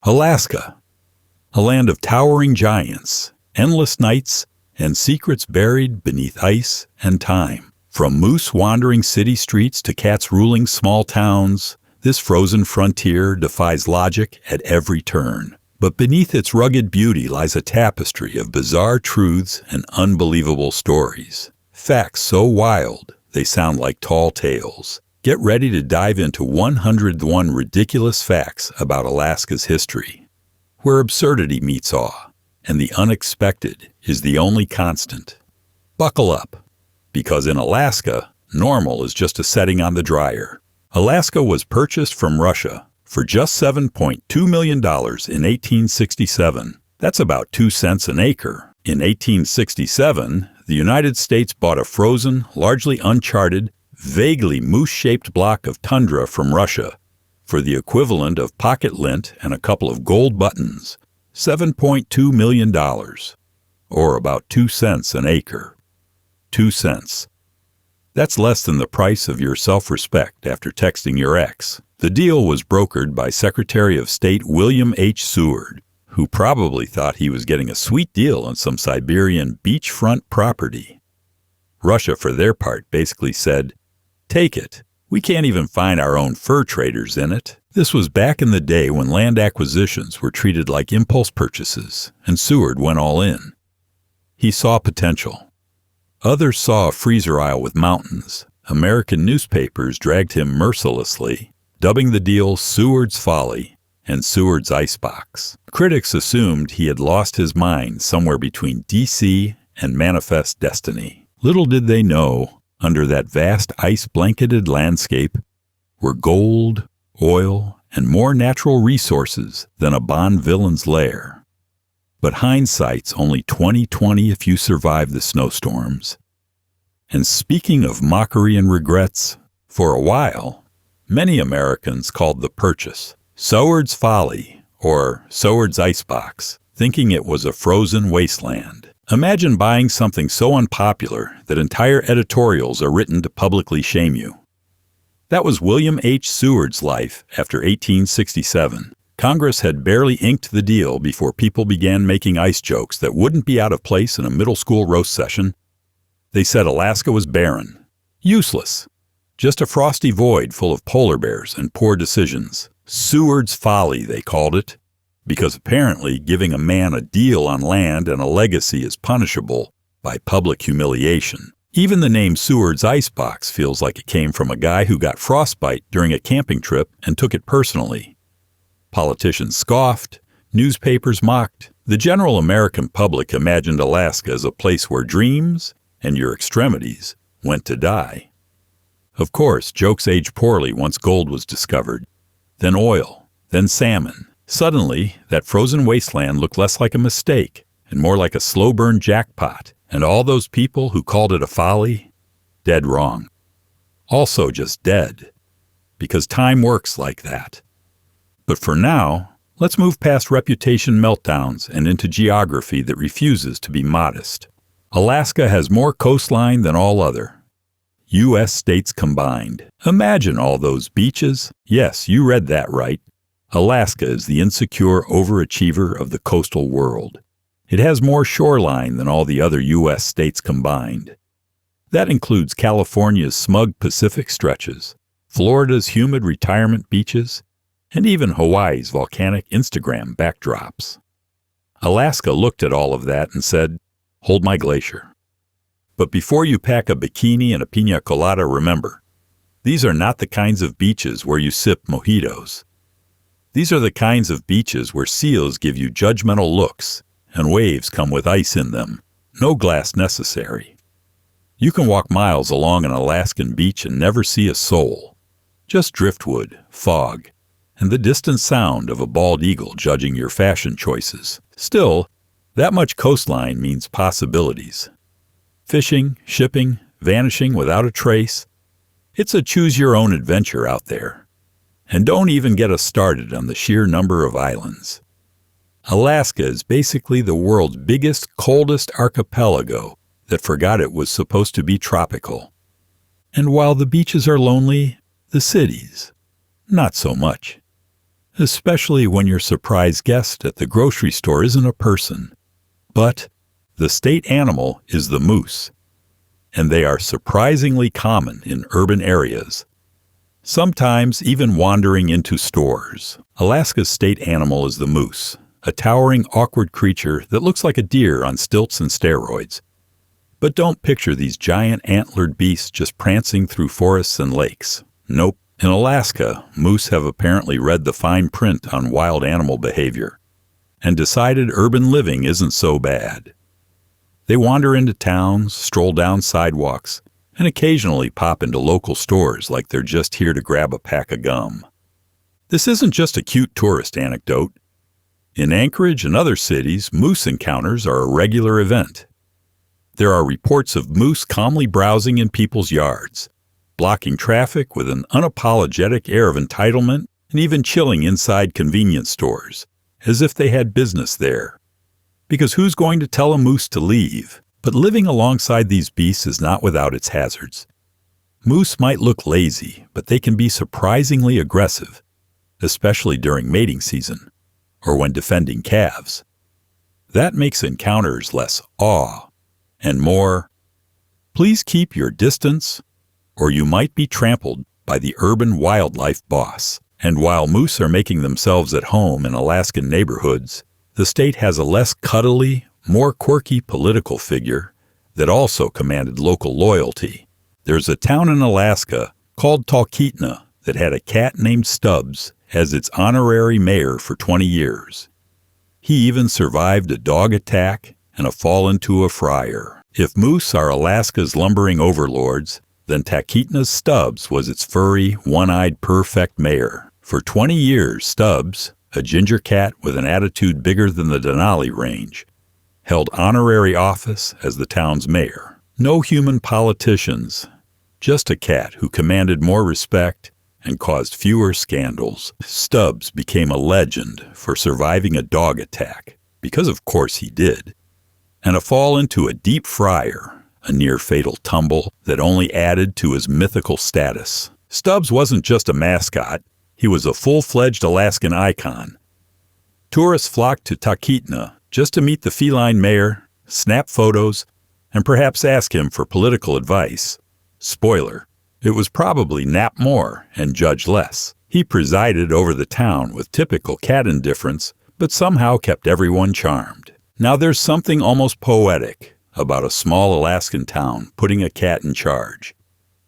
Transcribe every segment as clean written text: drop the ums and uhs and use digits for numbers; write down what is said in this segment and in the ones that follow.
Alaska, a land of towering giants, endless nights, and secrets buried beneath ice and time. From moose wandering city streets to cats ruling small towns, this frozen frontier defies logic at every turn. But beneath its rugged beauty lies a tapestry of bizarre truths and unbelievable stories. Facts so wild, they sound like tall tales. Get ready to dive into 101 ridiculous facts about Alaska's history, where absurdity meets awe, and the unexpected is the only constant. Buckle up, because in Alaska, normal is just a setting on the dryer. Alaska was purchased from Russia for just $7.2 million in 1867. That's about 2 cents an acre. In 1867, the United States bought a frozen, largely uncharted, vaguely moose-shaped block of tundra from Russia for the equivalent of pocket lint and a couple of gold buttons, $7.2 million, or about 2 cents an acre. 2 cents. That's less than the price of your self-respect after texting your ex. The deal was brokered by Secretary of State William H. Seward, who probably thought he was getting a sweet deal on some Siberian beachfront property. Russia, for their part, basically said, "Take it. We can't even find our own fur traders in it." This was back in the day when land acquisitions were treated like impulse purchases, and Seward went all in. He saw potential. Others saw a freezer aisle with mountains. American newspapers dragged him mercilessly, dubbing the deal Seward's Folly and Seward's Icebox. Critics assumed he had lost his mind somewhere between D.C. and Manifest Destiny. Little did they know, under that vast ice-blanketed landscape were gold, oil, and more natural resources than a Bond villain's lair. But hindsight's only 20/20 if you survive the snowstorms. And speaking of mockery and regrets, for a while, many Americans called the purchase Seward's Folly or Seward's Icebox, thinking it was a frozen wasteland. Imagine buying something so unpopular that entire editorials are written to publicly shame you. That was William H. Seward's life after 1867. Congress had barely inked the deal before people began making ice jokes that wouldn't be out of place in a middle school roast session. They said Alaska was barren, useless, just a frosty void full of polar bears and poor decisions. Seward's Folly, they called it, because apparently giving a man a deal on land and a legacy is punishable by public humiliation. Even the name Seward's Icebox feels like it came from a guy who got frostbite during a camping trip and took it personally. Politicians scoffed, newspapers mocked. The general American public imagined Alaska as a place where dreams and your extremities went to die. Of course, jokes aged poorly once gold was discovered, then oil, then salmon. Suddenly, that frozen wasteland looked less like a mistake and more like a slow-burn jackpot, and all those people who called it a folly, dead wrong. Also just dead, because time works like that. But for now, let's move past reputation meltdowns and into geography that refuses to be modest. Alaska has more coastline than all other U.S. states combined. Imagine all those beaches. Yes, you read that right. Alaska is the insecure overachiever of the coastal world. It has more shoreline than all the other U.S. states combined. That includes California's smug Pacific stretches, Florida's humid retirement beaches, and even Hawaii's volcanic Instagram backdrops. Alaska looked at all of that and said, "Hold my glacier." But before you pack a bikini and a piña colada, remember, these are not the kinds of beaches where you sip mojitos. These are the kinds of beaches where seals give you judgmental looks and waves come with ice in them. No glass necessary. You can walk miles along an Alaskan beach and never see a soul. Just driftwood, fog, and the distant sound of a bald eagle judging your fashion choices. Still, that much coastline means possibilities. Fishing, shipping, vanishing without a trace. It's a choose-your-own adventure out there. And don't even get us started on the sheer number of islands. Alaska is basically the world's biggest, coldest archipelago that forgot it was supposed to be tropical. And while the beaches are lonely, the cities, not so much. especially when your surprise guest at the grocery store isn't a person. But the state animal is the moose, and they are surprisingly common in urban areas, sometimes even wandering into stores. Alaska's state animal is the moose, a towering, awkward creature that looks like a deer on stilts and steroids. But don't picture these giant antlered beasts just prancing through forests and lakes. Nope. In Alaska, moose have apparently read the fine print on wild animal behavior and decided urban living isn't so bad. They wander into towns, stroll down sidewalks, and occasionally pop into local stores like they're just here to grab a pack of gum. This isn't just a cute tourist anecdote. In Anchorage and other cities, moose encounters are a regular event. There are reports of moose calmly browsing in people's yards, blocking traffic with an unapologetic air of entitlement and even chilling inside convenience stores, as if they had business there. Because who's going to tell a moose to leave? But living alongside these beasts is not without its hazards. Moose might look lazy, but they can be surprisingly aggressive, especially during mating season or when defending calves. That makes encounters less awe and more, please keep your distance, or you might be trampled by the urban wildlife boss. And while moose are making themselves at home in Alaskan neighborhoods, the state has a less cuddly, more quirky political figure that also commanded local loyalty. There's a town in Alaska called Talkeetna that had a cat named Stubbs as its honorary mayor for 20 years. He even survived a dog attack and a fall into a fryer. If moose are Alaska's lumbering overlords, then Talkeetna's Stubbs was its furry, one-eyed perfect mayor. For 20 years, Stubbs, a ginger cat with an attitude bigger than the Denali Range, held honorary office as the town's mayor. No human politicians, just a cat who commanded more respect and caused fewer scandals. Stubbs became a legend for surviving a dog attack, because of course he did, and a fall into a deep fryer, a near-fatal tumble that only added to his mythical status. Stubbs wasn't just a mascot, he was a full-fledged Alaskan icon. Tourists flocked to Talkeetna just to meet the feline mayor, snap photos, and perhaps ask him for political advice. Spoiler, it was probably nap more and judge less. He presided over the town with typical cat indifference, but somehow kept everyone charmed. Now there's something almost poetic about a small Alaskan town putting a cat in charge.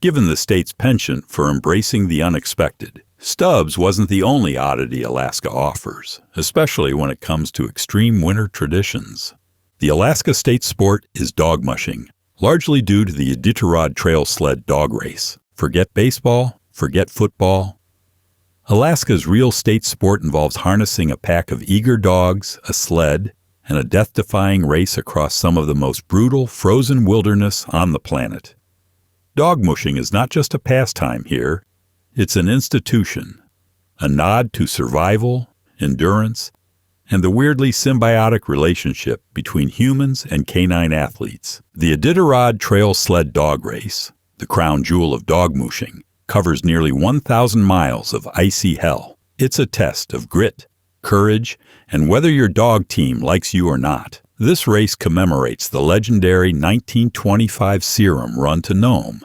Given the state's penchant for embracing the unexpected, Stubbs wasn't the only oddity Alaska offers, especially when it comes to extreme winter traditions. The Alaska state sport is dog mushing, largely due to the Iditarod Trail Sled dog race. Forget baseball, forget football. Alaska's real state sport involves harnessing a pack of eager dogs, a sled, and a death-defying race across some of the most brutal, frozen wilderness on the planet. Dog mushing is not just a pastime here, it's an institution, a nod to survival, endurance, and the weirdly symbiotic relationship between humans and canine athletes. The Iditarod Trail Sled Dog Race, the crown jewel of dog mushing, covers nearly 1,000 miles of icy hell. It's a test of grit, courage, and whether your dog team likes you or not. This race commemorates the legendary 1925 serum run to Nome,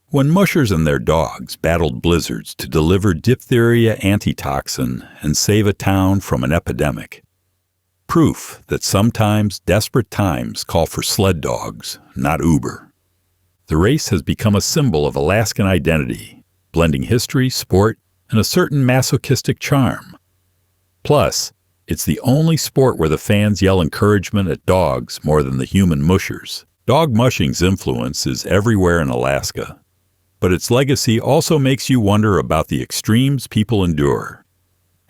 when mushers and their dogs battled blizzards to deliver diphtheria antitoxin and save a town from an epidemic. Proof that sometimes desperate times call for sled dogs, not Uber. The race has become a symbol of Alaskan identity, blending history, sport, and a certain masochistic charm. Plus, it's the only sport where the fans yell encouragement at dogs more than the human mushers. Dog mushing's influence is everywhere in Alaska, but its legacy also makes you wonder about the extremes people endure,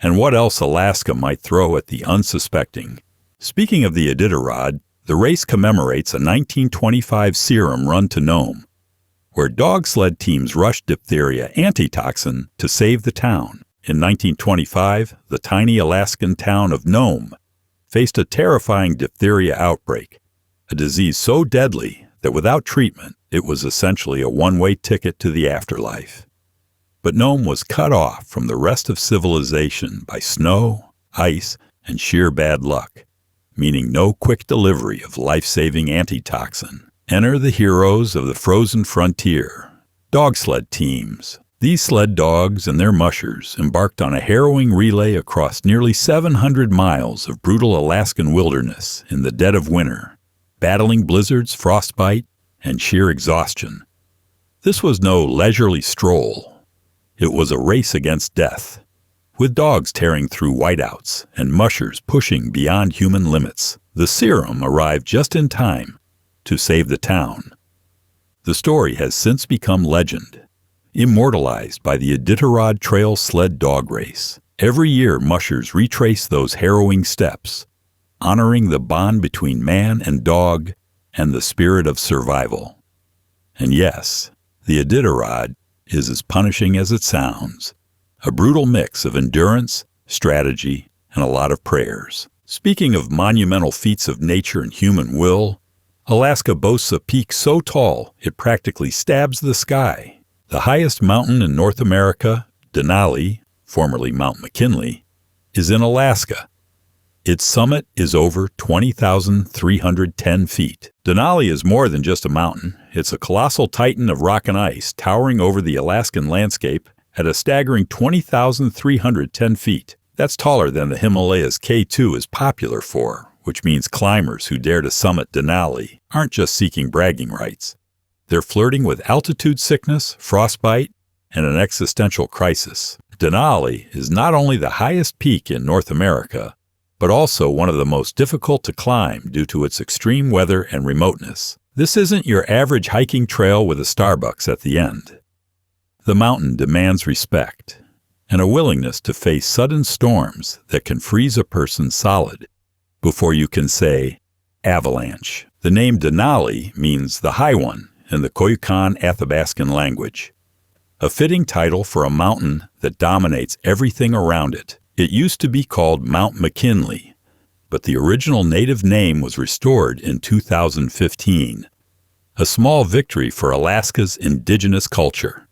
and what else Alaska might throw at the unsuspecting. Speaking of the Iditarod, the race commemorates a 1925 serum run to Nome, where dog sled teams rushed diphtheria antitoxin to save the town. In 1925, the tiny Alaskan town of Nome faced a terrifying diphtheria outbreak, a disease so deadly that without treatment, it was essentially a one-way ticket to the afterlife. But Nome was cut off from the rest of civilization by snow, ice, and sheer bad luck, meaning no quick delivery of life-saving antitoxin. Enter the heroes of the frozen frontier, dog sled teams. These sled dogs and their mushers embarked on a harrowing relay across nearly 700 miles of brutal Alaskan wilderness in the dead of winter, battling blizzards, frostbite, and sheer exhaustion. This was no leisurely stroll. It was a race against death, with dogs tearing through whiteouts and mushers pushing beyond human limits. The serum arrived just in time to save the town. The story has since become legend, immortalized by the Iditarod Trail sled dog race. Every year, mushers retrace those harrowing steps, honoring the bond between man and dog and the spirit of survival. And yes, the Iditarod is as punishing as it sounds, a brutal mix of endurance, strategy, and a lot of prayers. Speaking of monumental feats of nature and human will, Alaska boasts a peak so tall it practically stabs the sky. The highest mountain in North America, Denali, formerly Mount McKinley, is in Alaska. Its summit is over 20,310 feet. Denali is more than just a mountain. It's a colossal titan of rock and ice towering over the Alaskan landscape at a staggering 20,310 feet. That's taller than the Himalayas K2 is popular for, which means climbers who dare to summit Denali aren't just seeking bragging rights. They're flirting with altitude sickness, frostbite, and an existential crisis. Denali is not only the highest peak in North America, but also one of the most difficult to climb due to its extreme weather and remoteness. This isn't your average hiking trail with a Starbucks at the end. The mountain demands respect and a willingness to face sudden storms that can freeze a person solid before you can say avalanche. The name Denali means the high one in the Koyukon Athabaskan language, a fitting title for a mountain that dominates everything around it. It used to be called Mount McKinley, but the original native name was restored in 2015, a small victory for Alaska's indigenous culture.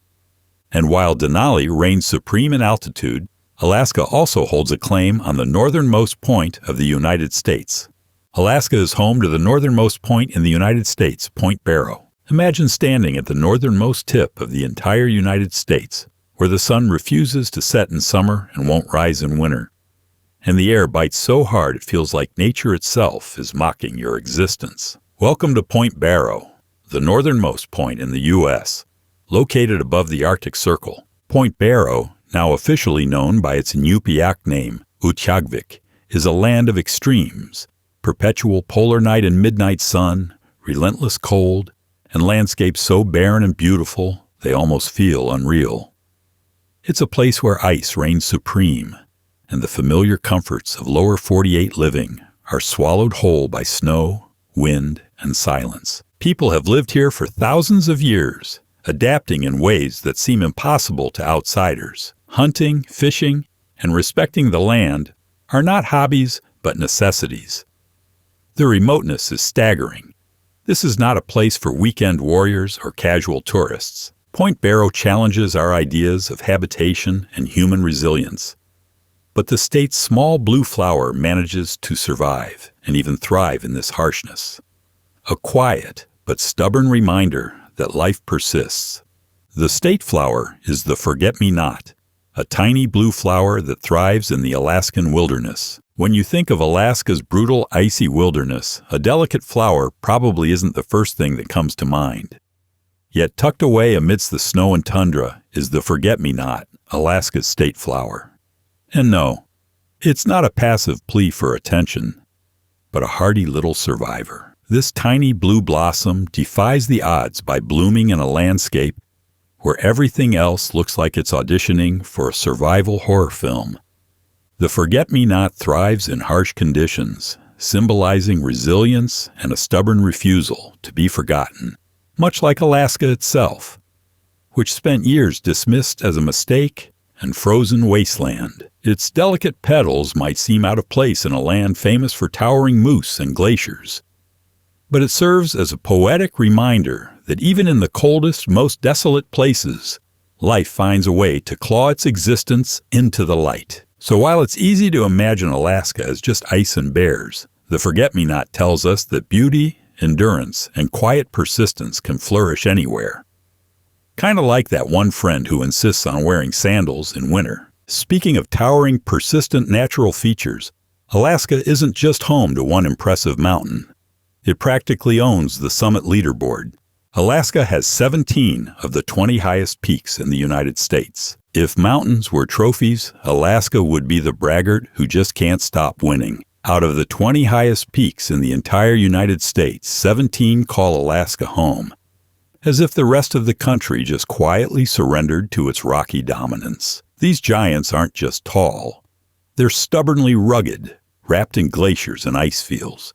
And while Denali reigns supreme in altitude, Alaska also holds a claim on the northernmost point of the United States. Alaska is home to the northernmost point in the United States, Point Barrow. Imagine standing at the northernmost tip of the entire United States, where the sun refuses to set in summer and won't rise in winter, and the air bites so hard it feels like nature itself is mocking your existence. Welcome to Point Barrow, the northernmost point in the U.S., located above the Arctic Circle. Point Barrow, now officially known by its Inupiaq name, Utqiagvik, is a land of extremes, perpetual polar night and midnight sun, relentless cold, and landscapes so barren and beautiful they almost feel unreal. It's a place where ice reigns supreme, and the familiar comforts of lower 48 living are swallowed whole by snow, wind, and silence. People have lived here for thousands of years, adapting in ways that seem impossible to outsiders. Hunting, fishing, and respecting the land are not hobbies but necessities. The remoteness is staggering. This is not a place for weekend warriors or casual tourists. Point Barrow challenges our ideas of habitation and human resilience. But the state's small blue flower manages to survive and even thrive in this harshness. A quiet but stubborn reminder that life persists. The state flower is the forget-me-not, a tiny blue flower that thrives in the Alaskan wilderness. When you think of Alaska's brutal, icy wilderness, a delicate flower probably isn't the first thing that comes to mind. Yet tucked away amidst the snow and tundra is the forget-me-not, Alaska's state flower. And no, it's not a passive plea for attention, but a hardy little survivor. This tiny blue blossom defies the odds by blooming in a landscape where everything else looks like it's auditioning for a survival horror film. The forget-me-not thrives in harsh conditions, symbolizing resilience and a stubborn refusal to be forgotten, much like Alaska itself, which spent years dismissed as a mistake and frozen wasteland. Its delicate petals might seem out of place in a land famous for towering moose and glaciers, but it serves as a poetic reminder that even in the coldest, most desolate places, life finds a way to claw its existence into the light. So while it's easy to imagine Alaska as just ice and bears, the Forget-Me-Not tells us that beauty, endurance, and quiet persistence can flourish anywhere. Kind of like that one friend who insists on wearing sandals in winter. Speaking of towering, persistent natural features, Alaska isn't just home to one impressive mountain. It practically owns the summit leaderboard. Alaska has 17 of the 20 highest peaks in the United States. If mountains were trophies, Alaska would be the braggart who just can't stop winning. Out of the 20 highest peaks in the entire United States, 17 call Alaska home, as if the rest of the country just quietly surrendered to its rocky dominance. These giants aren't just tall. They're stubbornly rugged, wrapped in glaciers and ice fields,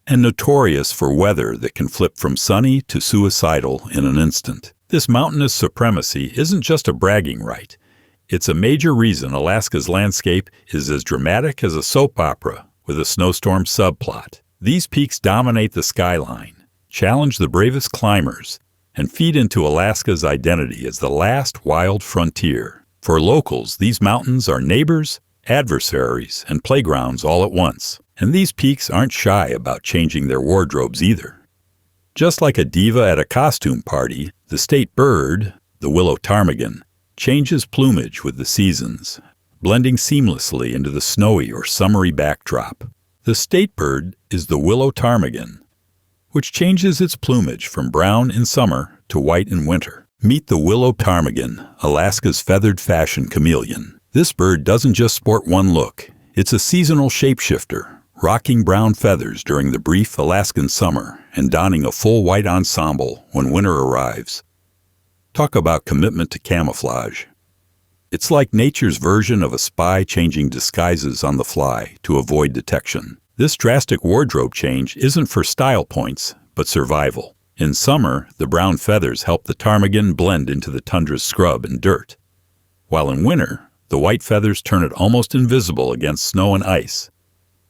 and notorious for weather that can flip from sunny to suicidal in an instant. This mountainous supremacy isn't just a bragging right. It's a major reason Alaska's landscape is as dramatic as a soap opera with a snowstorm subplot. These peaks dominate the skyline, challenge the bravest climbers, and feed into Alaska's identity as the last wild frontier. For locals, these mountains are neighbors, adversaries, and playgrounds all at once. And these peaks aren't shy about changing their wardrobes either. Just like a diva at a costume party, the state bird, the willow ptarmigan, changes plumage with the seasons, blending seamlessly into the snowy or summery backdrop. The state bird is the willow ptarmigan, which changes its plumage from brown in summer to white in winter. Meet the willow ptarmigan, Alaska's feathered fashion chameleon. This bird doesn't just sport one look. It's a seasonal shapeshifter, rocking brown feathers during the brief Alaskan summer and donning a full white ensemble when winter arrives. Talk about commitment to camouflage. It's like nature's version of a spy changing disguises on the fly to avoid detection. This drastic wardrobe change isn't for style points, but survival. In summer, the brown feathers help the ptarmigan blend into the tundra's scrub and dirt, while in winter, the white feathers turn it almost invisible against snow and ice,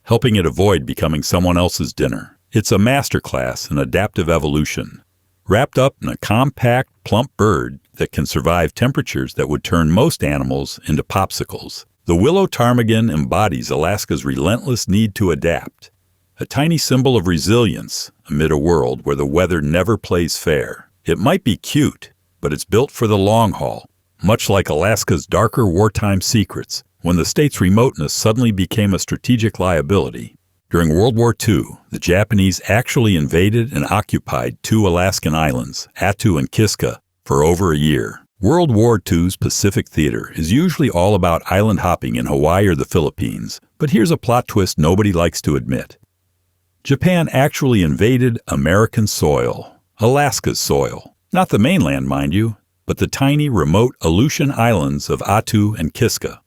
helping it avoid becoming someone else's dinner. It's a masterclass in adaptive evolution, wrapped up in a compact, plump bird that can survive temperatures that would turn most animals into popsicles. The willow ptarmigan embodies Alaska's relentless need to adapt, a tiny symbol of resilience amid a world where the weather never plays fair. It might be cute, but it's built for the long haul, much like Alaska's darker wartime secrets, when the state's remoteness suddenly became a strategic liability. During World War II, the Japanese actually invaded and occupied two Alaskan islands, Attu and Kiska, for over a year. World War II's Pacific theater is usually all about island hopping in Hawaii or the Philippines, but here's a plot twist nobody likes to admit. Japan actually invaded American soil, Alaska's soil. Not the mainland, mind you, but the tiny, remote Aleutian islands of Attu and Kiska.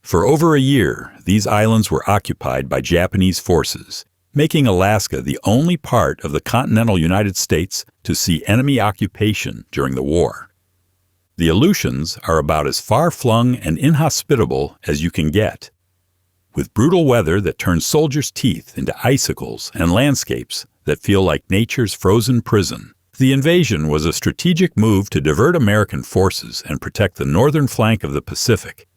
For over a year, these islands were occupied by Japanese forces, making Alaska the only part of the continental United States to see enemy occupation during the war. The Aleutians are about as far-flung and inhospitable as you can get, with brutal weather that turns soldiers' teeth into icicles and landscapes that feel like nature's frozen prison. The invasion was a strategic move to divert American forces and protect the northern flank of the Pacific.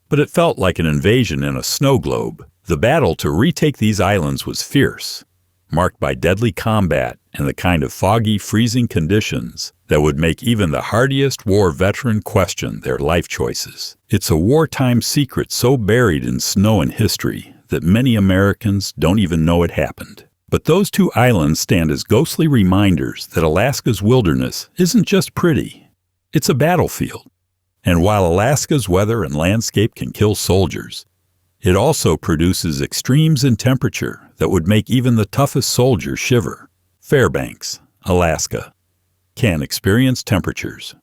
But it felt like an invasion in a snow globe. The battle to retake these islands was fierce, marked by deadly combat and the kind of foggy, freezing conditions that would make even the hardiest war veteran question their life choices. It's a wartime secret so buried in snow and history that many Americans don't even know it happened. But those two islands stand as ghostly reminders that Alaska's wilderness isn't just pretty, it's a battlefield. And while Alaska's weather and landscape can kill soldiers, it also produces extremes in temperature that would make even the toughest soldier shiver. Fairbanks, Alaska, can experience temperatures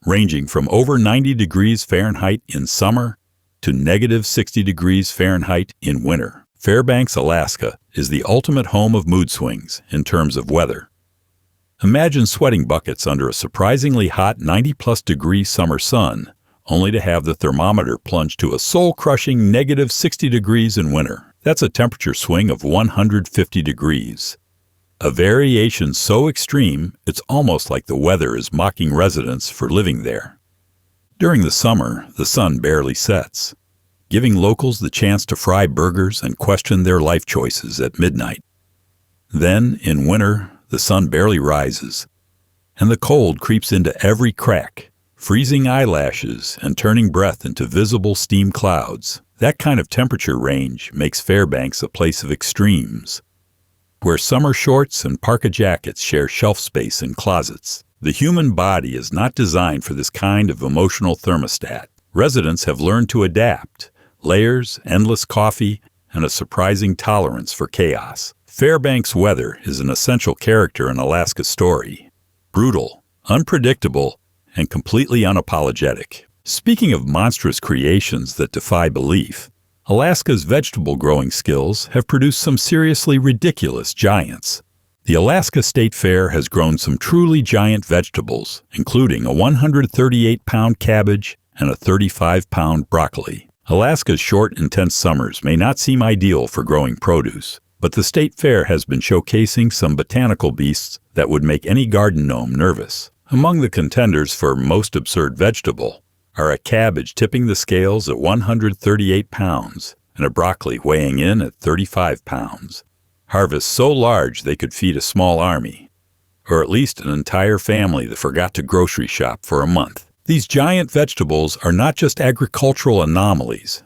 ranging from over 90 degrees Fahrenheit in summer to negative 60 degrees Fahrenheit in winter. Fairbanks, Alaska, is the ultimate home of mood swings in terms of weather. Imagine sweating buckets under a surprisingly hot 90-plus degree summer sun, only to have the thermometer plunge to a soul-crushing negative 60 degrees in winter. That's a temperature swing of 150 degrees. A variation so extreme, it's almost like the weather is mocking residents for living there. During the summer, the sun barely sets, giving locals the chance to fry burgers and question their life choices at midnight. Then, in winter, the sun barely rises, and the cold creeps into every crack, freezing eyelashes and turning breath into visible steam clouds. That kind of temperature range makes Fairbanks a place of extremes, where summer shorts and parka jackets share shelf space in closets. The human body is not designed for this kind of emotional thermostat. Residents have learned to adapt. Layers, endless coffee, and a surprising tolerance for chaos. Fairbanks weather is an essential character in Alaska's story. Brutal, unpredictable, and completely unapologetic. Speaking of monstrous creations that defy belief, Alaska's vegetable growing skills have produced some seriously ridiculous giants. The Alaska State Fair has grown some truly giant vegetables, including a 138-pound cabbage and a 35-pound broccoli. Alaska's short, intense summers may not seem ideal for growing produce, but the State Fair has been showcasing some botanical beasts that would make any garden gnome nervous. Among the contenders for most absurd vegetable are a cabbage tipping the scales at 138 pounds and a broccoli weighing in at 35 pounds. Harvests so large they could feed a small army, or at least an entire family that forgot to grocery shop for a month. These giant vegetables are not just agricultural anomalies,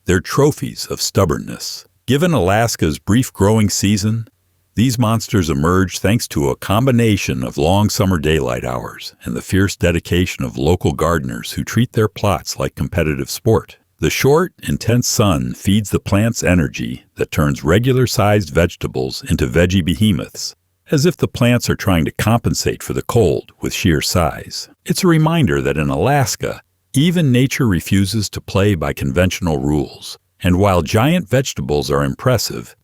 they're trophies of stubbornness. Given Alaska's brief growing season, these monsters emerge thanks to a combination of long summer daylight hours and the fierce dedication of local gardeners who treat their plots like competitive sport. The short, intense sun feeds the plant's energy that turns regular-sized vegetables into veggie behemoths, as if the plants are trying to compensate for the cold with sheer size. It's a reminder that in Alaska, even nature refuses to play by conventional rules. And while giant vegetables are impressive,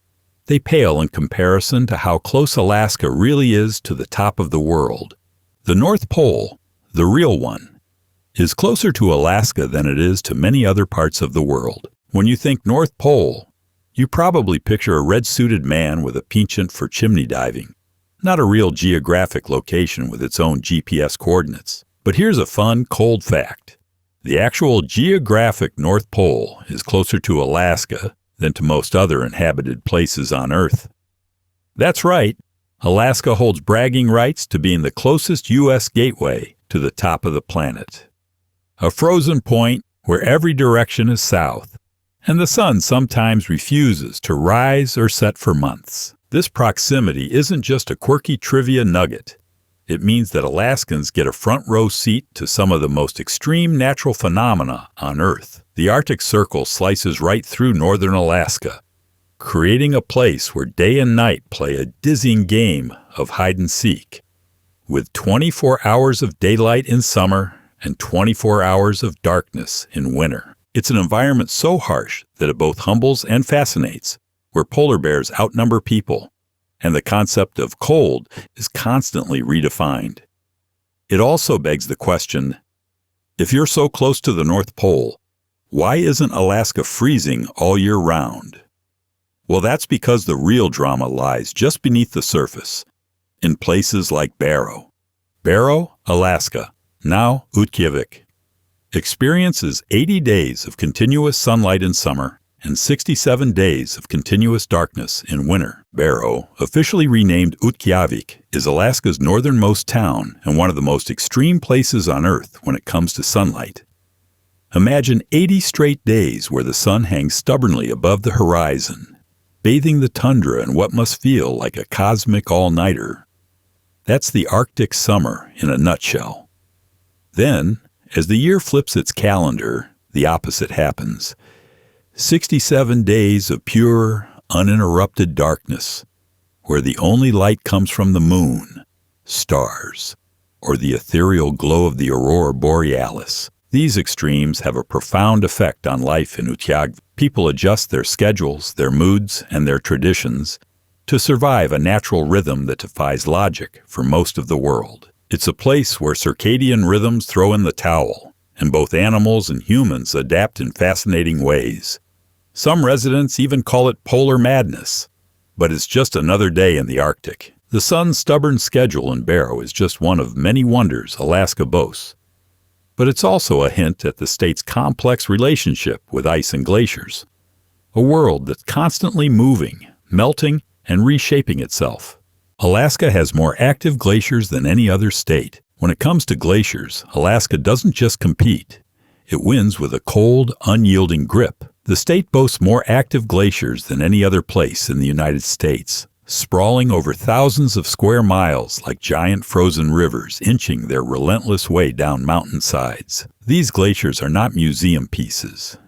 they pale in comparison to how close Alaska really is to the top of the world. The North Pole, the real one, is closer to Alaska than it is to many other parts of the world. When you think North Pole, you probably picture a red-suited man with a penchant for chimney diving, not a real geographic location with its own GPS coordinates. But here's a fun, cold fact. The actual geographic North Pole is closer to Alaska than to most other inhabited places on Earth. That's right, Alaska holds bragging rights to being the closest U.S. gateway to the top of the planet. A frozen point where every direction is south, and the sun sometimes refuses to rise or set for months. This proximity isn't just a quirky trivia nugget. It means that Alaskans get a front row seat to some of the most extreme natural phenomena on Earth. The Arctic Circle slices right through northern Alaska, creating a place where day and night play a dizzying game of hide and seek, with 24 hours of daylight in summer and 24 hours of darkness in winter. It's an environment so harsh that it both humbles and fascinates, where polar bears outnumber people, and the concept of cold is constantly redefined. It also begs the question, if you're so close to the North Pole, why isn't Alaska freezing all year round? Well, that's because the real drama lies just beneath the surface, in places like Barrow. Barrow, Alaska, now Utqiagvik, experiences 80 days of continuous sunlight in summer and 67 days of continuous darkness in winter. Barrow, officially renamed Utqiagvik, is Alaska's northernmost town and one of the most extreme places on Earth when it comes to sunlight. Imagine 80 straight days where the sun hangs stubbornly above the horizon, bathing the tundra in what must feel like a cosmic all-nighter. That's the Arctic summer in a nutshell. Then, as the year flips its calendar, the opposite happens. 67 days of pure, uninterrupted darkness, where the only light comes from the moon, stars, or the ethereal glow of the aurora borealis. These extremes have a profound effect on life in Utqiagvik. People adjust their schedules, their moods, and their traditions to survive a natural rhythm that defies logic for most of the world. It's a place where circadian rhythms throw in the towel, and both animals and humans adapt in fascinating ways. Some residents even call it polar madness, but it's just another day in the Arctic. The sun's stubborn schedule in Barrow is just one of many wonders Alaska boasts. But it's also a hint at the state's complex relationship with ice and glaciers. A world that's constantly moving, melting, and reshaping itself. Alaska has more active glaciers than any other state. When it comes to glaciers, Alaska doesn't just compete. It wins with a cold, unyielding grip. The state boasts more active glaciers than any other place in the United States, sprawling over thousands of square miles like giant frozen rivers inching their relentless way down mountainsides. These glaciers are not museum pieces.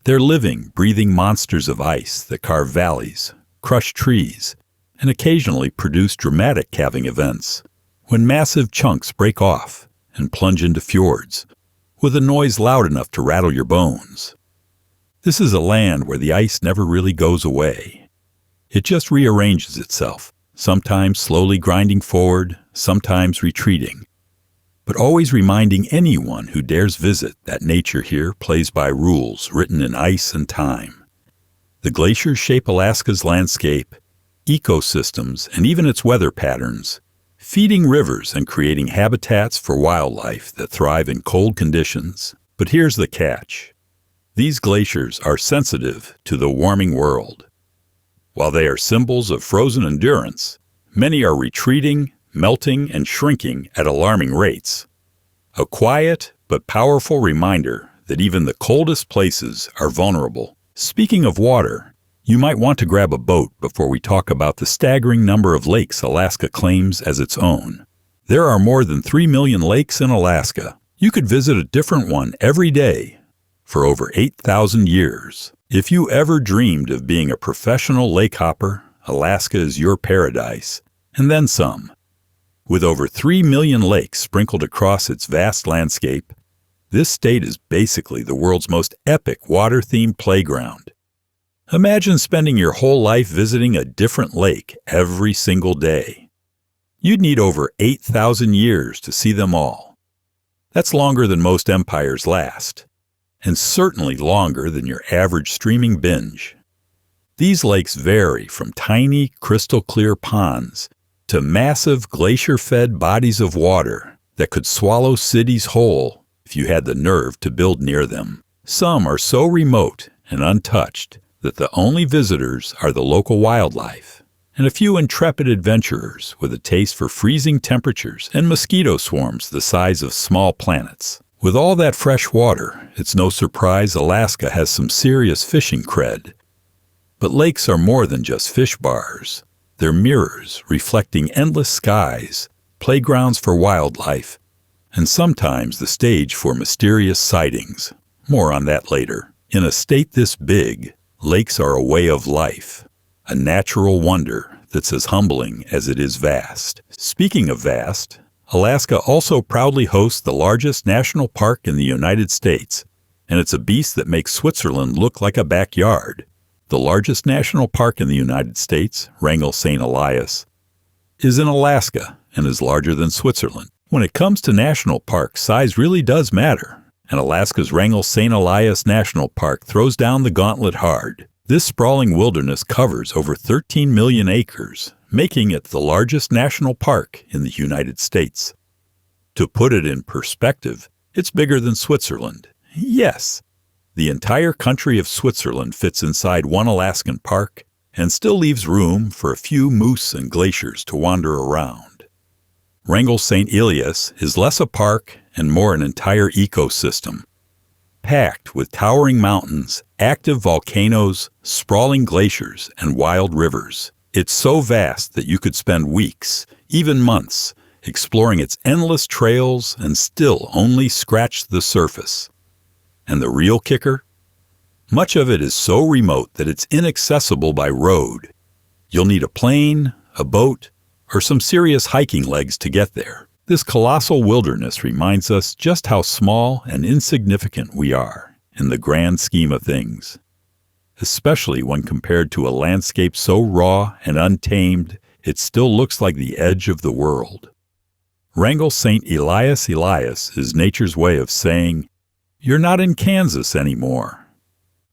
They're living, breathing monsters of ice that carve valleys, crush trees, and occasionally produce dramatic calving events, when massive chunks break off and plunge into fjords, with a noise loud enough to rattle your bones. This is a land where the ice never really goes away. It just rearranges itself, sometimes slowly grinding forward, sometimes retreating, but always reminding anyone who dares visit that nature here plays by rules written in ice and time. The glaciers shape Alaska's landscape, ecosystems, and even its weather patterns, feeding rivers and creating habitats for wildlife that thrive in cold conditions. But here's the catch. These glaciers are sensitive to the warming world. While they are symbols of frozen endurance, many are retreating, melting, and shrinking at alarming rates. A quiet but powerful reminder that even the coldest places are vulnerable. Speaking of water, you might want to grab a boat before we talk about the staggering number of lakes Alaska claims as its own. There are more than 3 million lakes in Alaska. You could visit a different one every day for over 8,000 years. If you ever dreamed of being a professional lake hopper, Alaska is your paradise, and then some. With over 3 million lakes sprinkled across its vast landscape, this state is basically the world's most epic water-themed playground. Imagine spending your whole life visiting a different lake every single day. You'd need over 8,000 years to see them all. That's longer than most empires last, and certainly longer than your average streaming binge. These lakes vary from tiny, crystal-clear ponds to massive glacier-fed bodies of water that could swallow cities whole if you had the nerve to build near them. Some are so remote and untouched that the only visitors are the local wildlife, and a few intrepid adventurers with a taste for freezing temperatures and mosquito swarms the size of small planets. With all that fresh water, it's no surprise Alaska has some serious fishing cred. But lakes are more than just fish bars. They're mirrors reflecting endless skies, playgrounds for wildlife, and sometimes the stage for mysterious sightings. More on that later. In a state this big, lakes are a way of life, a natural wonder that's as humbling as it is vast. Speaking of vast, Alaska also proudly hosts the largest national park in the United States, and it's a beast that makes Switzerland look like a backyard. The largest national park in the United States, Wrangell St. Elias, is in Alaska and is larger than Switzerland. When it comes to national parks, size really does matter. And Alaska's Wrangell St. Elias National Park throws down the gauntlet hard. This sprawling wilderness covers over 13 million acres, making it the largest national park in the United States. To put it in perspective, it's bigger than Switzerland. Yes, the entire country of Switzerland fits inside one Alaskan park and still leaves room for a few moose and glaciers to wander around. Wrangell St. Elias is less a park and more an entire ecosystem, packed with towering mountains, active volcanoes, sprawling glaciers, and wild rivers. It's so vast that you could spend weeks, even months, exploring its endless trails and still only scratch the surface. And the real kicker? Much of it is so remote that it's inaccessible by road. You'll need a plane, a boat, or some serious hiking legs to get there. This colossal wilderness reminds us just how small and insignificant we are in the grand scheme of things, especially when compared to a landscape so raw and untamed it still looks like the edge of the world. Wrangell St. Elias is nature's way of saying, "You're not in Kansas anymore."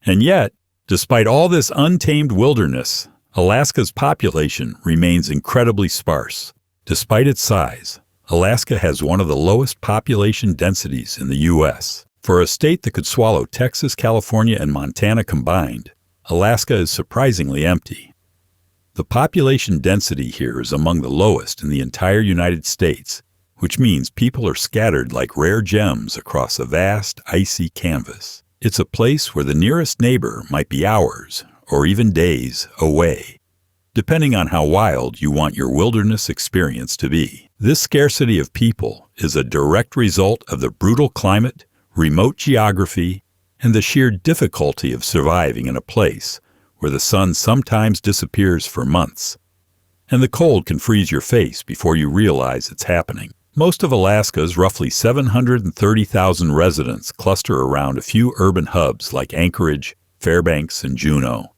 And yet, despite all this untamed wilderness, Alaska's population remains incredibly sparse. Despite its size, Alaska has one of the lowest population densities in the U.S. For a state that could swallow Texas, California, and Montana combined, Alaska is surprisingly empty. The population density here is among the lowest in the entire United States, which means people are scattered like rare gems across a vast, icy canvas. It's a place where the nearest neighbor might be hours or even days away, depending on how wild you want your wilderness experience to be. This scarcity of people is a direct result of the brutal climate, remote geography, and the sheer difficulty of surviving in a place where the sun sometimes disappears for months, and the cold can freeze your face before you realize it's happening. Most of Alaska's roughly 730,000 residents cluster around a few urban hubs like Anchorage, Fairbanks, and Juneau,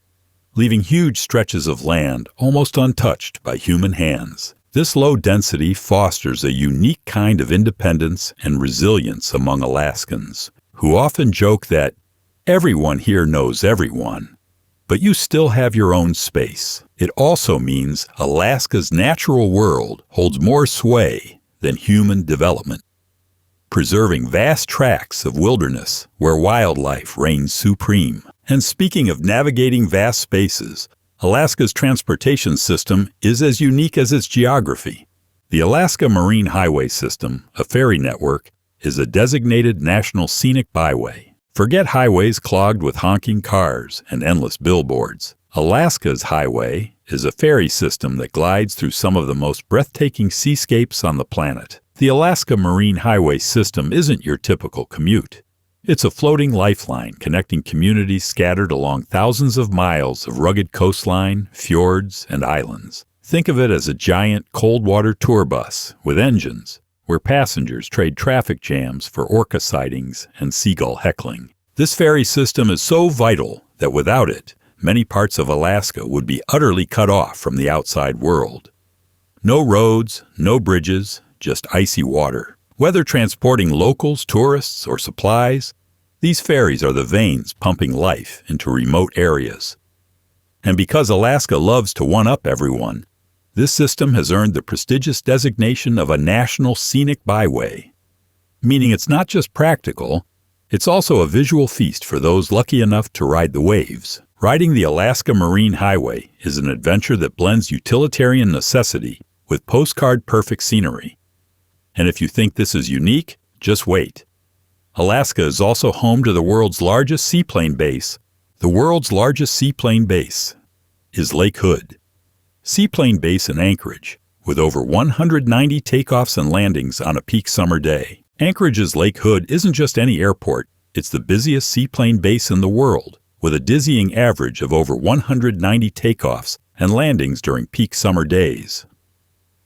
leaving huge stretches of land almost untouched by human hands. This low density fosters a unique kind of independence and resilience among Alaskans, who often joke that everyone here knows everyone, but you still have your own space. It also means Alaska's natural world holds more sway than human development, preserving vast tracts of wilderness where wildlife reigns supreme. And speaking of navigating vast spaces, Alaska's transportation system is as unique as its geography. The Alaska Marine Highway System, a ferry network, is a designated national scenic byway. Forget highways clogged with honking cars and endless billboards. Alaska's highway is a ferry system that glides through some of the most breathtaking seascapes on the planet. The Alaska Marine Highway System isn't your typical commute. It's a floating lifeline connecting communities scattered along thousands of miles of rugged coastline, fjords, and islands. Think of it as a giant cold-water tour bus with engines, where passengers trade traffic jams for orca sightings and seagull heckling. This ferry system is so vital that without it, many parts of Alaska would be utterly cut off from the outside world. No roads, no bridges, just icy water. Whether transporting locals, tourists, or supplies, these ferries are the veins pumping life into remote areas. And because Alaska loves to one-up everyone, this system has earned the prestigious designation of a national scenic byway, meaning it's not just practical, it's also a visual feast for those lucky enough to ride the waves. Riding the Alaska Marine Highway is an adventure that blends utilitarian necessity with postcard-perfect scenery. And if you think this is unique, just wait. Alaska is also home to the world's largest seaplane base. The world's largest seaplane base is Lake Hood. Seaplane base in Anchorage, with over 190 takeoffs and landings on a peak summer day. Anchorage's Lake Hood isn't just any airport, it's the busiest seaplane base in the world, with a dizzying average of over 190 takeoffs and landings during peak summer days.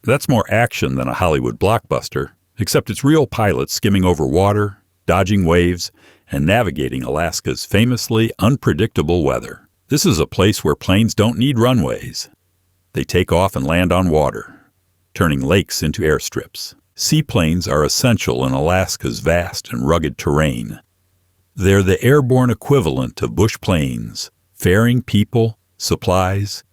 That's more action than a Hollywood blockbuster, except it's real pilots skimming over water, dodging waves, and navigating Alaska's famously unpredictable weather. This is a place where planes don't need runways. They take off and land on water, turning lakes into airstrips. Seaplanes are essential in Alaska's vast and rugged terrain. They're the airborne equivalent of bush planes, ferrying people, supplies,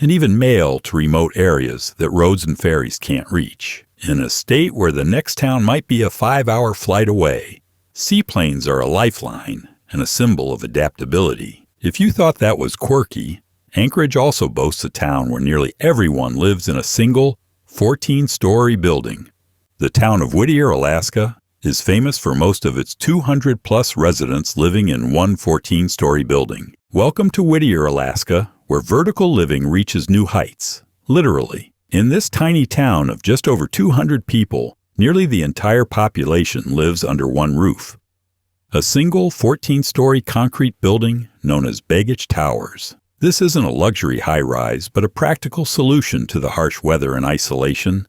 and even mail to remote areas that roads and ferries can't reach. In a state where the next town might be a 5-hour flight away, seaplanes are a lifeline and a symbol of adaptability. If you thought that was quirky, Anchorage also boasts a town where nearly everyone lives in a single, 14-story building. The town of Whittier, Alaska, is famous for most of its 200-plus residents living in one 14-story building. Welcome to Whittier, Alaska, where vertical living reaches new heights, literally. In this tiny town of just over 200 people, nearly the entire population lives under one roof. A single 14-story concrete building known as Baggage Towers. This isn't a luxury high-rise, but a practical solution to the harsh weather and isolation,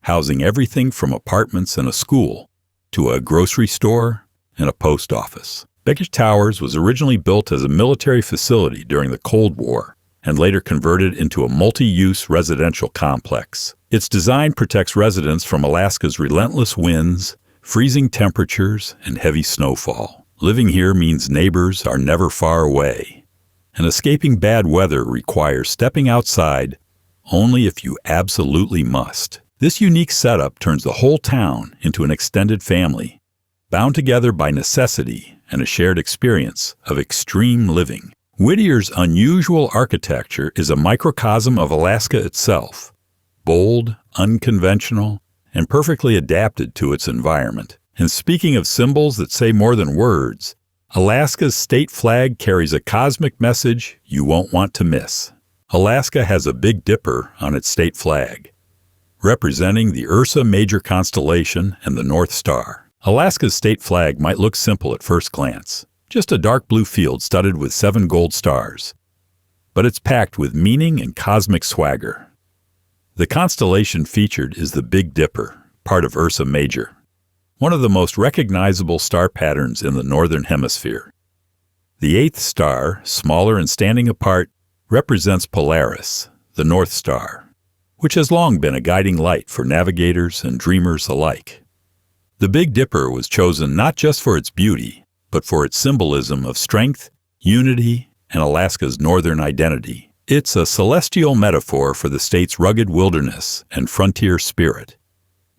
housing everything from apartments and a school to a grocery store and a post office. Baggage Towers was originally built as a military facility during the Cold War and later converted into a multi-use residential complex. Its design protects residents from Alaska's relentless winds, freezing temperatures, and heavy snowfall. Living here means neighbors are never far away, and escaping bad weather requires stepping outside only if you absolutely must. This unique setup turns the whole town into an extended family, bound together by necessity and a shared experience of extreme living. Whittier's unusual architecture is a microcosm of Alaska itself, bold, unconventional, and perfectly adapted to its environment. And speaking of symbols that say more than words, Alaska's state flag carries a cosmic message you won't want to miss. Alaska has a Big Dipper on its state flag, representing the Ursa Major constellation and the North Star. Alaska's state flag might look simple at first glance, just a dark blue field studded with 7 gold stars. But it's packed with meaning and cosmic swagger. The constellation featured is the Big Dipper, part of Ursa Major, one of the most recognizable star patterns in the Northern Hemisphere. The 8th star, smaller and standing apart, represents Polaris, the North Star, which has long been a guiding light for navigators and dreamers alike. The Big Dipper was chosen not just for its beauty, but for its symbolism of strength, unity, and Alaska's northern identity. It's a celestial metaphor for the state's rugged wilderness and frontier spirit,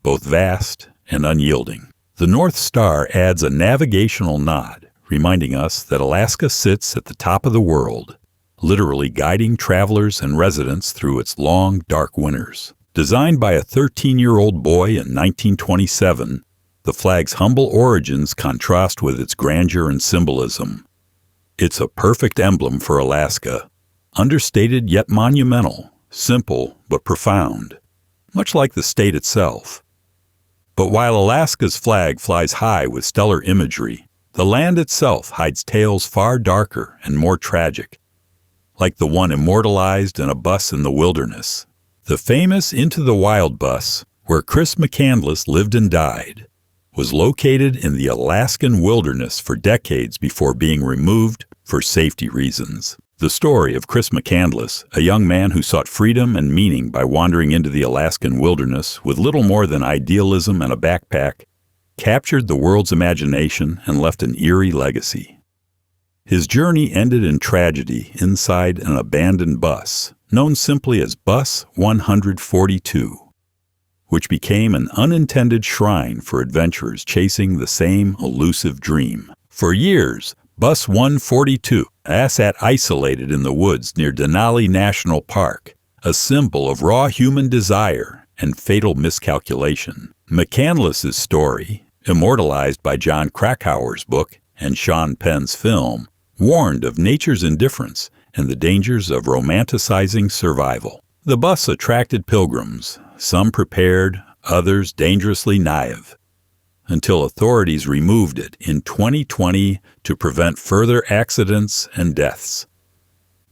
both vast and unyielding. The North Star adds a navigational nod, reminding us that Alaska sits at the top of the world, literally guiding travelers and residents through its long, dark winters. Designed by a 13-year-old boy in 1927, the flag's humble origins contrast with its grandeur and symbolism. It's a perfect emblem for Alaska, understated yet monumental, simple but profound, much like the state itself. But while Alaska's flag flies high with stellar imagery, the land itself hides tales far darker and more tragic, like the one immortalized in a bus in the wilderness. The famous Into the Wild bus, where Chris McCandless lived and died, was located in the Alaskan wilderness for decades before being removed for safety reasons. The story of Chris McCandless, a young man who sought freedom and meaning by wandering into the Alaskan wilderness with little more than idealism and a backpack, captured the world's imagination and left an eerie legacy. His journey ended in tragedy inside an abandoned bus, known simply as Bus 142. Which became an unintended shrine for adventurers chasing the same elusive dream. For years, Bus 142 sat isolated in the woods near Denali National Park, a symbol of raw human desire and fatal miscalculation. McCandless's story, immortalized by John Krakauer's book and Sean Penn's film, warned of nature's indifference and the dangers of romanticizing survival. The bus attracted pilgrims, some prepared, others dangerously naive, until authorities removed it in 2020 to prevent further accidents and deaths.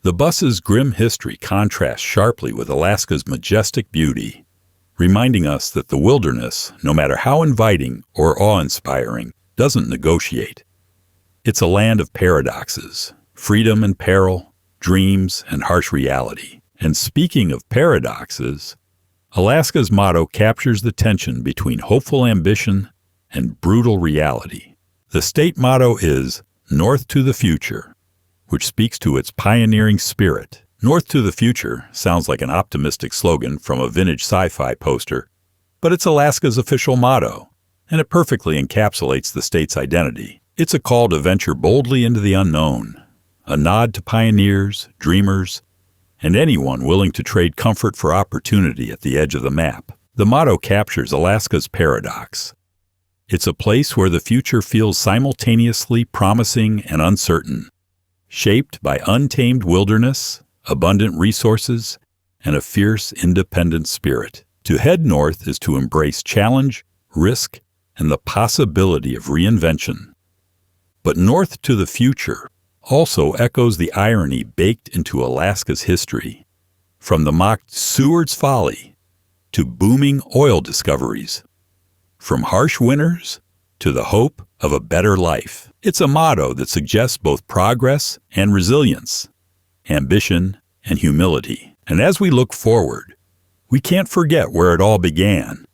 The bus's grim history contrasts sharply with Alaska's majestic beauty, reminding us that the wilderness, no matter how inviting or awe-inspiring, doesn't negotiate. It's a land of paradoxes, freedom and peril, dreams and harsh reality. And speaking of paradoxes, Alaska's motto captures the tension between hopeful ambition and brutal reality. The state motto is North to the Future, which speaks to its pioneering spirit. North to the Future sounds like an optimistic slogan from a vintage sci-fi poster, but it's Alaska's official motto, and it perfectly encapsulates the state's identity. It's a call to venture boldly into the unknown, a nod to pioneers, dreamers, and anyone willing to trade comfort for opportunity at the edge of the map. The motto captures Alaska's paradox. It's a place where the future feels simultaneously promising and uncertain, shaped by untamed wilderness, abundant resources, and a fierce, independent spirit. To head north is to embrace challenge, risk, and the possibility of reinvention. But north to the future also echoes the irony baked into Alaska's history, from the mocked Seward's Folly to booming oil discoveries, from harsh winters to the hope of a better life. It's a motto that suggests both progress and resilience, ambition and humility. And as we look forward, we can't forget where it all began,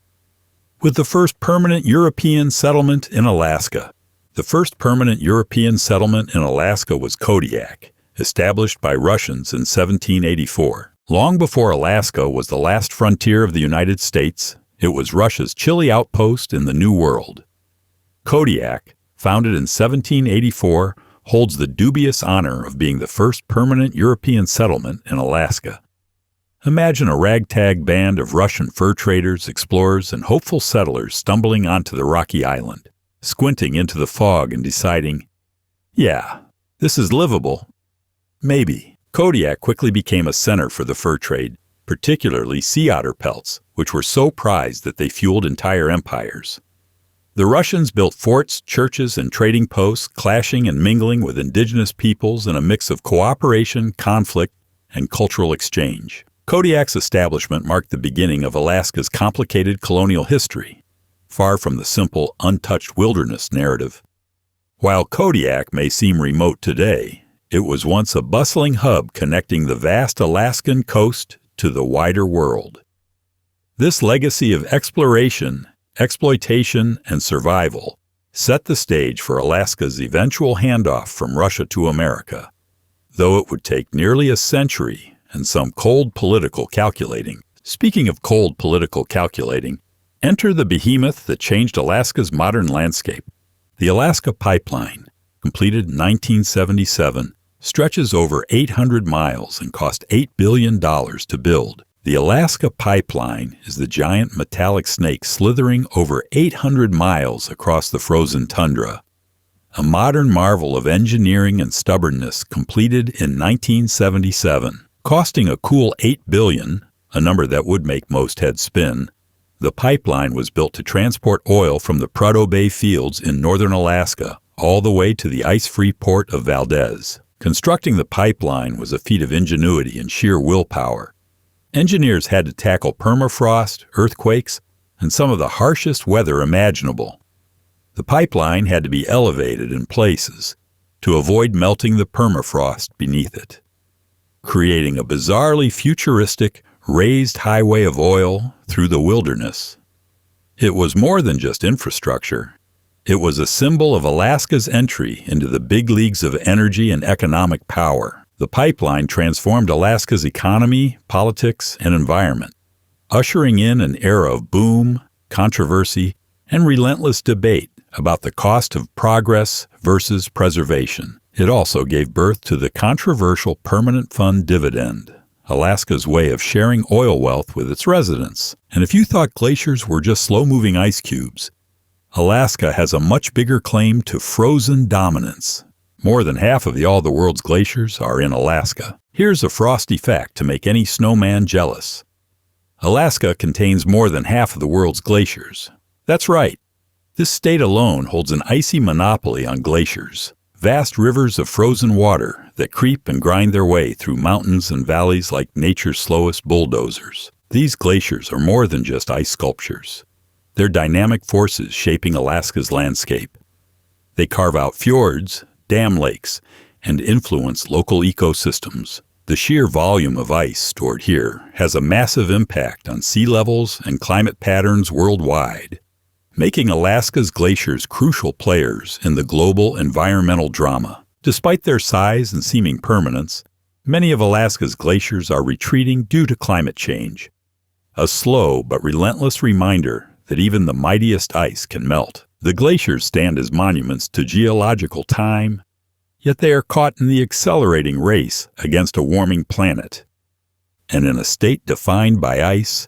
with the first permanent European settlement in Alaska. The first permanent European settlement in Alaska was Kodiak, established by Russians in 1784. Long before Alaska was the last frontier of the United States, It was Russia's chilly outpost in the New World. Kodiak, founded in 1784, holds the dubious honor of being the first permanent European settlement in Alaska. Imagine a ragtag band of Russian fur traders, explorers, and hopeful settlers stumbling onto the rocky island, squinting into the fog and deciding, yeah, this is livable. Maybe. Kodiak quickly became a center for the fur trade, particularly sea otter pelts, which were so prized that they fueled entire empires. The Russians built forts, churches, and trading posts, clashing and mingling with indigenous peoples in a mix of cooperation, conflict, and cultural exchange. Kodiak's establishment marked the beginning of Alaska's complicated colonial history, far from the simple, untouched wilderness narrative. While Kodiak may seem remote today, it was once a bustling hub connecting the vast Alaskan coast to the wider world. This legacy of exploration, exploitation, and survival set the stage for Alaska's eventual handoff from Russia to America, though it would take nearly a century and some cold political calculating. Speaking of cold political calculating, enter the behemoth that changed Alaska's modern landscape. The Alaska Pipeline, completed in 1977, stretches over 800 miles and cost $8 billion to build. The Alaska Pipeline is the giant metallic snake slithering over 800 miles across the frozen tundra. A modern marvel of engineering and stubbornness completed in 1977. Costing a cool $8 billion, a number that would make most heads spin, the pipeline was built to transport oil from the Prudhoe Bay fields in northern Alaska all the way to the ice-free port of Valdez. Constructing the pipeline was a feat of ingenuity and sheer willpower. Engineers had to tackle permafrost, earthquakes, and some of the harshest weather imaginable. The pipeline had to be elevated in places to avoid melting the permafrost beneath it, creating a bizarrely futuristic, raised highway of oil through the wilderness. It was more than just infrastructure. It was a symbol of Alaska's entry into the big leagues of energy and economic power. The pipeline transformed Alaska's economy, politics, and environment, ushering in an era of boom, controversy, and relentless debate about the cost of progress versus preservation. It also gave birth to the controversial Permanent Fund dividend, Alaska's way of sharing oil wealth with its residents. And if you thought glaciers were just slow-moving ice cubes, Alaska has a much bigger claim to frozen dominance. More than half of all the world's glaciers are in Alaska. Here's a frosty fact to make any snowman jealous. Alaska contains more than half of the world's glaciers. That's right. This state alone holds an icy monopoly on glaciers. Vast rivers of frozen water that creep and grind their way through mountains and valleys like nature's slowest bulldozers. These glaciers are more than just ice sculptures. They're dynamic forces shaping Alaska's landscape. They carve out fjords, dam lakes, and influence local ecosystems. The sheer volume of ice stored here has a massive impact on sea levels and climate patterns worldwide, making Alaska's glaciers crucial players in the global environmental drama. Despite their size and seeming permanence, many of Alaska's glaciers are retreating due to climate change, a slow but relentless reminder that even the mightiest ice can melt. The glaciers stand as monuments to geological time, yet they are caught in the accelerating race against a warming planet. And in a state defined by ice,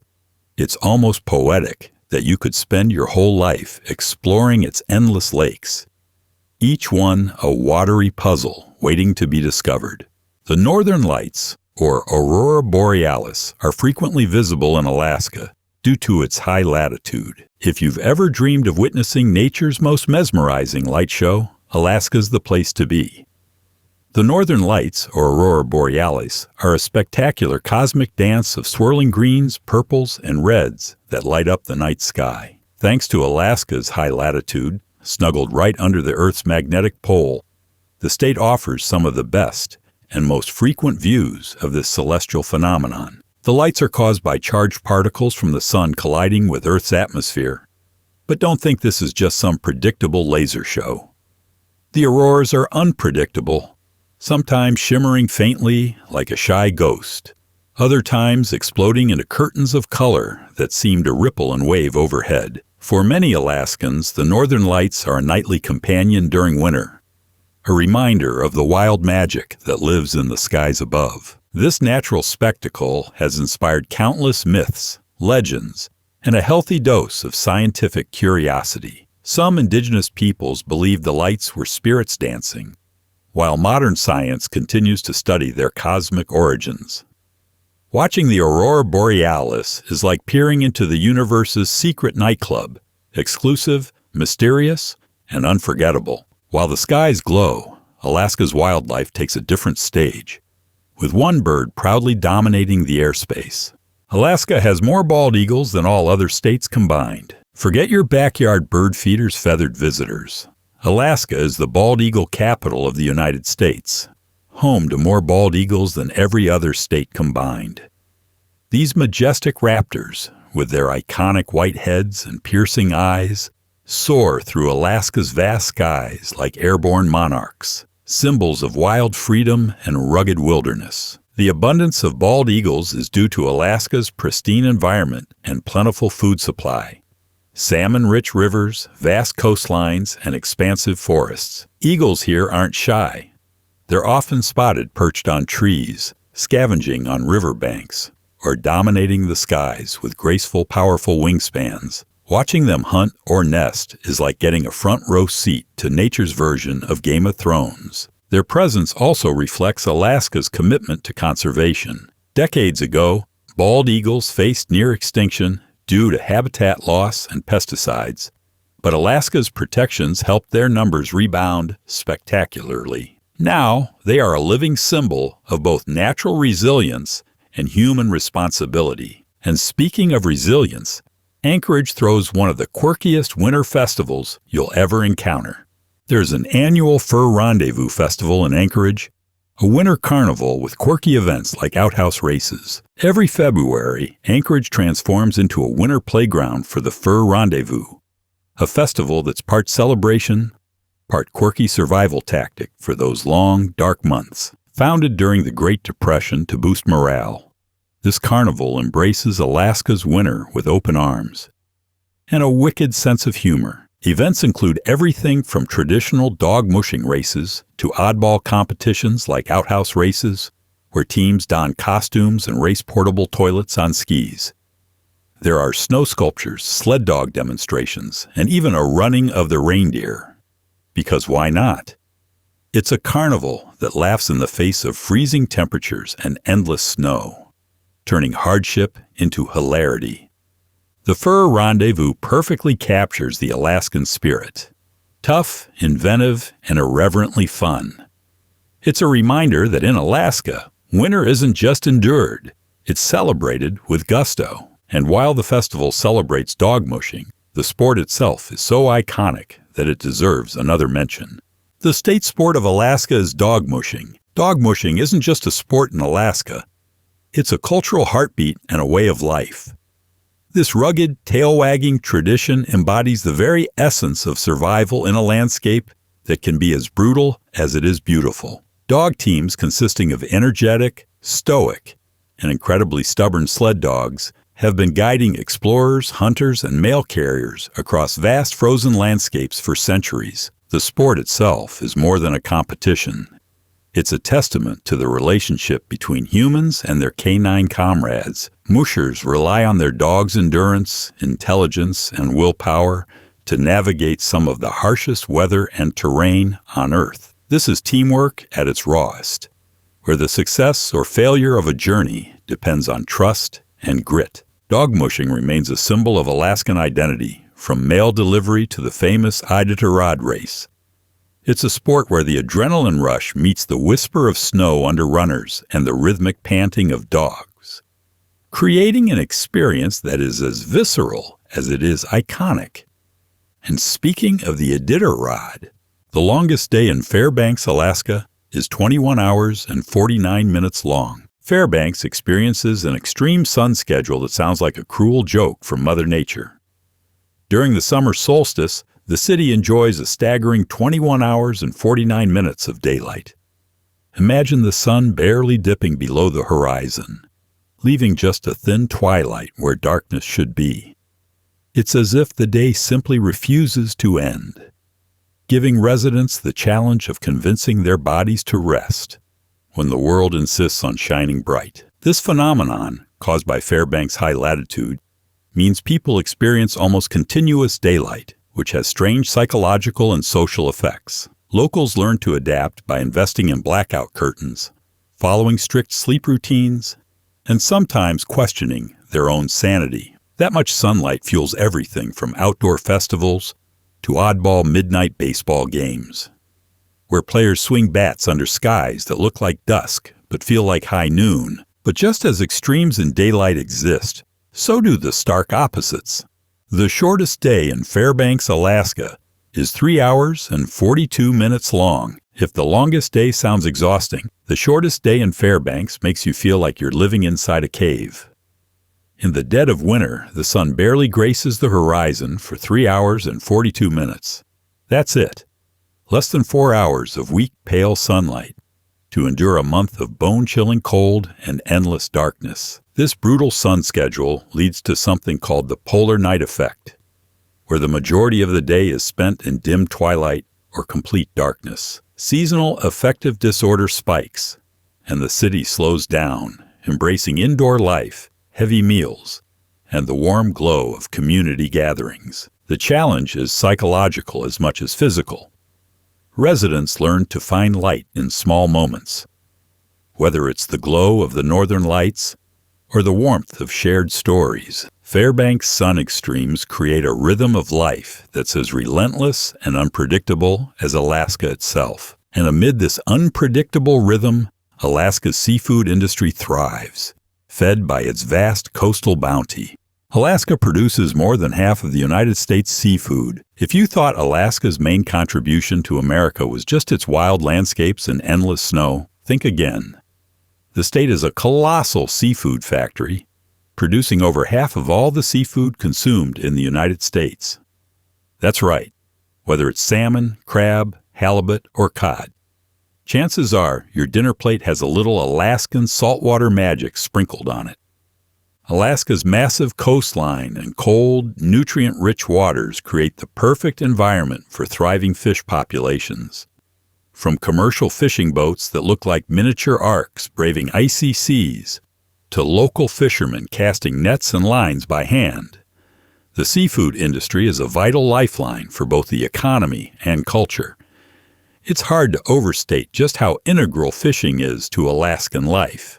it's almost poetic that you could spend your whole life exploring its endless lakes, each one a watery puzzle waiting to be discovered. The northern lights, or aurora borealis, are frequently visible in Alaska due to its high latitude. If you've ever dreamed of witnessing nature's most mesmerizing light show, Alaska's the place to be. The northern lights, or aurora borealis, are a spectacular cosmic dance of swirling greens, purples, and reds that light up the night sky. Thanks to Alaska's high latitude, snuggled right under the Earth's magnetic pole, the state offers some of the best and most frequent views of this celestial phenomenon. The lights are caused by charged particles from the sun colliding with Earth's atmosphere. But don't think this is just some predictable laser show. The auroras are unpredictable, sometimes shimmering faintly like a shy ghost. other times exploding into curtains of color that seem to ripple and wave overhead. For many Alaskans, the northern lights are a nightly companion during winter, a reminder of the wild magic that lives in the skies above. This natural spectacle has inspired countless myths, legends, and a healthy dose of scientific curiosity. Some indigenous peoples believed the lights were spirits dancing, while modern science continues to study their cosmic origins. Watching the aurora borealis is like peering into the universe's secret nightclub, exclusive, mysterious, and unforgettable. While the skies glow, Alaska's wildlife takes a different stage, with one bird proudly dominating the airspace. Alaska has more bald eagles than all other states combined. Forget your backyard bird feeders, feathered visitors. Alaska is the bald eagle capital of the United States, home to more bald eagles than every other state combined. These majestic raptors, with their iconic white heads and piercing eyes, soar through Alaska's vast skies like airborne monarchs, symbols of wild freedom and rugged wilderness. The abundance of bald eagles is due to Alaska's pristine environment and plentiful food supply. Salmon-rich rivers, vast coastlines, and expansive forests. Eagles here aren't shy. They're often spotted perched on trees, scavenging on riverbanks, or dominating the skies with graceful, powerful wingspans. Watching them hunt or nest is like getting a front-row seat to nature's version of Game of Thrones. Their presence also reflects Alaska's commitment to conservation. Decades ago, bald eagles faced near extinction due to habitat loss and pesticides, but Alaska's protections helped their numbers rebound spectacularly. Now, they are a living symbol of both natural resilience and human responsibility. And speaking of resilience, Anchorage throws one of the quirkiest winter festivals you'll ever encounter. There's an annual Fur Rendezvous Festival in Anchorage, a winter carnival with quirky events like outhouse races. Every February, Anchorage transforms into a winter playground for the Fur Rendezvous, a festival that's part celebration, part quirky survival tactic for those long, dark months. Founded during the Great Depression to boost morale, this carnival embraces Alaska's winter with open arms and a wicked sense of humor. Events include everything from traditional dog mushing races to oddball competitions like outhouse races, where teams don costumes and race portable toilets on skis. There are snow sculptures, sled dog demonstrations, and even a running of the reindeer. Because why not? It's a carnival that laughs in the face of freezing temperatures and endless snow, turning hardship into hilarity. The Fur Rendezvous perfectly captures the Alaskan spirit. Tough, inventive, and irreverently fun. It's a reminder that in Alaska, winter isn't just endured, it's celebrated with gusto. And while the festival celebrates dog mushing, the sport itself is so iconic that it deserves another mention. The state sport of Alaska is dog mushing. Dog mushing isn't just a sport in Alaska. It's a cultural heartbeat and a way of life. This rugged, tail-wagging tradition embodies the very essence of survival in a landscape that can be as brutal as it is beautiful. Dog teams consisting of energetic, stoic, and incredibly stubborn sled dogs have been guiding explorers, hunters, and mail carriers across vast frozen landscapes for centuries. The sport itself is more than a competition. It's a testament to the relationship between humans and their canine comrades. Mushers rely on their dogs' endurance, intelligence, and willpower to navigate some of the harshest weather and terrain on Earth. This is teamwork at its rawest, where the success or failure of a journey depends on trust and grit. Dog mushing remains a symbol of Alaskan identity, from mail delivery to the famous Iditarod race. It's a sport where the adrenaline rush meets the whisper of snow under runners and the rhythmic panting of dogs, creating an experience that is as visceral as it is iconic. And speaking of the Iditarod, the longest day in Fairbanks, Alaska, is 21 hours and 49 minutes long. Fairbanks experiences an extreme sun schedule that sounds like a cruel joke from Mother Nature. During the summer solstice, the city enjoys a staggering 21 hours and 49 minutes of daylight. Imagine the sun barely dipping below the horizon, leaving just a thin twilight where darkness should be. It's as if the day simply refuses to end, giving residents the challenge of convincing their bodies to rest when the world insists on shining bright. This phenomenon, caused by Fairbanks' high latitude, means people experience almost continuous daylight, which has strange psychological and social effects. Locals learn to adapt by investing in blackout curtains, following strict sleep routines, and sometimes questioning their own sanity. That much sunlight fuels everything from outdoor festivals to oddball midnight baseball games, where players swing bats under skies that look like dusk but feel like high noon. But just as extremes in daylight exist, so do the stark opposites. The shortest day in Fairbanks, Alaska, is 3 hours and 42 minutes long. If the longest day sounds exhausting, the shortest day in Fairbanks makes you feel like you're living inside a cave. In the dead of winter, the sun barely graces the horizon for 3 hours and 42 minutes. That's it. Less than 4 hours of weak, pale sunlight to endure a month of bone-chilling cold and endless darkness. This brutal sun schedule leads to something called the polar night effect, where the majority of the day is spent in dim twilight or complete darkness. Seasonal affective disorder spikes, and the city slows down, embracing indoor life, heavy meals, and the warm glow of community gatherings. The challenge is psychological as much as physical. Residents learn to find light in small moments, whether it's the glow of the northern lights or the warmth of shared stories. Fairbanks' sun extremes create a rhythm of life that's as relentless and unpredictable as Alaska itself. And amid this unpredictable rhythm, Alaska's seafood industry thrives, fed by its vast coastal bounty. Alaska produces more than half of the United States' seafood. If you thought Alaska's main contribution to America was just its wild landscapes and endless snow, think again. The state is a colossal seafood factory, producing over half of all the seafood consumed in the United States. That's right, whether it's salmon, crab, halibut, or cod. Chances are your dinner plate has a little Alaskan saltwater magic sprinkled on it. Alaska's massive coastline and cold, nutrient-rich waters create the perfect environment for thriving fish populations. From commercial fishing boats that look like miniature arks braving icy seas, to local fishermen casting nets and lines by hand, the seafood industry is a vital lifeline for both the economy and culture. It's hard to overstate just how integral fishing is to Alaskan life.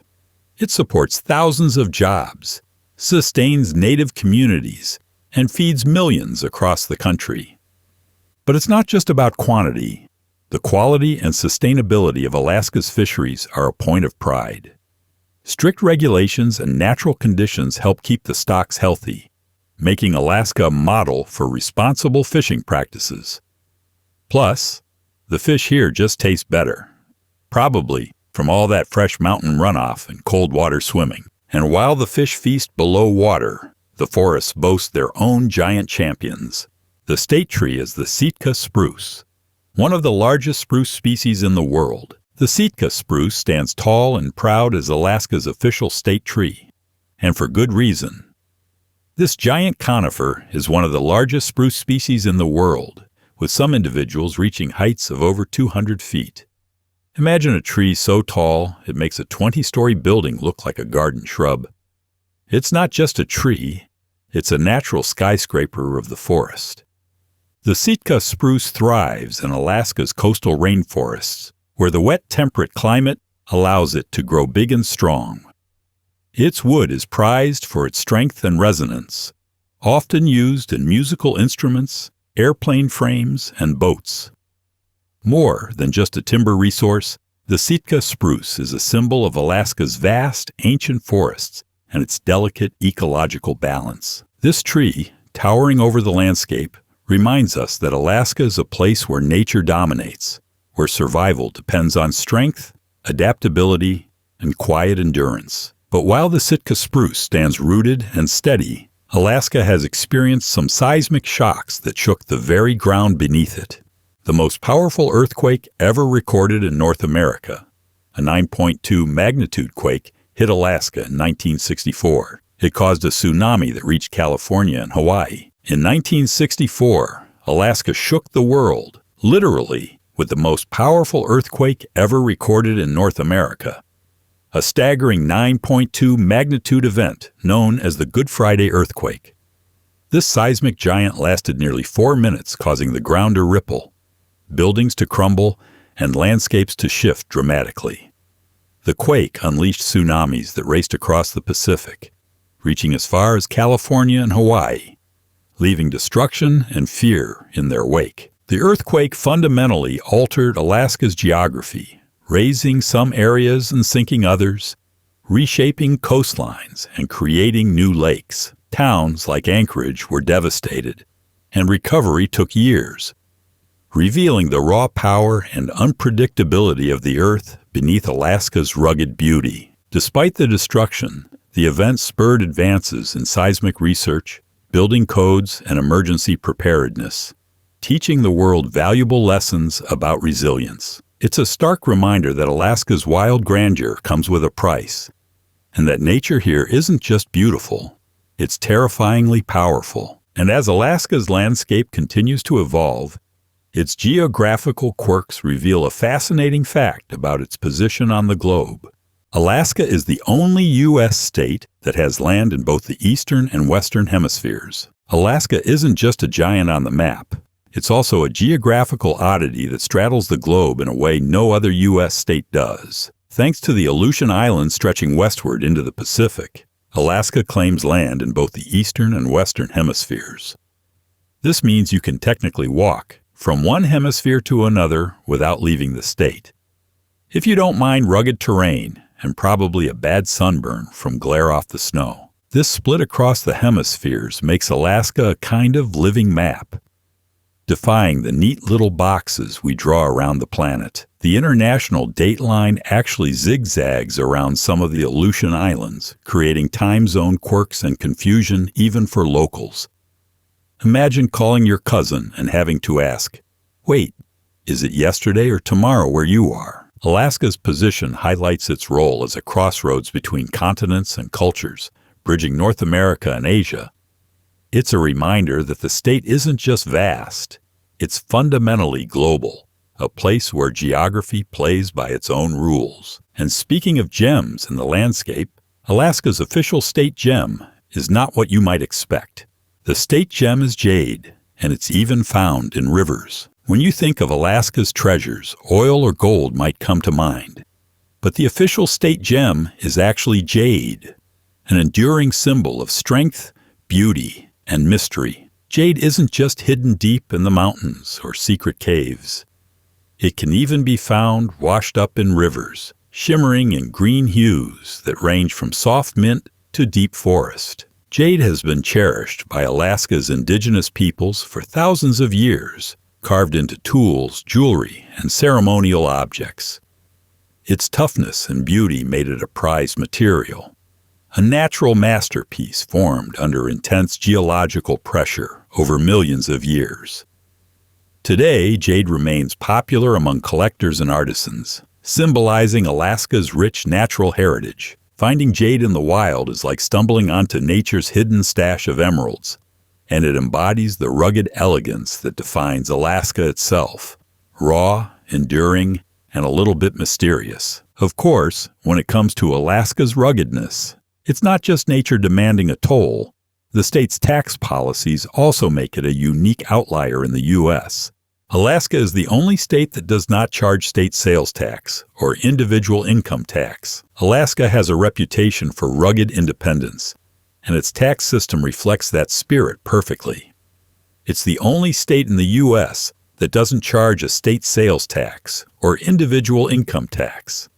It supports thousands of jobs, sustains native communities, and feeds millions across the country. But it's not just about quantity. The quality and sustainability of Alaska's fisheries are a point of pride. Strict regulations and natural conditions help keep the stocks healthy, making Alaska a model for responsible fishing practices. Plus, the fish here just taste better, probably from all that fresh mountain runoff and cold water swimming. And while the fish feast below water, the forests boast their own giant champions. The state tree is the Sitka spruce, one of the largest spruce species in the world. The Sitka spruce stands tall and proud as Alaska's official state tree, and for good reason. This giant conifer is one of the largest spruce species in the world, with some individuals reaching heights of over 200 feet. Imagine a tree so tall it makes a 20-story building look like a garden shrub. It's not just a tree, it's a natural skyscraper of the forest. The Sitka spruce thrives in Alaska's coastal rainforests, where the wet, temperate climate allows it to grow big and strong. Its wood is prized for its strength and resonance, often used in musical instruments, airplane frames, and boats. More than just a timber resource, the Sitka spruce is a symbol of Alaska's vast, ancient forests and its delicate ecological balance. This tree, towering over the landscape, reminds us that Alaska is a place where nature dominates, where survival depends on strength, adaptability, and quiet endurance. But while the Sitka spruce stands rooted and steady, Alaska has experienced some seismic shocks that shook the very ground beneath it. The most powerful earthquake ever recorded in North America, a 9.2 magnitude quake, hit Alaska in 1964. It caused a tsunami that reached California and Hawaii. In 1964, Alaska shook the world, literally, with the most powerful earthquake ever recorded in North America. A staggering 9.2 magnitude event known as the Good Friday earthquake. This seismic giant lasted nearly 4 minutes, causing the ground to ripple, buildings to crumble, and landscapes to shift dramatically. The quake unleashed tsunamis that raced across the Pacific, reaching as far as California and Hawaii, leaving destruction and fear in their wake. The earthquake fundamentally altered Alaska's geography, raising some areas and sinking others, reshaping coastlines and creating new lakes. Towns like Anchorage were devastated, and recovery took years, revealing the raw power and unpredictability of the earth beneath Alaska's rugged beauty. Despite the destruction, the event spurred advances in seismic research, building codes, and emergency preparedness, teaching the world valuable lessons about resilience. It's a stark reminder that Alaska's wild grandeur comes with a price, and that nature here isn't just beautiful, it's terrifyingly powerful. And as Alaska's landscape continues to evolve, its geographical quirks reveal a fascinating fact about its position on the globe. Alaska is the only U.S. state that has land in both the eastern and western hemispheres. Alaska isn't just a giant on the map. It's also a geographical oddity that straddles the globe in a way no other U.S. state does. Thanks to the Aleutian Islands stretching westward into the Pacific, Alaska claims land in both the eastern and western hemispheres. This means you can technically walk from one hemisphere to another without leaving the state. If you don't mind rugged terrain and probably a bad sunburn from glare off the snow, this split across the hemispheres makes Alaska a kind of living map, defying the neat little boxes we draw around the planet. The international date line actually zigzags around some of the Aleutian Islands, creating time zone quirks and confusion even for locals. Imagine calling your cousin and having to ask, "Wait, is it yesterday or tomorrow where you are?" Alaska's position highlights its role as a crossroads between continents and cultures, bridging North America and Asia. It's a reminder that the state isn't just vast, it's fundamentally global, a place where geography plays by its own rules. And speaking of gems in the landscape, Alaska's official state gem is not what you might expect. The state gem is jade, and it's even found in rivers. When you think of Alaska's treasures, oil or gold might come to mind. But the official state gem is actually jade, an enduring symbol of strength, beauty, and mystery. Jade isn't just hidden deep in the mountains or secret caves. It can even be found washed up in rivers, shimmering in green hues that range from soft mint to deep forest. Jade has been cherished by Alaska's indigenous peoples for thousands of years, carved into tools, jewelry, and ceremonial objects. Its toughness and beauty made it a prized material, a natural masterpiece formed under intense geological pressure over millions of years. Today, jade remains popular among collectors and artisans, symbolizing Alaska's rich natural heritage. Finding jade in the wild is like stumbling onto nature's hidden stash of emeralds, and it embodies the rugged elegance that defines Alaska itself, raw, enduring, and a little bit mysterious. Of course, when it comes to Alaska's ruggedness, it's not just nature demanding a toll. The state's tax policies also make it a unique outlier in the U.S. Alaska is the only state that does not charge state sales tax or individual income tax. Alaska has a reputation for rugged independence, and its tax system reflects that spirit perfectly. It's the only state in the U.S. that doesn't charge a state sales tax or individual income tax.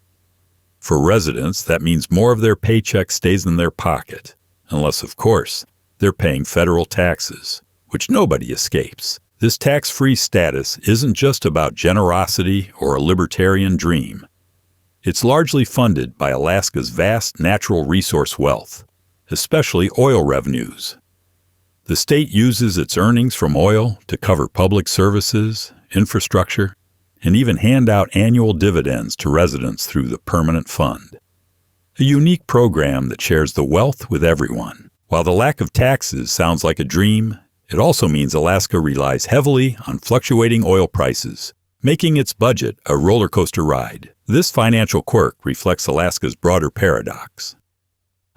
For residents, that means more of their paycheck stays in their pocket, unless, of course, they're paying federal taxes, which nobody escapes. This tax-free status isn't just about generosity or a libertarian dream. It's largely funded by Alaska's vast natural resource wealth, especially oil revenues. The state uses its earnings from oil to cover public services, infrastructure, and even hand out annual dividends to residents through the Permanent Fund. a unique program that shares the wealth with everyone. While the lack of taxes sounds like a dream, it also means Alaska relies heavily on fluctuating oil prices, making its budget a roller coaster ride. This financial quirk reflects Alaska's broader paradox.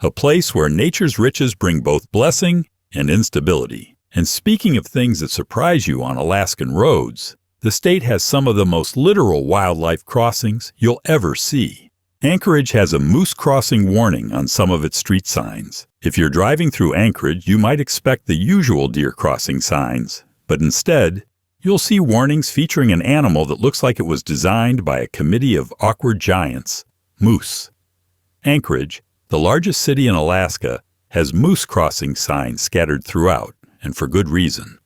A place where nature's riches bring both blessing and instability. And speaking of things that surprise you on Alaskan roads, the state has some of the most literal wildlife crossings you'll ever see. Anchorage has a moose crossing warning on some of its street signs. If you're driving through Anchorage, you might expect the usual deer crossing signs, but instead, you'll see warnings featuring an animal that looks like it was designed by a committee of awkward giants, moose. Anchorage, the largest city in Alaska, has moose crossing signs scattered throughout, and for good reason.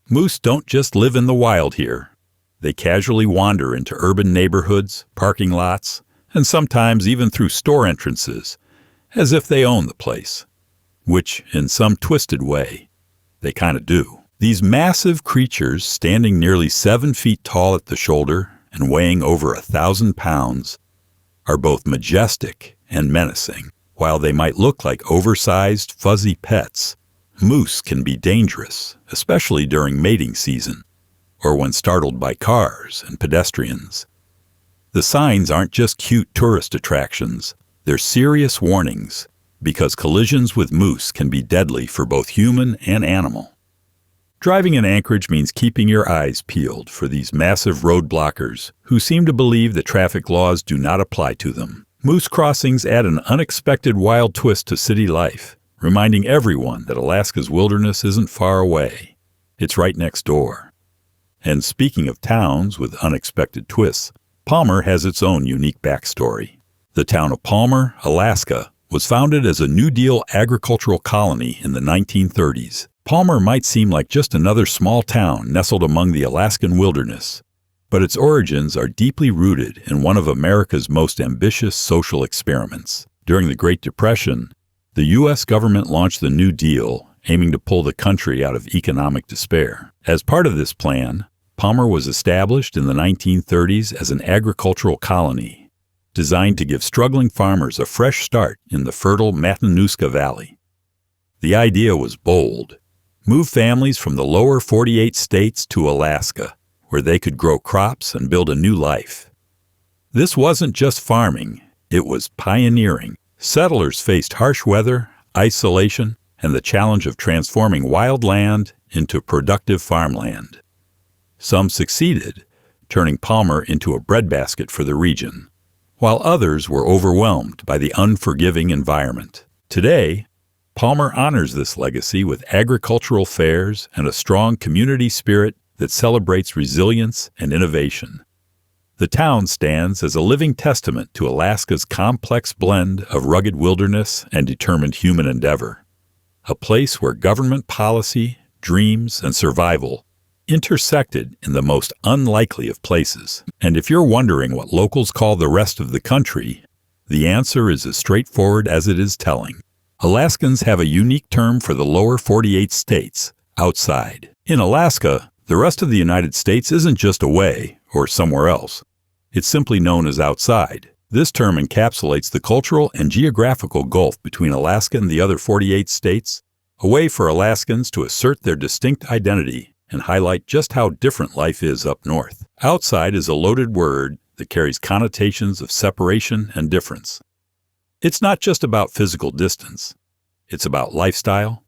Moose don't just live in the wild here. They casually wander into urban neighborhoods, parking lots, and sometimes even through store entrances, as if they own the place. Which, in some twisted way, they kind of do. These massive creatures, standing nearly 7 feet tall at the shoulder and weighing over 1,000 pounds, are both majestic and menacing. While they might look like oversized, fuzzy pets, moose can be dangerous, especially during mating season, or when startled by cars and pedestrians. The signs aren't just cute tourist attractions, they're serious warnings, because collisions with moose can be deadly for both human and animal. Driving in Anchorage means keeping your eyes peeled for these massive road blockers who seem to believe that traffic laws do not apply to them. Moose crossings add an unexpected wild twist to city life, reminding everyone that Alaska's wilderness isn't far away. It's right next door. And speaking of towns with unexpected twists, Palmer has its own unique backstory. The town of Palmer, Alaska, was founded as a New Deal agricultural colony in the 1930s. Palmer might seem like just another small town nestled among the Alaskan wilderness, but its origins are deeply rooted in one of America's most ambitious social experiments. During the Great Depression, the U.S. government launched the New Deal, aiming to pull the country out of economic despair. As part of this plan, Palmer was established in the 1930s as an agricultural colony, designed to give struggling farmers a fresh start in the fertile Matanuska Valley. The idea was bold: move families from the lower 48 states to Alaska, where they could grow crops and build a new life. This wasn't just farming, it was pioneering. Settlers faced harsh weather, isolation, and the challenge of transforming wild land into productive farmland. Some succeeded, turning Palmer into a breadbasket for the region, while others were overwhelmed by the unforgiving environment. Today, Palmer honors this legacy with agricultural fairs and a strong community spirit that celebrates resilience and innovation. The town stands as a living testament to Alaska's complex blend of rugged wilderness and determined human endeavor, a place where government policy, dreams, and survival intersected in the most unlikely of places. And if you're wondering what locals call the rest of the country, the answer is as straightforward as it is telling. Alaskans have a unique term for the lower 48 states, outside. In Alaska, the rest of the United States isn't just away or somewhere else. It's simply known as outside. This term encapsulates the cultural and geographical gulf between Alaska and the other 48 states, a way for Alaskans to assert their distinct identity and highlight just how different life is up north. Outside is a loaded word that carries connotations of separation and difference. It's not just about physical distance. It's about lifestyle,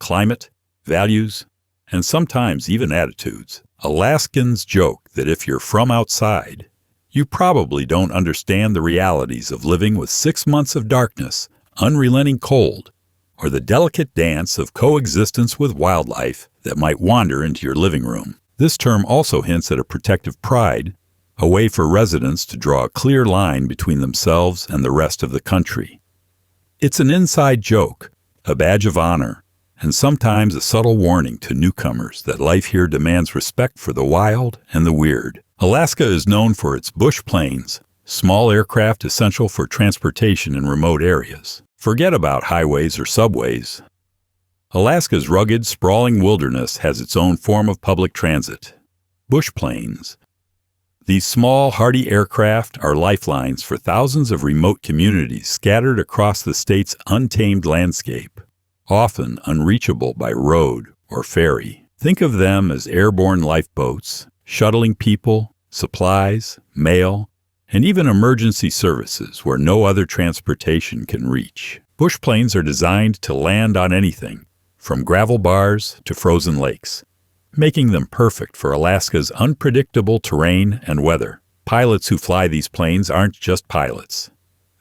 climate, values, and sometimes even attitudes. Alaskans joke that if you're from outside, you probably don't understand the realities of living with 6 months of darkness, unrelenting cold, or the delicate dance of coexistence with wildlife that might wander into your living room. This term also hints at a protective pride, a way for residents to draw a clear line between themselves and the rest of the country. It's an inside joke, a badge of honor, and sometimes a subtle warning to newcomers that life here demands respect for the wild and the weird. Alaska is known for its bush planes, small aircraft essential for transportation in remote areas. Forget about highways or subways. Alaska's rugged, sprawling wilderness has its own form of public transit: bush planes. These small, hardy aircraft are lifelines for thousands of remote communities scattered across the state's untamed landscape, often unreachable by road or ferry. Think of them as airborne lifeboats, shuttling people, supplies, mail, and even emergency services where no other transportation can reach. Bush planes are designed to land on anything, from gravel bars to frozen lakes, making them perfect for Alaska's unpredictable terrain and weather. Pilots who fly these planes aren't just pilots.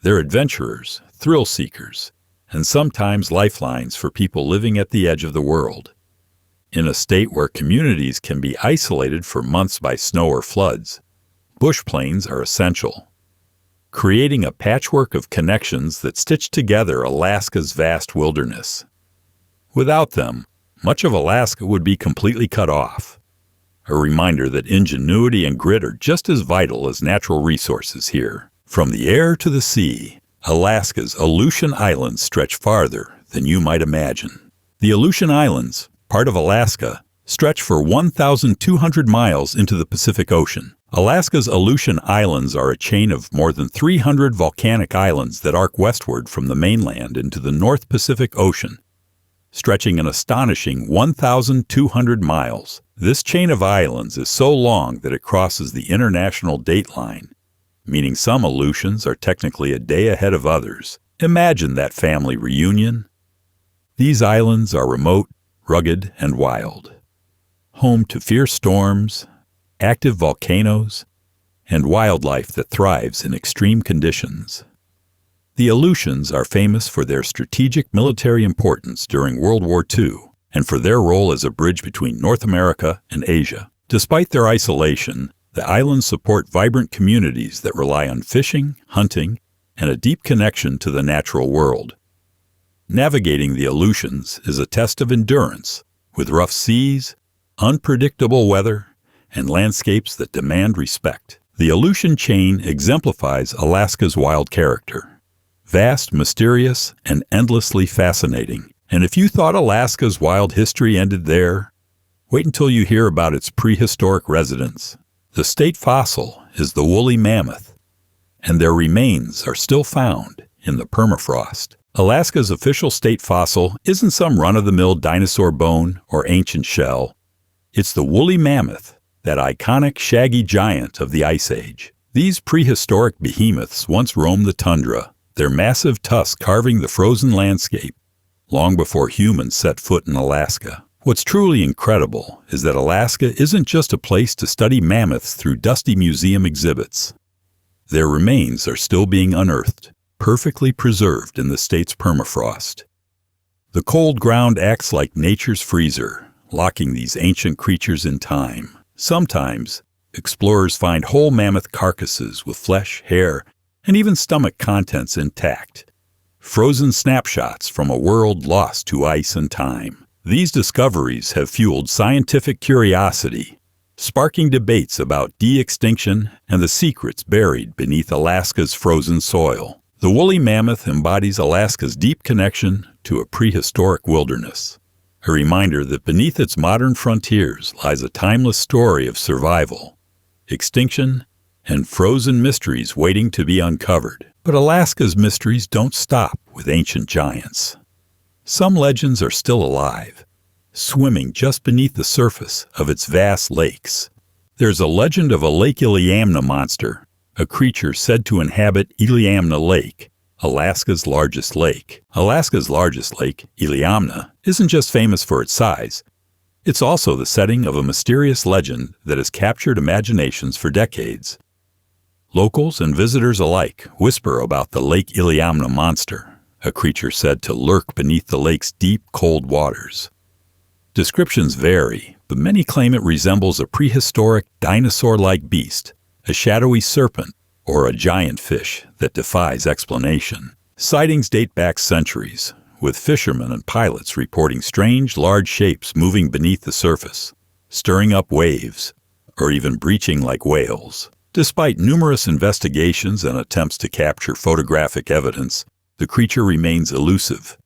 They're adventurers, thrill seekers, and sometimes lifelines for people living at the edge of the world. In a state where communities can be isolated for months by snow or floods, bush planes are essential, creating a patchwork of connections that stitch together Alaska's vast wilderness. Without them, much of Alaska would be completely cut off. A reminder that ingenuity and grit are just as vital as natural resources here. From the air to the sea, Alaska's Aleutian Islands stretch farther than you might imagine. The Aleutian Islands, part of Alaska, stretch for 1,200 miles into the Pacific Ocean. Alaska's Aleutian Islands are a chain of more than 300 volcanic islands that arc westward from the mainland into the North Pacific Ocean, stretching an astonishing 1,200 miles. This chain of islands is so long that it crosses the international dateline, meaning some Aleutians are technically a day ahead of others. Imagine that family reunion. These islands are remote, rugged, and wild, home to fierce storms, active volcanoes, and wildlife that thrives in extreme conditions. The Aleutians are famous for their strategic military importance during World War II and for their role as a bridge between North America and Asia. Despite their isolation, the islands support vibrant communities that rely on fishing, hunting, and a deep connection to the natural world. Navigating the Aleutians is a test of endurance, with rough seas, unpredictable weather, and landscapes that demand respect. The Aleutian chain exemplifies Alaska's wild character. Vast, mysterious, and endlessly fascinating. And if you thought Alaska's wild history ended there, wait until you hear about its prehistoric residents. The state fossil is the woolly mammoth, and their remains are still found in the permafrost. Alaska's official state fossil isn't some run-of-the-mill dinosaur bone or ancient shell. It's the woolly mammoth, that iconic shaggy giant of the Ice Age. These prehistoric behemoths once roamed the tundra, their massive tusks carving the frozen landscape long before humans set foot in Alaska. What's truly incredible is that Alaska isn't just a place to study mammoths through dusty museum exhibits. Their remains are still being unearthed, perfectly preserved in the state's permafrost. The cold ground acts like nature's freezer, locking these ancient creatures in time. Sometimes, explorers find whole mammoth carcasses with flesh, hair, and even stomach contents intact. Frozen snapshots from a world lost to ice and time. These discoveries have fueled scientific curiosity, sparking debates about de-extinction and the secrets buried beneath Alaska's frozen soil. The woolly mammoth embodies Alaska's deep connection to a prehistoric wilderness. A reminder that beneath its modern frontiers lies a timeless story of survival, extinction, and frozen mysteries waiting to be uncovered. But Alaska's mysteries don't stop with ancient giants. Some legends are still alive, swimming just beneath the surface of its vast lakes. There's a legend of a Lake Iliamna monster, a creature said to inhabit Iliamna Lake, Alaska's largest lake. Alaska's largest lake, Iliamna, isn't just famous for its size. It's also the setting of a mysterious legend that has captured imaginations for decades. Locals and visitors alike whisper about the Lake Iliamna monster, a creature said to lurk beneath the lake's deep, cold waters. Descriptions vary, but many claim it resembles a prehistoric, dinosaur-like beast, a shadowy serpent, or a giant fish that defies explanation. Sightings date back centuries, with fishermen and pilots reporting strange, large shapes moving beneath the surface, stirring up waves, or even breaching like whales. Despite numerous investigations and attempts to capture photographic evidence, the creature remains elusive,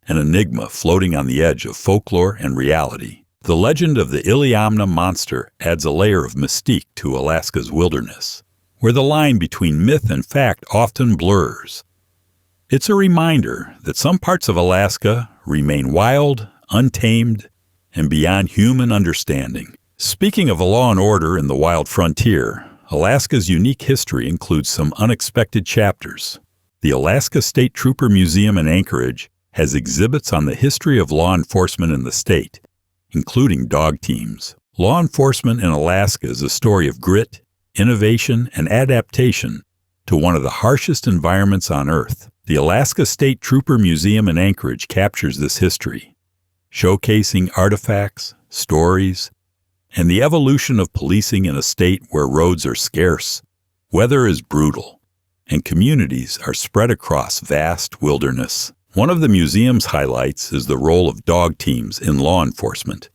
an enigma floating on the edge of folklore and reality. The legend of the Iliamna monster adds a layer of mystique to Alaska's wilderness, where the line between myth and fact often blurs. It's a reminder that some parts of Alaska remain wild, untamed, and beyond human understanding. Speaking of law and order in the wild frontier, Alaska's unique history includes some unexpected chapters. The Alaska State Trooper Museum in Anchorage has exhibits on the history of law enforcement in the state, including dog teams. Law enforcement in Alaska is a story of grit, innovation, and adaptation to one of the harshest environments on Earth. The Alaska State Trooper Museum in Anchorage captures this history, showcasing artifacts, stories, and the evolution of policing in a state where roads are scarce, weather is brutal, and communities are spread across vast wilderness. One of the museum's highlights is the role of dog teams in law enforcement.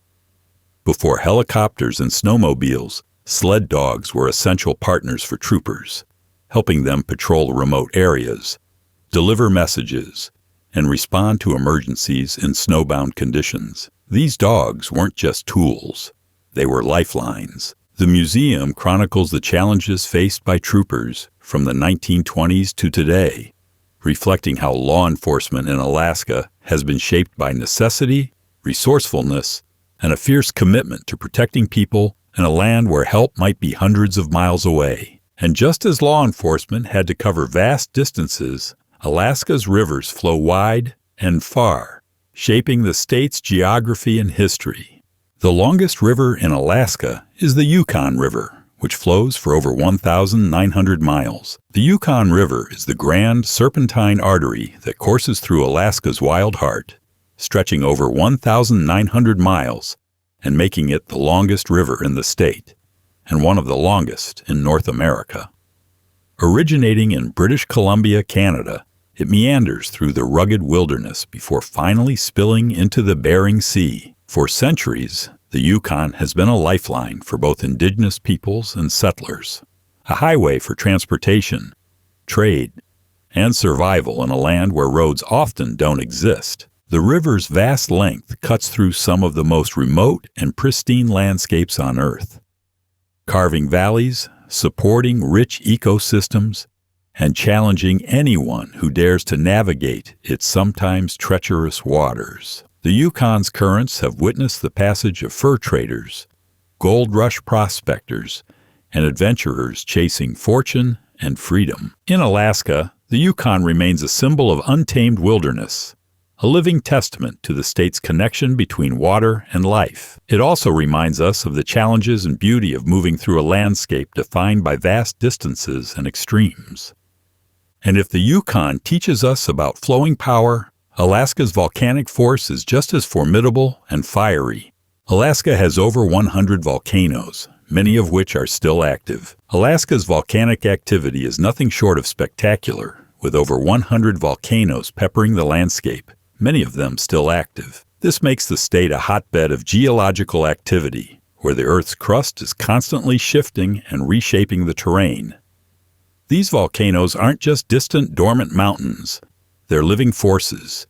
Before helicopters and snowmobiles, sled dogs were essential partners for troopers, helping them patrol remote areas, deliver messages, and respond to emergencies in snowbound conditions. These dogs weren't just tools, they were lifelines. The museum chronicles the challenges faced by troopers from the 1920s to today, reflecting how law enforcement in Alaska has been shaped by necessity, resourcefulness, and a fierce commitment to protecting people in a land where help might be hundreds of miles away. And just as law enforcement had to cover vast distances, Alaska's rivers flow wide and far, shaping the state's geography and history. The longest river in Alaska is the Yukon River, which flows for over 1,900 miles. The Yukon River is the grand serpentine artery that courses through Alaska's wild heart, stretching over 1,900 miles and making it the longest river in the state, and one of the longest in North America. Originating in British Columbia, Canada, it meanders through the rugged wilderness before finally spilling into the Bering Sea. For centuries, the Yukon has been a lifeline for both indigenous peoples and settlers, a highway for transportation, trade, and survival in a land where roads often don't exist. The river's vast length cuts through some of the most remote and pristine landscapes on Earth, carving valleys, supporting rich ecosystems, and challenging anyone who dares to navigate its sometimes treacherous waters. The Yukon's currents have witnessed the passage of fur traders, gold rush prospectors, and adventurers chasing fortune and freedom. In Alaska, the Yukon remains a symbol of untamed wilderness, a living testament to the state's connection between water and life. It also reminds us of the challenges and beauty of moving through a landscape defined by vast distances and extremes. And if the Yukon teaches us about flowing power, Alaska's volcanic force is just as formidable and fiery. Alaska has over 100 volcanoes, many of which are still active. Alaska's volcanic activity is nothing short of spectacular, with over 100 volcanoes peppering the landscape, many of them still active. This makes the state a hotbed of geological activity, where the Earth's crust is constantly shifting and reshaping the terrain. These volcanoes aren't just distant, dormant mountains. They're living forces,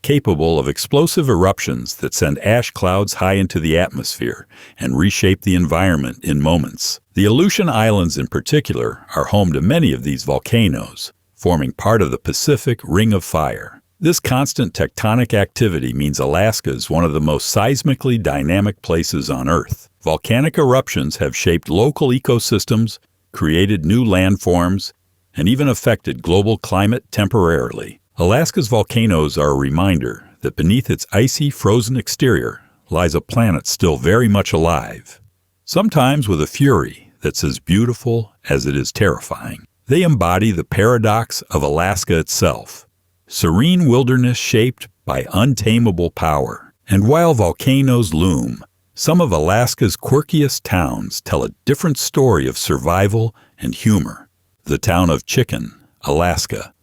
capable of explosive eruptions that send ash clouds high into the atmosphere and reshape the environment in moments. The Aleutian Islands in particular are home to many of these volcanoes, forming part of the Pacific Ring of Fire. This constant tectonic activity means Alaska is one of the most seismically dynamic places on Earth. Volcanic eruptions have shaped local ecosystems, created new landforms, and even affected global climate temporarily. Alaska's volcanoes are a reminder that beneath its icy, frozen exterior lies a planet still very much alive, sometimes with a fury that's as beautiful as it is terrifying. They embody the paradox of Alaska itself, serene wilderness shaped by untamable power. And while volcanoes loom, some of Alaska's quirkiest towns tell a different story of survival and humor. The town of Chicken, Alaska,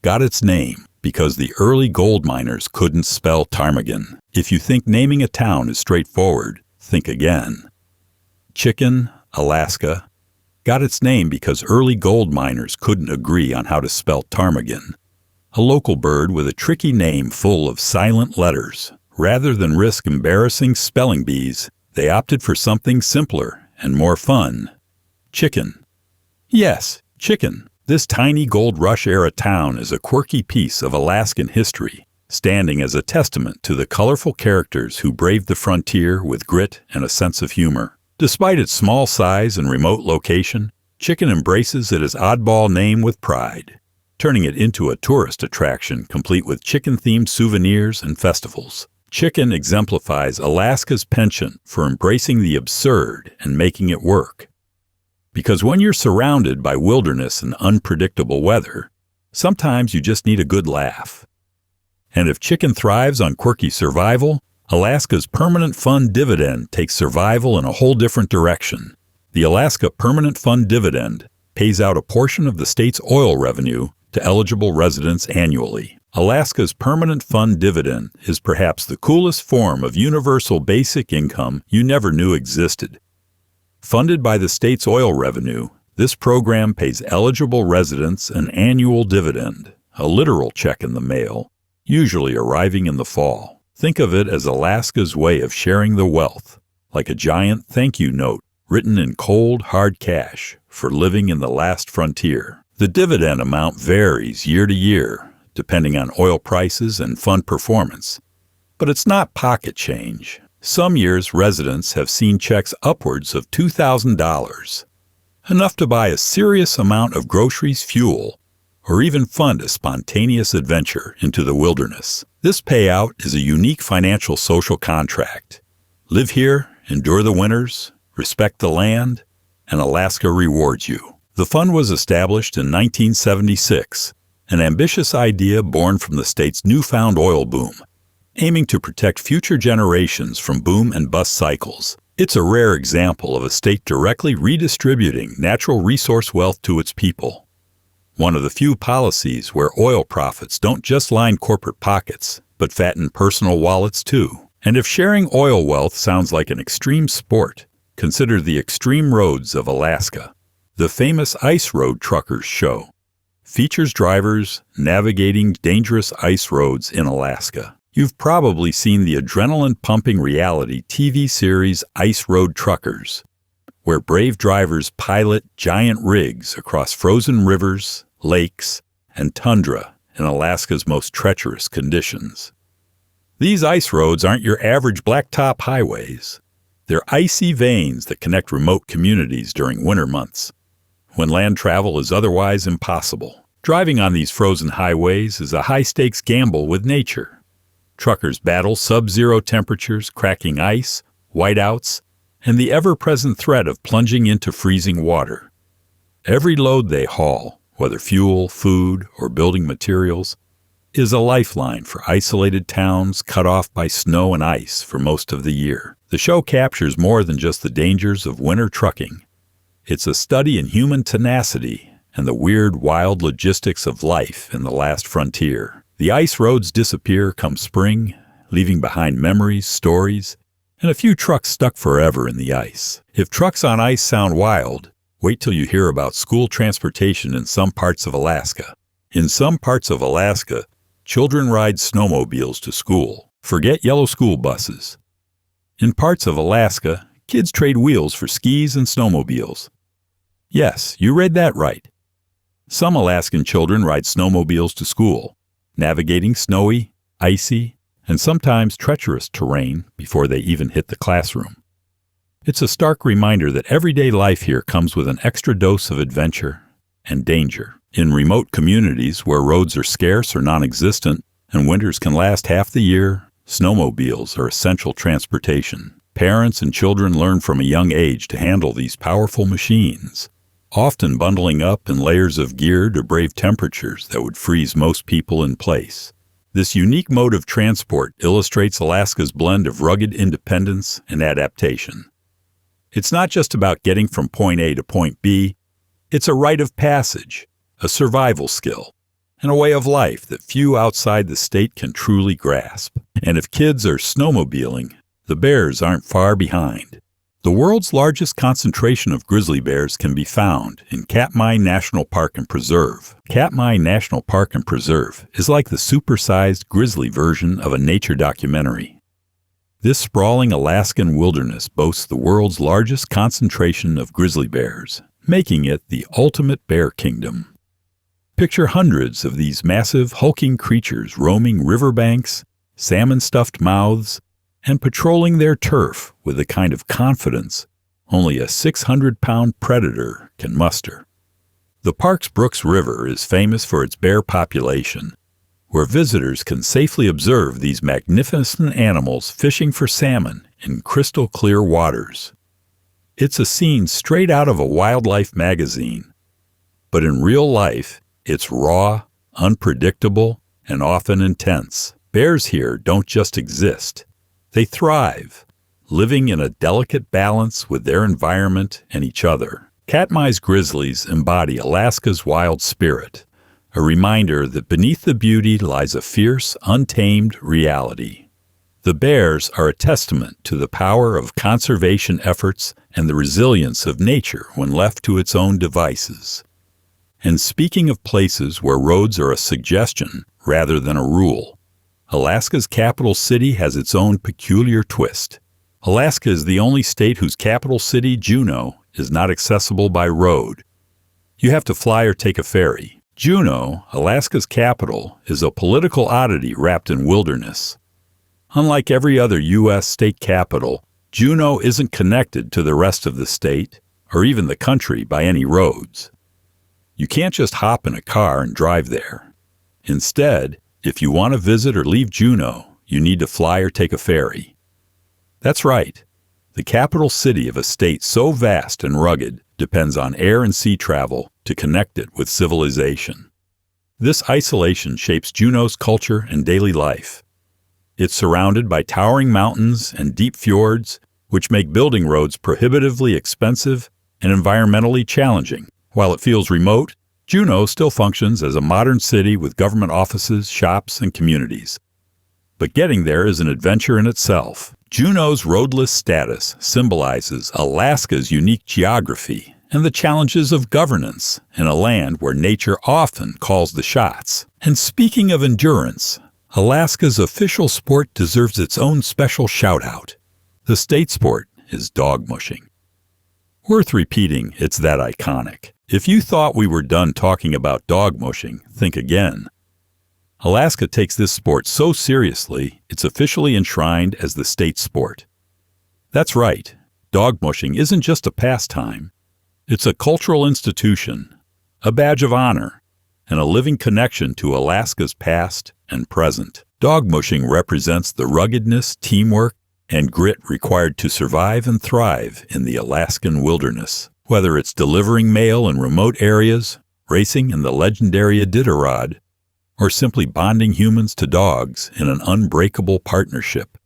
got its name because the early gold miners couldn't spell ptarmigan. If you think naming a town is straightforward, think again. Chicken, Alaska, got its name because early gold miners couldn't agree on how to spell ptarmigan, a local bird with a tricky name full of silent letters, Rather than risk embarrassing spelling bees, they opted for something simpler and more fun. Chicken. Yes, chicken. This tiny Gold Rush-era town is a quirky piece of Alaskan history, standing as a testament to the colorful characters who braved the frontier with grit and a sense of humor. Despite its small size and remote location, Chicken embraces its oddball name with pride, turning it into a tourist attraction complete with chicken-themed souvenirs and festivals. Chicken exemplifies Alaska's penchant for embracing the absurd and making it work. Because when you're surrounded by wilderness and unpredictable weather, sometimes you just need a good laugh. And if Chicken thrives on quirky survival, Alaska's Permanent Fund Dividend takes survival in a whole different direction. The Alaska Permanent Fund Dividend pays out a portion of the state's oil revenue to eligible residents annually. Alaska's Permanent Fund Dividend is perhaps the coolest form of universal basic income you never knew existed. Funded by the state's oil revenue, this program pays eligible residents an annual dividend, a literal check in the mail, usually arriving in the fall. Think of it as Alaska's way of sharing the wealth, like a giant thank you note written in cold, hard cash for living in the last frontier. The dividend amount varies year to year, depending on oil prices and fund performance. But it's not pocket change. Some years residents have seen checks upwards of $2,000, enough to buy a serious amount of groceries, fuel, or even fund a spontaneous adventure into the wilderness. This payout is a unique financial social contract. Live here, endure the winters, respect the land, and Alaska rewards you. The fund was established in 1976, an ambitious idea born from the state's newfound oil boom, aiming to protect future generations from boom and bust cycles. It's a rare example of a state directly redistributing natural resource wealth to its people. One of the few policies where oil profits don't just line corporate pockets, but fatten personal wallets too. And if sharing oil wealth sounds like an extreme sport, consider the Extreme Roads of Alaska. The famous Ice Road Truckers show features drivers navigating dangerous ice roads in Alaska. You've probably seen the adrenaline-pumping reality TV series Ice Road Truckers, where brave drivers pilot giant rigs across frozen rivers, lakes, and tundra in Alaska's most treacherous conditions. These ice roads aren't your average blacktop highways. They're icy veins that connect remote communities during winter months, when land travel is otherwise impossible. Driving on these frozen highways is a high-stakes gamble with nature. Truckers battle sub-zero temperatures, cracking ice, whiteouts, and the ever-present threat of plunging into freezing water. Every load they haul, whether fuel, food, or building materials, is a lifeline for isolated towns cut off by snow and ice for most of the year. The show captures more than just the dangers of winter trucking. It's a study in human tenacity and the weird, wild logistics of life in the last frontier. The ice roads disappear come spring, leaving behind memories, stories, and a few trucks stuck forever in the ice. If trucks on ice sound wild, wait till you hear about school transportation in some parts of Alaska. In some parts of Alaska, children ride snowmobiles to school. Forget yellow school buses. In parts of Alaska, kids trade wheels for skis and snowmobiles. Yes, you read that right. Some Alaskan children ride snowmobiles to school, navigating snowy, icy, and sometimes treacherous terrain before they even hit the classroom. It's a stark reminder that everyday life here comes with an extra dose of adventure and danger. In remote communities where roads are scarce or non-existent and winters can last half the year, snowmobiles are essential transportation. Parents and children learn from a young age to handle these powerful machines, often bundling up in layers of gear to brave temperatures that would freeze most people in place. This unique mode of transport illustrates Alaska's blend of rugged independence and adaptation. It's not just about getting from point A to point B, it's a rite of passage, a survival skill, and a way of life that few outside the state can truly grasp. And if kids are snowmobiling, the bears aren't far behind. The world's largest concentration of grizzly bears can be found in Katmai National Park and Preserve. Katmai National Park and Preserve is like the supersized grizzly version of a nature documentary. This sprawling Alaskan wilderness boasts the world's largest concentration of grizzly bears, making it the ultimate bear kingdom. Picture hundreds of these massive, hulking creatures roaming riverbanks, salmon-stuffed mouths, and patrolling their turf with the kind of confidence only a 600-pound predator can muster. The park's Brooks River is famous for its bear population, where visitors can safely observe these magnificent animals fishing for salmon in crystal-clear waters. It's a scene straight out of a wildlife magazine, but in real life, it's raw, unpredictable, and often intense. Bears here don't just exist. They thrive, living in a delicate balance with their environment and each other. Katmai's grizzlies embody Alaska's wild spirit, a reminder that beneath the beauty lies a fierce, untamed reality. The bears are a testament to the power of conservation efforts and the resilience of nature when left to its own devices. And speaking of places where roads are a suggestion rather than a rule, Alaska's capital city has its own peculiar twist. Alaska is the only state whose capital city, Juneau, is not accessible by road. You have to fly or take a ferry. Juneau, Alaska's capital, is a political oddity wrapped in wilderness. Unlike every other U.S. state capital, Juneau isn't connected to the rest of the state, or even the country, by any roads. You can't just hop in a car and drive there. Instead, if you want to visit or leave Juneau, you need to fly or take a ferry. That's right. The capital city of a state so vast and rugged depends on air and sea travel to connect it with civilization. This isolation shapes Juneau's culture and daily life. It's surrounded by towering mountains and deep fjords, which make building roads prohibitively expensive and environmentally challenging. While it feels remote, Juneau still functions as a modern city with government offices, shops, and communities. But getting there is an adventure in itself. Juneau's roadless status symbolizes Alaska's unique geography and the challenges of governance in a land where nature often calls the shots. And speaking of endurance, Alaska's official sport deserves its own special shout-out. The state sport is dog mushing. Worth repeating, it's that iconic. If you thought we were done talking about dog mushing, think again. Alaska takes this sport so seriously, it's officially enshrined as the state sport. That's right, dog mushing isn't just a pastime. It's a cultural institution, a badge of honor, and a living connection to Alaska's past and present. Dog mushing represents the ruggedness, teamwork, and grit required to survive and thrive in the Alaskan wilderness. Whether it's delivering mail in remote areas, racing in the legendary Iditarod, or simply bonding humans to dogs in an unbreakable partnership,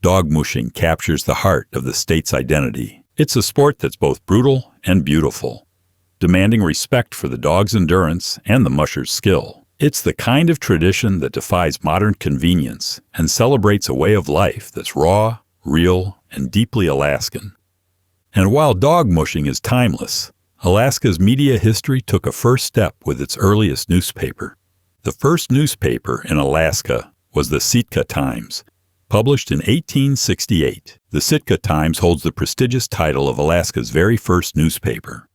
dog mushing captures the heart of the state's identity. It's a sport that's both brutal and beautiful, demanding respect for the dog's endurance and the musher's skill. It's the kind of tradition that defies modern convenience and celebrates a way of life that's raw, real, and deeply Alaskan. And while dog mushing is timeless, Alaska's media history took a first step with its earliest newspaper. The first newspaper in Alaska was the Sitka Times, published in 1868. The Sitka Times holds the prestigious title of Alaska's very first newspaper.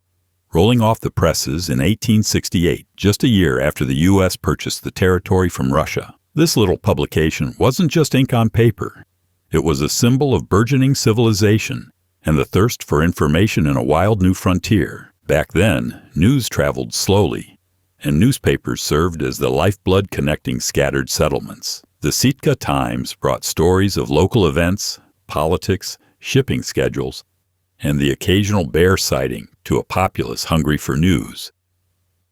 Rolling off the presses in 1868, just a year after the U.S. purchased the territory from Russia. This little publication wasn't just ink on paper. It was a symbol of burgeoning civilization and the thirst for information in a wild new frontier. Back then, news traveled slowly, and newspapers served as the lifeblood connecting scattered settlements. The Sitka Times brought stories of local events, politics, shipping schedules, and the occasional bear sighting to a populace hungry for news.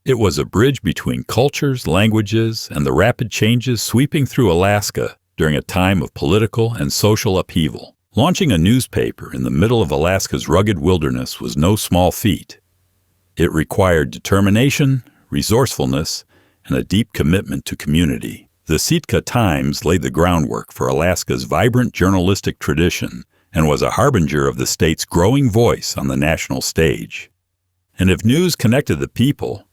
It was a bridge between cultures, languages, and the rapid changes sweeping through Alaska during a time of political and social upheaval. Launching a newspaper in the middle of Alaska's rugged wilderness was no small feat. It required determination, resourcefulness, and a deep commitment to community. The Sitka Times laid the groundwork for Alaska's vibrant journalistic tradition and was a harbinger of the state's growing voice on the national stage. And if news connected the people,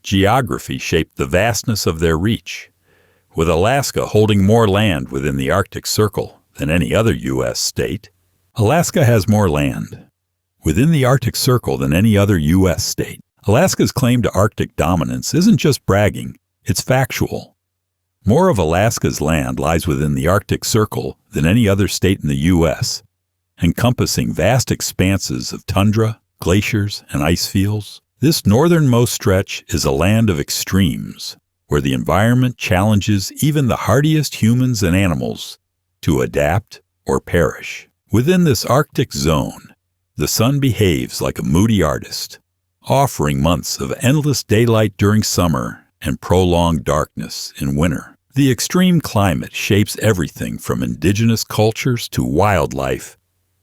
geography shaped the vastness of their reach. With Alaska holding more land within the Arctic Circle than any other U.S. state, Alaska has more land within the Arctic Circle than any other U.S. state. Alaska's claim to Arctic dominance isn't just bragging, it's factual. More of Alaska's land lies within the Arctic Circle than any other state in the U.S., encompassing vast expanses of tundra, glaciers, and ice fields. This northernmost stretch is a land of extremes, where the environment challenges even the hardiest humans and animals to adapt or perish. Within this Arctic zone, the sun behaves like a moody artist, offering months of endless daylight during summer and prolonged darkness in winter. The extreme climate shapes everything from indigenous cultures to wildlife,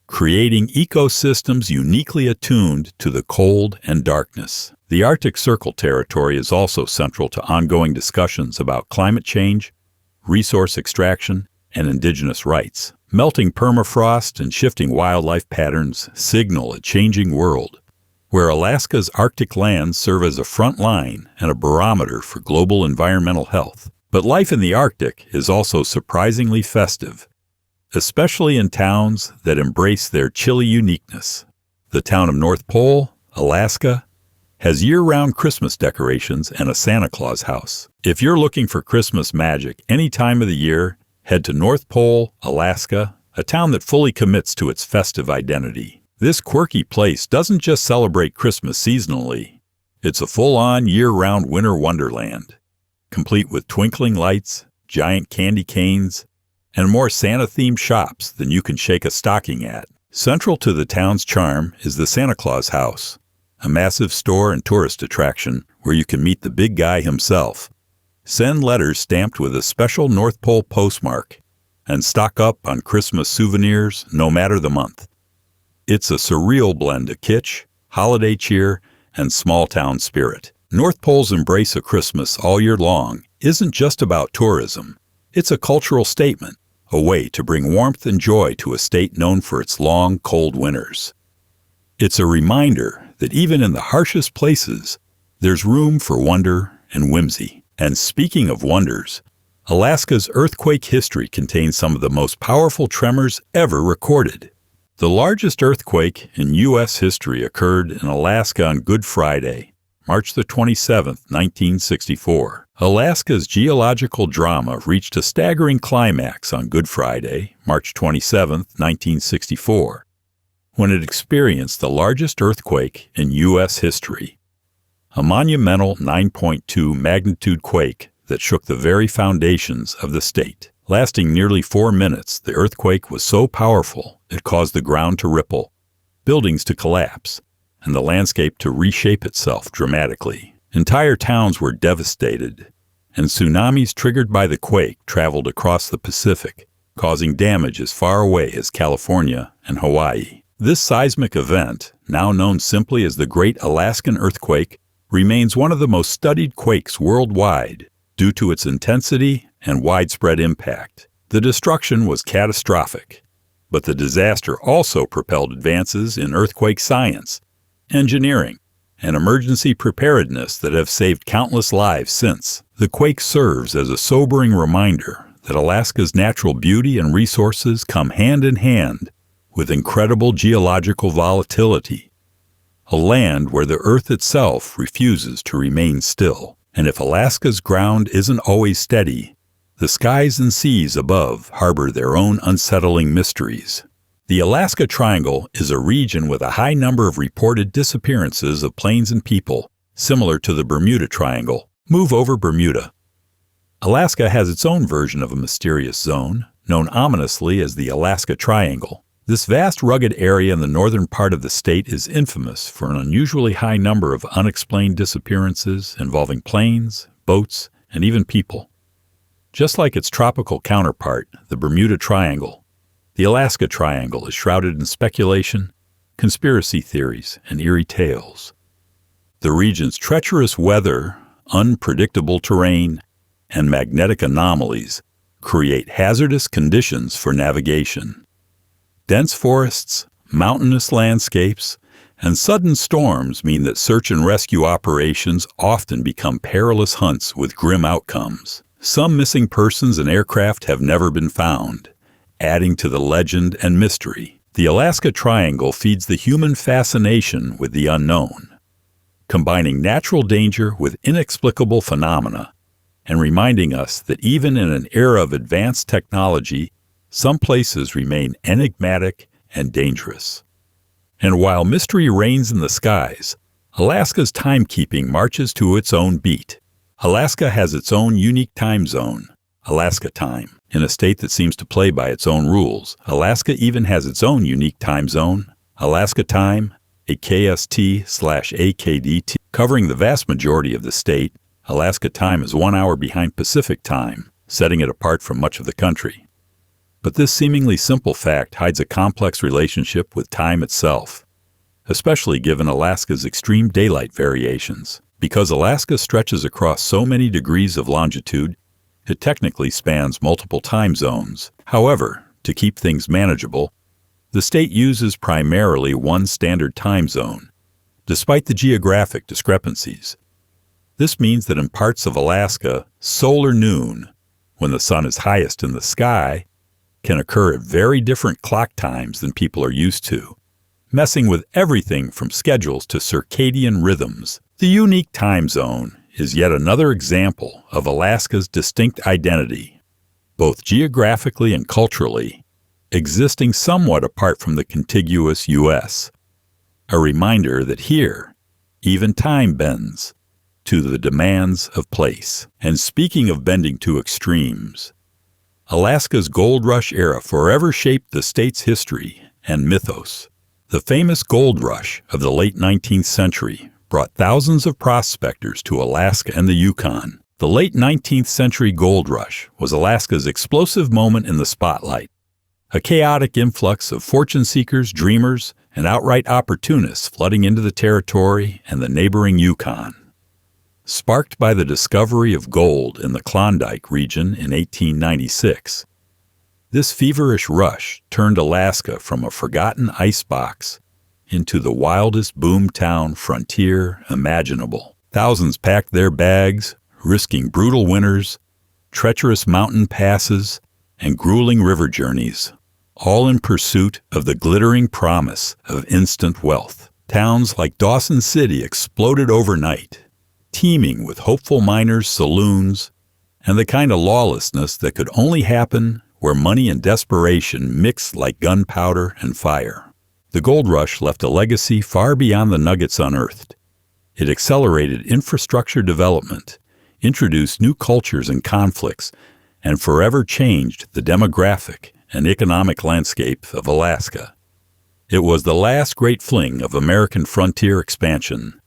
creating ecosystems uniquely attuned to the cold and darkness. The Arctic Circle territory is also central to ongoing discussions about climate change, resource extraction, and indigenous rights. Melting permafrost and shifting wildlife patterns signal a changing world, where Alaska's Arctic lands serve as a front line and a barometer for global environmental health. But life in the Arctic is also surprisingly festive, especially in towns that embrace their chilly uniqueness. The town of North Pole, Alaska, has year-round Christmas decorations and a Santa Claus house. If you're looking for Christmas magic any time of the year, head to North Pole, Alaska, a town that fully commits to its festive identity. This quirky place doesn't just celebrate Christmas seasonally. It's a full-on year-round winter wonderland, complete with twinkling lights, giant candy canes, and more Santa-themed shops than you can shake a stocking at. Central to the town's charm is the Santa Claus house, a massive store and tourist attraction where you can meet the big guy himself, send letters stamped with a special North Pole postmark, and stock up on Christmas souvenirs no matter the month. It's a surreal blend of kitsch, holiday cheer, and small-town spirit. North Pole's embrace of Christmas all year long isn't just about tourism. It's a cultural statement, a way to bring warmth and joy to a state known for its long, cold winters. It's a reminder that even in the harshest places, there's room for wonder and whimsy. And speaking of wonders, Alaska's earthquake history contains some of the most powerful tremors ever recorded. The largest earthquake in U.S. history occurred in Alaska on Good Friday, March the 27th, 1964. Alaska's geological drama reached a staggering climax on Good Friday, March 27th, 1964, when it experienced the largest earthquake in U.S. history, a monumental 9.2 magnitude quake that shook the very foundations of the state. Lasting nearly 4 minutes, the earthquake was so powerful it caused the ground to ripple, buildings to collapse, and the landscape to reshape itself dramatically. Entire towns were devastated, and tsunamis triggered by the quake traveled across the Pacific, causing damage as far away as California and Hawaii. This seismic event, now known simply as the Great Alaskan Earthquake, remains one of the most studied quakes worldwide due to its intensity and widespread impact. The destruction was catastrophic, but the disaster also propelled advances in earthquake science, engineering, and emergency preparedness that have saved countless lives since. The quake serves as a sobering reminder that Alaska's natural beauty and resources come hand in hand with incredible geological volatility, a land where the Earth itself refuses to remain still. And if Alaska's ground isn't always steady, the skies and seas above harbor their own unsettling mysteries. The Alaska Triangle is a region with a high number of reported disappearances of planes and people, similar to the Bermuda Triangle. Move over Bermuda. Alaska has its own version of a mysterious zone, known ominously as the Alaska Triangle. This vast rugged area in the northern part of the state is infamous for an unusually high number of unexplained disappearances involving planes, boats, and even people. Just like its tropical counterpart, the Bermuda Triangle, the Alaska Triangle is shrouded in speculation, conspiracy theories, and eerie tales. The region's treacherous weather, unpredictable terrain, and magnetic anomalies create hazardous conditions for navigation. Dense forests, mountainous landscapes, and sudden storms mean that search and rescue operations often become perilous hunts with grim outcomes. Some missing persons and aircraft have never been found, adding to the legend and mystery. The Alaska Triangle feeds the human fascination with the unknown, combining natural danger with inexplicable phenomena, and reminding us that even in an era of advanced technology, some places remain enigmatic and dangerous. And while mystery reigns in the skies, Alaska's timekeeping marches to its own beat. Alaska has its own unique time zone, Alaska time. In a state that seems to play by its own rules, Alaska even has its own unique time zone, Alaska time, a KST/AKDT. Covering the vast majority of the state, Alaska time is 1 hour behind Pacific time, setting it apart from much of the country. But this seemingly simple fact hides a complex relationship with time itself, especially given Alaska's extreme daylight variations. Because Alaska stretches across so many degrees of longitude, it technically spans multiple time zones. However, to keep things manageable, the state uses primarily one standard time zone, despite the geographic discrepancies. This means that in parts of Alaska, solar noon, when the sun is highest in the sky, can occur at very different clock times than people are used to, messing with everything from schedules to circadian rhythms. The unique time zone is yet another example of Alaska's distinct identity, both geographically and culturally, existing somewhat apart from the contiguous U.S. A reminder that here, even time bends to the demands of place. And speaking of bending to extremes, Alaska's gold rush era forever shaped the state's history and mythos. The famous gold rush of the late 19th century brought thousands of prospectors to Alaska and the Yukon. The late 19th century gold rush was Alaska's explosive moment in the spotlight, a chaotic influx of fortune seekers, dreamers, and outright opportunists flooding into the territory and the neighboring Yukon. Sparked by the discovery of gold in the Klondike region in 1896, this feverish rush turned Alaska from a forgotten icebox into the wildest boomtown frontier imaginable. Thousands packed their bags, risking brutal winters, treacherous mountain passes, and grueling river journeys, all in pursuit of the glittering promise of instant wealth. Towns like Dawson City exploded overnight, teeming with hopeful miners, saloons, and the kind of lawlessness that could only happen where money and desperation mixed like gunpowder and fire. The gold rush left a legacy far beyond the nuggets unearthed. It accelerated infrastructure development, introduced new cultures and conflicts, and forever changed the demographic and economic landscape of Alaska. It was the last great fling of American frontier expansion,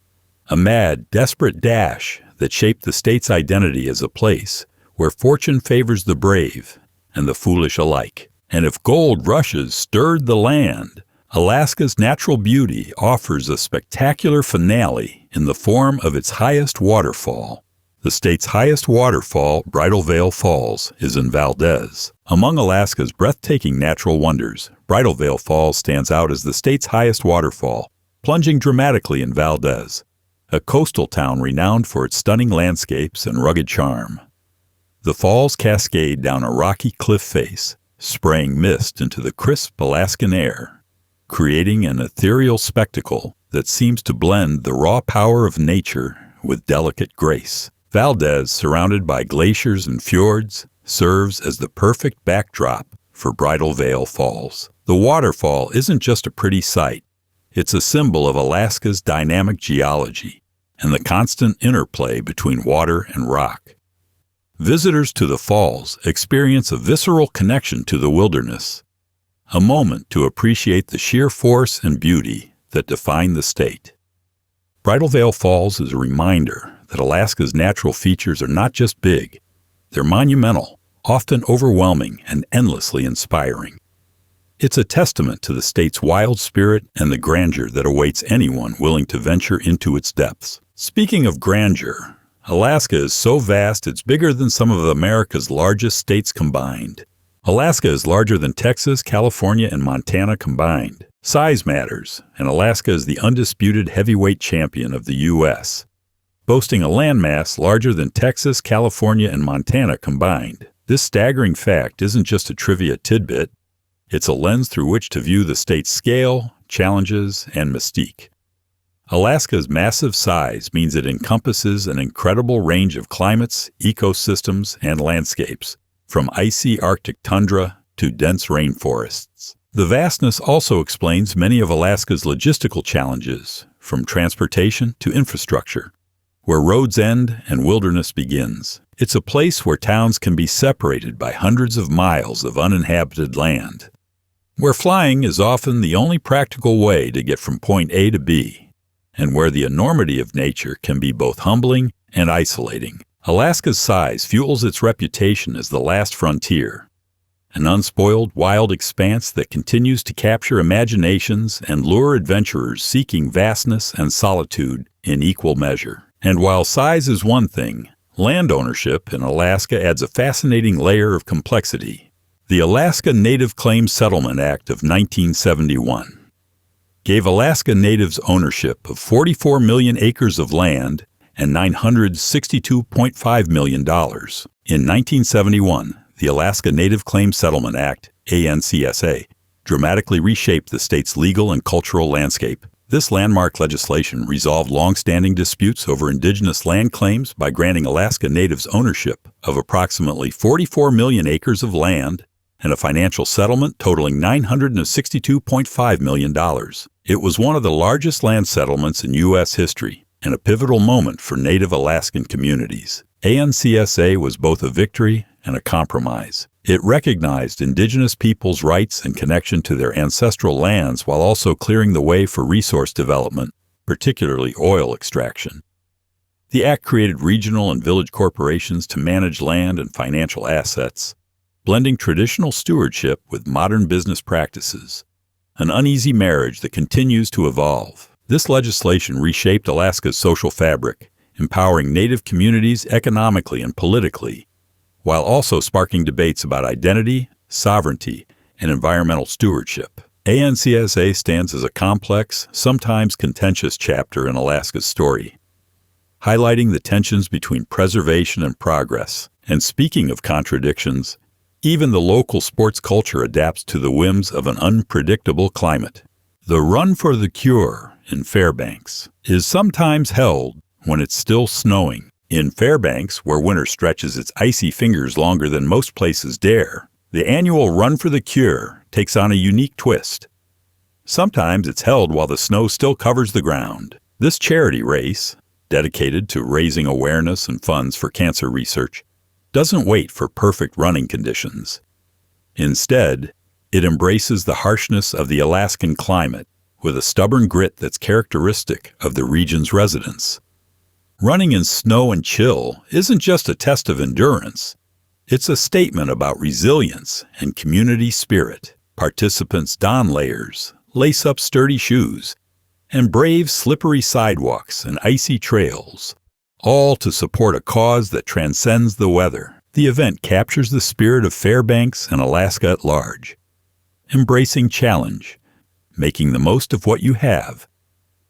a mad, desperate dash that shaped the state's identity as a place where fortune favors the brave and the foolish alike. And if gold rushes stirred the land, Alaska's natural beauty offers a spectacular finale in the form of its highest waterfall. The state's highest waterfall, Bridal Veil Falls, is in Valdez. Among Alaska's breathtaking natural wonders, Bridal Veil Falls stands out as the state's highest waterfall, plunging dramatically in Valdez, a coastal town renowned for its stunning landscapes and rugged charm. The falls cascade down a rocky cliff face, spraying mist into the crisp Alaskan air, creating an ethereal spectacle that seems to blend the raw power of nature with delicate grace. Valdez, surrounded by glaciers and fjords, serves as the perfect backdrop for Bridal Veil Falls. The waterfall isn't just a pretty sight. It's a symbol of Alaska's dynamic geology and the constant interplay between water and rock. Visitors to the falls experience a visceral connection to the wilderness, a moment to appreciate the sheer force and beauty that define the state. Bridal Veil Falls is a reminder that Alaska's natural features are not just big, they're monumental, often overwhelming, and endlessly inspiring. It's a testament to the state's wild spirit and the grandeur that awaits anyone willing to venture into its depths. Speaking of grandeur, Alaska is so vast it's bigger than some of America's largest states combined. Alaska is larger than Texas, California, and Montana combined. Size matters, and Alaska is the undisputed heavyweight champion of the U.S., boasting a landmass larger than Texas, California, and Montana combined. This staggering fact isn't just a trivia tidbit, It's a lens through which to view the state's scale, challenges, and mystique. Alaska's massive size means it encompasses an incredible range of climates, ecosystems, and landscapes, from icy Arctic tundra to dense rainforests. The vastness also explains many of Alaska's logistical challenges, from transportation to infrastructure. Where roads end and wilderness begins, it's a place where towns can be separated by hundreds of miles of uninhabited land. Where flying is often the only practical way to get from point A to B, and where the enormity of nature can be both humbling and isolating. Alaska's size fuels its reputation as the last frontier, an unspoiled, wild expanse that continues to capture imaginations and lure adventurers seeking vastness and solitude in equal measure. And while size is one thing, land ownership in Alaska adds a fascinating layer of complexity. The Alaska Native Claims Settlement Act of 1971 gave Alaska Natives ownership of 44 million acres of land and $962.5 million. In 1971, the Alaska Native Claims Settlement Act, ANCSA, dramatically reshaped the state's legal and cultural landscape. This landmark legislation resolved long-standing disputes over indigenous land claims by granting Alaska Natives ownership of approximately 44 million acres of land and a financial settlement totaling $962.5 million. It was one of the largest land settlements in U.S. history and a pivotal moment for Native Alaskan communities. ANCSA was both a victory and a compromise. It recognized indigenous peoples' rights and connection to their ancestral lands while also clearing the way for resource development, particularly oil extraction. The act created regional and village corporations to manage land and financial assets, blending traditional stewardship with modern business practices, an uneasy marriage that continues to evolve. This legislation reshaped Alaska's social fabric, empowering Native communities economically and politically, while also sparking debates about identity, sovereignty, and environmental stewardship. ANCSA stands as a complex, sometimes contentious chapter in Alaska's story, highlighting the tensions between preservation and progress. And speaking of contradictions, even the local sports culture adapts to the whims of an unpredictable climate. The Run for the Cure in Fairbanks is sometimes held when it's still snowing. In Fairbanks, where winter stretches its icy fingers longer than most places dare, the annual Run for the Cure takes on a unique twist. Sometimes it's held while the snow still covers the ground. This charity race, dedicated to raising awareness and funds for cancer research, doesn't wait for perfect running conditions. Instead, it embraces the harshness of the Alaskan climate with a stubborn grit that's characteristic of the region's residents. Running in snow and chill isn't just a test of endurance. It's a statement about resilience and community spirit. Participants don layers, lace up sturdy shoes, and brave slippery sidewalks and icy trails, all to support a cause that transcends the weather. The event captures the spirit of Fairbanks and Alaska at large, embracing challenge, making the most of what you have,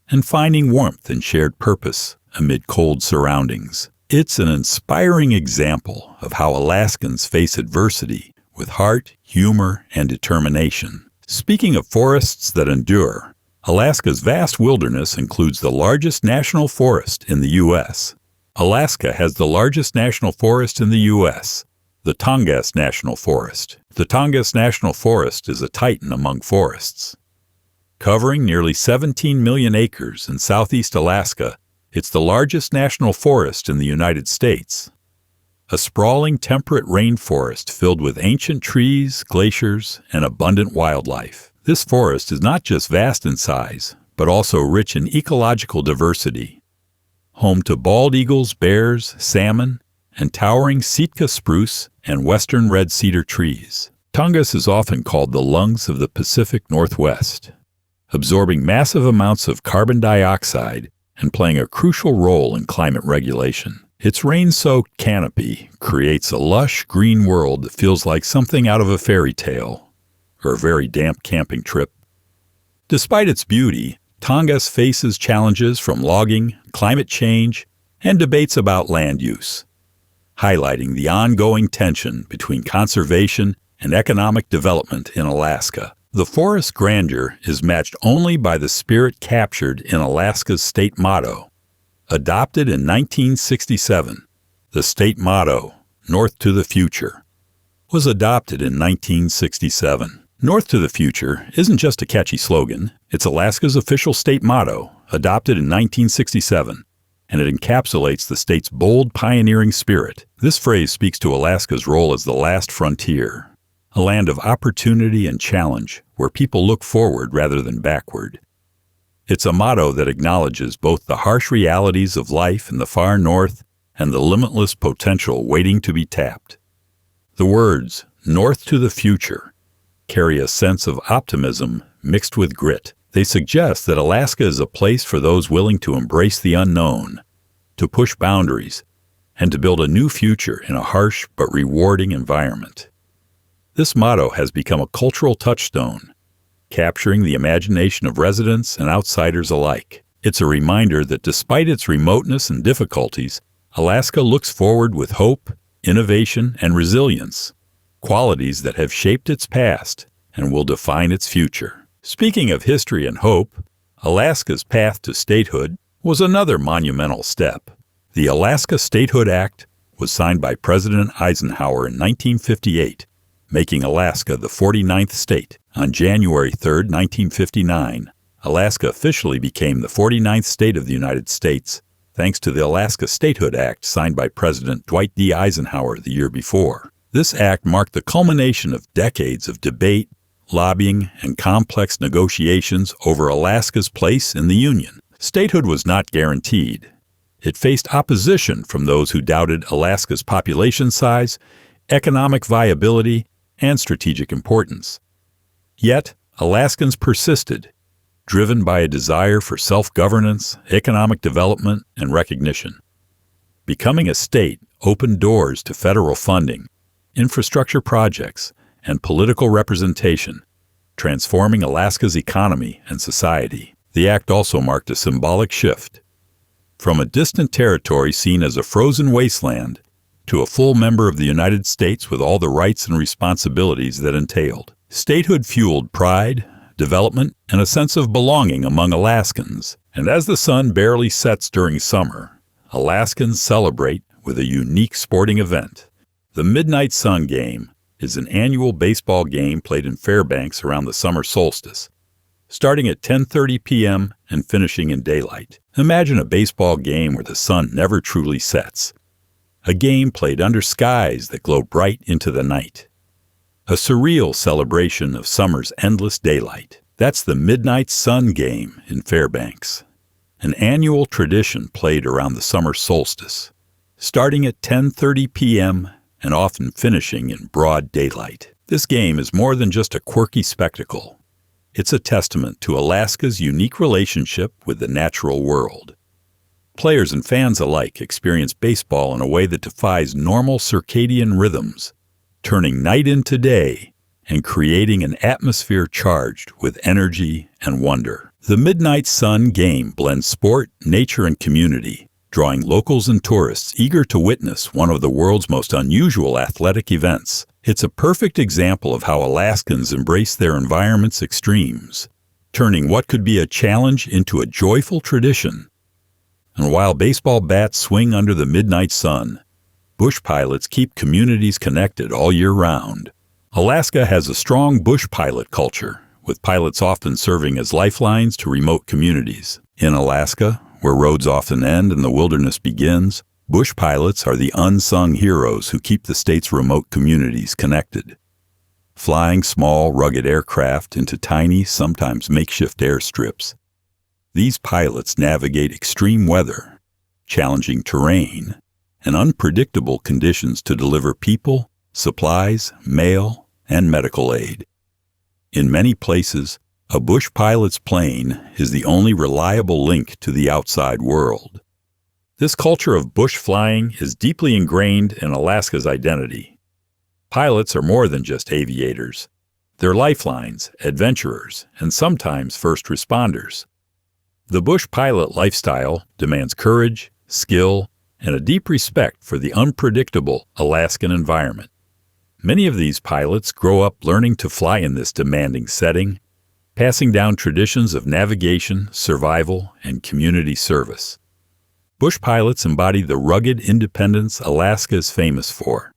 and finding warmth and shared purpose amid cold surroundings. It's an inspiring example of how Alaskans face adversity with heart, humor, and determination. Speaking of forests that endure, Alaska's vast wilderness includes the largest national forest in the U.S. Alaska has the largest national forest in the U.S., the Tongass National Forest. The Tongass National Forest is a titan among forests. Covering nearly 17 million acres in southeast Alaska, it's the largest national forest in the United States. A sprawling temperate rainforest filled with ancient trees, glaciers, and abundant wildlife. This forest is not just vast in size, but also rich in ecological diversity. Home to bald eagles, bears, salmon, and towering Sitka spruce and western red cedar trees. Tongass is often called the lungs of the Pacific Northwest, absorbing massive amounts of carbon dioxide and playing a crucial role in climate regulation. Its rain-soaked canopy creates a lush green world that feels like something out of a fairy tale or a very damp camping trip. Despite its beauty, Tongass faces challenges from logging, climate change, and debates about land use, highlighting the ongoing tension between conservation and economic development in Alaska. The forest's grandeur is matched only by the spirit captured in Alaska's state motto. Adopted in 1967, the state motto, North to the Future, was adopted in 1967. North to the Future isn't just a catchy slogan, it's Alaska's official state motto, adopted in 1967, and it encapsulates the state's bold pioneering spirit. This phrase speaks to Alaska's role as the last frontier, a land of opportunity and challenge where people look forward rather than backward. It's a motto that acknowledges both the harsh realities of life in the far north and the limitless potential waiting to be tapped. The words, North to the Future, carry a sense of optimism mixed with grit. They suggest that Alaska is a place for those willing to embrace the unknown, to push boundaries, and to build a new future in a harsh but rewarding environment. This motto has become a cultural touchstone, capturing the imagination of residents and outsiders alike. It's a reminder that despite its remoteness and difficulties, Alaska looks forward with hope, innovation, and resilience, qualities that have shaped its past and will define its future. Speaking of history and hope, Alaska's path to statehood was another monumental step. The Alaska Statehood Act was signed by President Eisenhower in 1958, making Alaska the 49th state. On January 3, 1959, Alaska officially became the 49th state of the United States, thanks to the Alaska Statehood Act signed by President Dwight D. Eisenhower the year before. This act marked the culmination of decades of debate, lobbying, and complex negotiations over Alaska's place in the Union. Statehood was not guaranteed. It faced opposition from those who doubted Alaska's population size, economic viability, and strategic importance. Yet, Alaskans persisted, driven by a desire for self-governance, economic development, and recognition. Becoming a state opened doors to federal funding, infrastructure projects, and political representation, transforming Alaska's economy and society. The act also marked a symbolic shift. From a distant territory seen as a frozen wasteland to a full member of the United States with all the rights and responsibilities that entailed. Statehood fueled pride, development, and a sense of belonging among Alaskans. And as the sun barely sets during summer, Alaskans celebrate with a unique sporting event. The Midnight Sun Game is an annual baseball game played in Fairbanks around the summer solstice, starting at 10:30 p.m. and finishing in daylight. Imagine a baseball game where the sun never truly sets. A game played under skies that glow bright into the night. A surreal celebration of summer's endless daylight. That's the Midnight Sun Game in Fairbanks, an annual tradition played around the summer solstice, starting at 10:30 p.m. and often finishing in broad daylight. This game is more than just a quirky spectacle. It's a testament to Alaska's unique relationship with the natural world. Players and fans alike experience baseball in a way that defies normal circadian rhythms, turning night into day and creating an atmosphere charged with energy and wonder. The Midnight Sun Game blends sport, nature, and community, drawing locals and tourists eager to witness one of the world's most unusual athletic events. It's a perfect example of how Alaskans embrace their environment's extremes, turning what could be a challenge into a joyful tradition. And while baseball bats swing under the midnight sun, bush pilots keep communities connected all year round. Alaska has a strong bush pilot culture, with pilots often serving as lifelines to remote communities. In Alaska, where roads often end and the wilderness begins, bush pilots are the unsung heroes who keep the state's remote communities connected. Flying small, rugged aircraft into tiny, sometimes makeshift airstrips, these pilots navigate extreme weather, challenging terrain, and unpredictable conditions to deliver people, supplies, mail, and medical aid. In many places, a bush pilot's plane is the only reliable link to the outside world. This culture of bush flying is deeply ingrained in Alaska's identity. Pilots are more than just aviators. They're lifelines, adventurers, and sometimes first responders. The bush pilot lifestyle demands courage, skill, and a deep respect for the unpredictable Alaskan environment. Many of these pilots grow up learning to fly in this demanding setting, passing down traditions of navigation, survival, and community service. Bush pilots embody the rugged independence Alaska is famous for,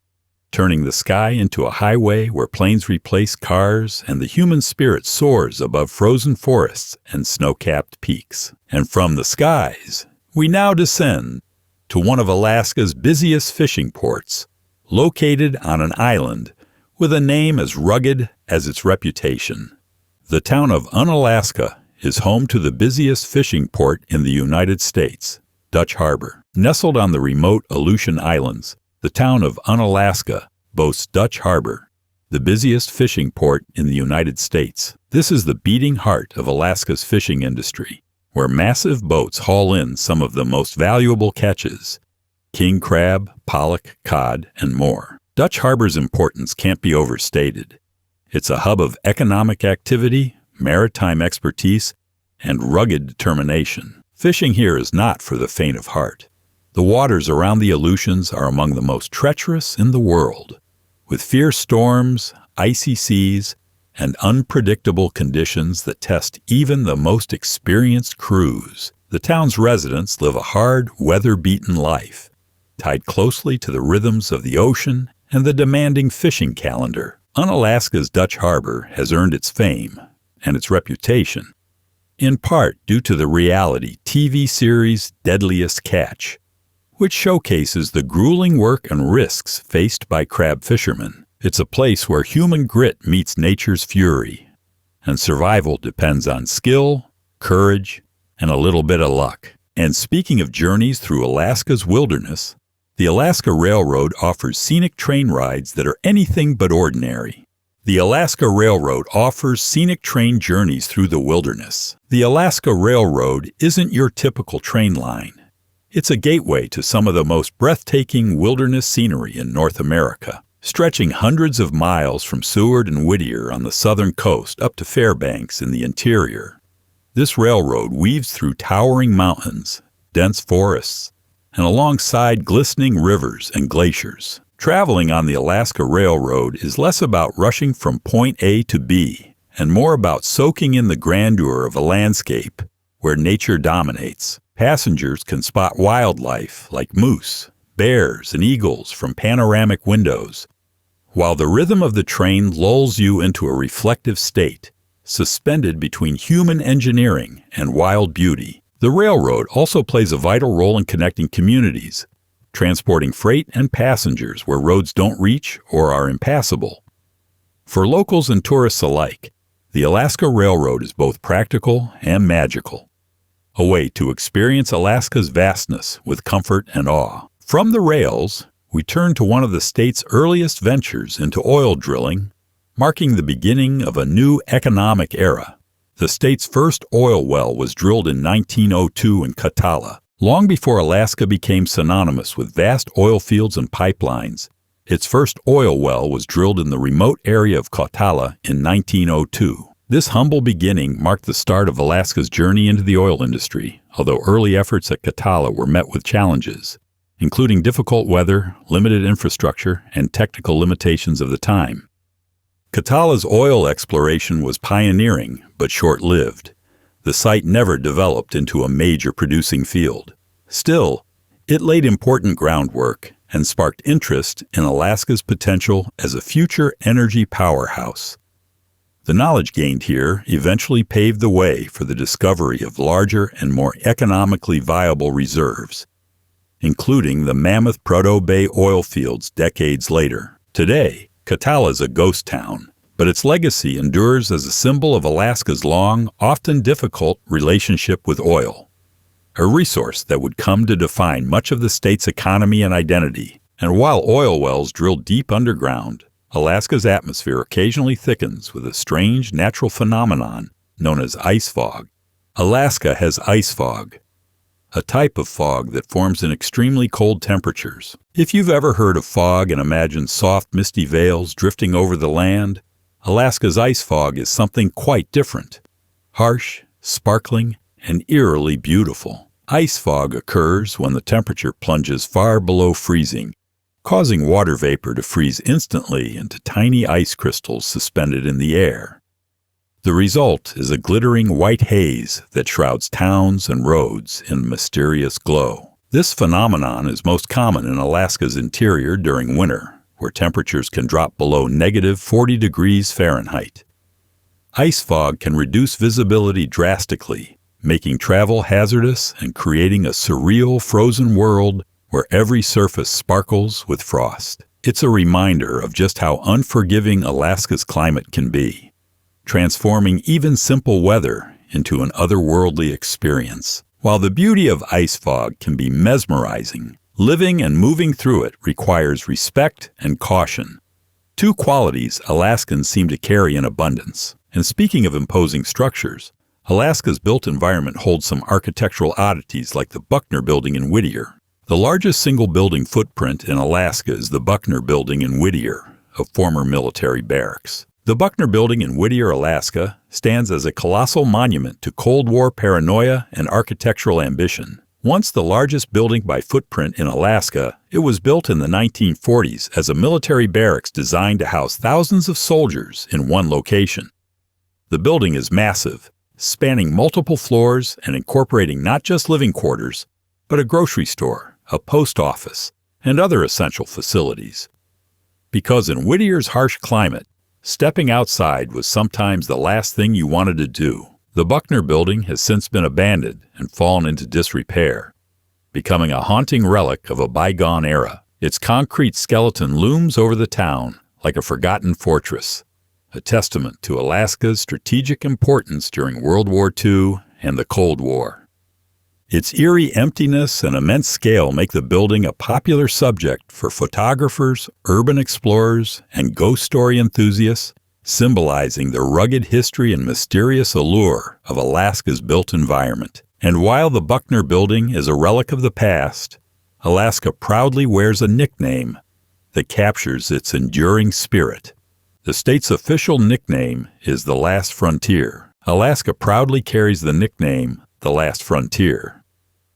turning the sky into a highway where planes replace cars and the human spirit soars above frozen forests and snow-capped peaks. And from the skies, we now descend to one of Alaska's busiest fishing ports, located on an island with a name as rugged as its reputation. The town of Unalaska is home to the busiest fishing port in the United States, Dutch Harbor. Nestled on the remote Aleutian Islands, the town of Unalaska boasts Dutch Harbor, the busiest fishing port in the United States. This is the beating heart of Alaska's fishing industry, where massive boats haul in some of the most valuable catches: king crab, pollock, cod, and more. Dutch Harbor's importance can't be overstated. It's a hub of economic activity, maritime expertise, and rugged determination. Fishing here is not for the faint of heart. The waters around the Aleutians are among the most treacherous in the world, with fierce storms, icy seas, and unpredictable conditions that test even the most experienced crews. The town's residents live a hard, weather-beaten life, tied closely to the rhythms of the ocean and the demanding fishing calendar. Unalaska's Dutch Harbor has earned its fame and its reputation, in part due to the reality TV series Deadliest Catch, which showcases the grueling work and risks faced by crab fishermen. It's a place where human grit meets nature's fury, and survival depends on skill, courage, and a little bit of luck. And speaking of journeys through Alaska's wilderness, the Alaska Railroad offers scenic train rides that are anything but ordinary. The Alaska Railroad offers scenic train journeys through the wilderness. The Alaska Railroad isn't your typical train line. It's a gateway to some of the most breathtaking wilderness scenery in North America, stretching hundreds of miles from Seward and Whittier on the southern coast up to Fairbanks in the interior. This railroad weaves through towering mountains, dense forests, and alongside glistening rivers and glaciers. Traveling on the Alaska Railroad is less about rushing from point A to B, and more about soaking in the grandeur of a landscape where nature dominates. Passengers can spot wildlife like moose, bears, and eagles from panoramic windows, while the rhythm of the train lulls you into a reflective state, suspended between human engineering and wild beauty. The railroad also plays a vital role in connecting communities, transporting freight and passengers where roads don't reach or are impassable. For locals and tourists alike, the Alaska Railroad is both practical and magical, a way to experience Alaska's vastness with comfort and awe. From the rails, we turn to one of the state's earliest ventures into oil drilling, marking the beginning of a new economic era. The state's first oil well was drilled in 1902 in Katalla. Long before Alaska became synonymous with vast oil fields and pipelines, its first oil well was drilled in the remote area of Katalla in 1902. This humble beginning marked the start of Alaska's journey into the oil industry, although early efforts at Katalla were met with challenges, including difficult weather, limited infrastructure, and technical limitations of the time. Katalla's oil exploration was pioneering, but short-lived. The site never developed into a major producing field. Still, it laid important groundwork and sparked interest in Alaska's potential as a future energy powerhouse. The knowledge gained here eventually paved the way for the discovery of larger and more economically viable reserves, including the mammoth Prudhoe Bay oil fields decades later. Today, Katalla is a ghost town, but its legacy endures as a symbol of Alaska's long, often difficult relationship with oil, a resource that would come to define much of the state's economy and identity. And while oil wells drill deep underground, Alaska's atmosphere occasionally thickens with a strange natural phenomenon known as ice fog. Alaska has ice fog, a type of fog that forms in extremely cold temperatures. If you've ever heard of fog and imagined soft, misty veils drifting over the land, Alaska's ice fog is something quite different. Harsh, sparkling, and eerily beautiful. Ice fog occurs when the temperature plunges far below freezing, causing water vapor to freeze instantly into tiny ice crystals suspended in the air. The result is a glittering white haze that shrouds towns and roads in mysterious glow. This phenomenon is most common in Alaska's interior during winter, where temperatures can drop below negative 40 degrees Fahrenheit. Ice fog can reduce visibility drastically, making travel hazardous and creating a surreal frozen world where every surface sparkles with frost. It's a reminder of just how unforgiving Alaska's climate can be, transforming even simple weather into an otherworldly experience. While the beauty of ice fog can be mesmerizing, living and moving through it requires respect and caution. Two qualities Alaskans seem to carry in abundance. And speaking of imposing structures, Alaska's built environment holds some architectural oddities like the Buckner Building in Whittier. The largest single building footprint in Alaska is the Buckner Building in Whittier, a former military barracks. The Buckner Building in Whittier, Alaska, stands as a colossal monument to Cold War paranoia and architectural ambition. Once the largest building by footprint in Alaska, it was built in the 1940s as a military barracks designed to house thousands of soldiers in one location. The building is massive, spanning multiple floors and incorporating not just living quarters, but a grocery store, a post office, and other essential facilities. Because in Whittier's harsh climate, stepping outside was sometimes the last thing you wanted to do. The Buckner Building has since been abandoned and fallen into disrepair, becoming a haunting relic of a bygone era. Its concrete skeleton looms over the town like a forgotten fortress, a testament to Alaska's strategic importance during World War II and the Cold War. Its eerie emptiness and immense scale make the building a popular subject for photographers, urban explorers, and ghost story enthusiasts, symbolizing the rugged history and mysterious allure of Alaska's built environment. And while the Buckner Building is a relic of the past, Alaska proudly wears a nickname that captures its enduring spirit. The state's official nickname is the Last Frontier. Alaska proudly carries the nickname the Last Frontier,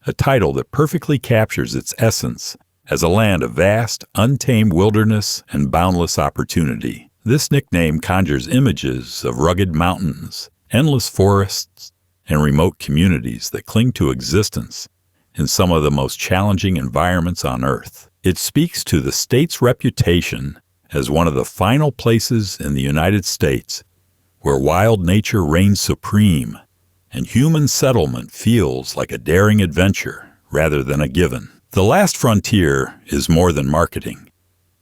a title that perfectly captures its essence as a land of vast, untamed wilderness and boundless opportunity. This nickname conjures images of rugged mountains, endless forests, and remote communities that cling to existence in some of the most challenging environments on Earth. It speaks to the state's reputation as one of the final places in the United States where wild nature reigns supreme and human settlement feels like a daring adventure rather than a given. The Last Frontier is more than marketing.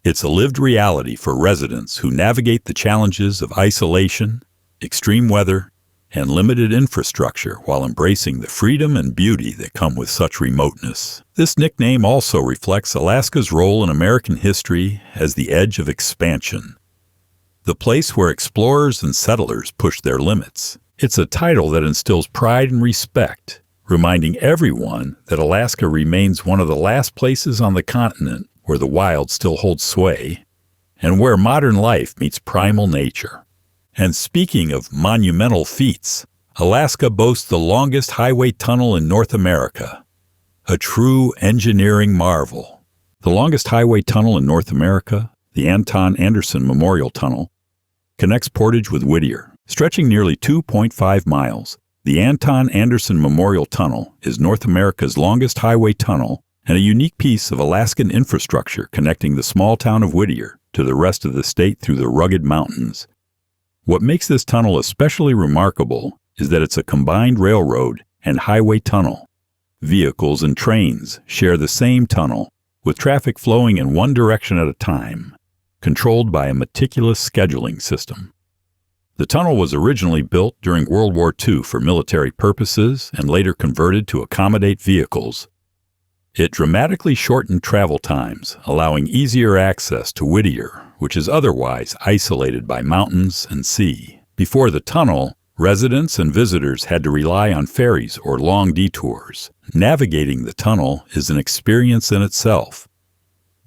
It's a lived reality for residents who navigate the challenges of isolation, extreme weather, and limited infrastructure while embracing the freedom and beauty that come with such remoteness. This nickname also reflects Alaska's role in American history as the edge of expansion, the place where explorers and settlers push their limits. It's a title that instills pride and respect, reminding everyone that Alaska remains one of the last places on the continent where the wild still holds sway and where modern life meets primal nature. And speaking of monumental feats, Alaska boasts the longest highway tunnel in North America, a true engineering marvel. The longest highway tunnel in North America, the Anton Anderson Memorial Tunnel, connects Portage with Whittier. Stretching nearly 2.5 miles, the Anton Anderson Memorial Tunnel is North America's longest highway tunnel and a unique piece of Alaskan infrastructure connecting the small town of Whittier to the rest of the state through the rugged mountains. What makes this tunnel especially remarkable is that it's a combined railroad and highway tunnel. Vehicles and trains share the same tunnel, with traffic flowing in one direction at a time, controlled by a meticulous scheduling system. The tunnel was originally built during World War II for military purposes and later converted to accommodate vehicles. It dramatically shortened travel times, allowing easier access to Whittier, which is otherwise isolated by mountains and sea. Before the tunnel, residents and visitors had to rely on ferries or long detours. Navigating the tunnel is an experience in itself.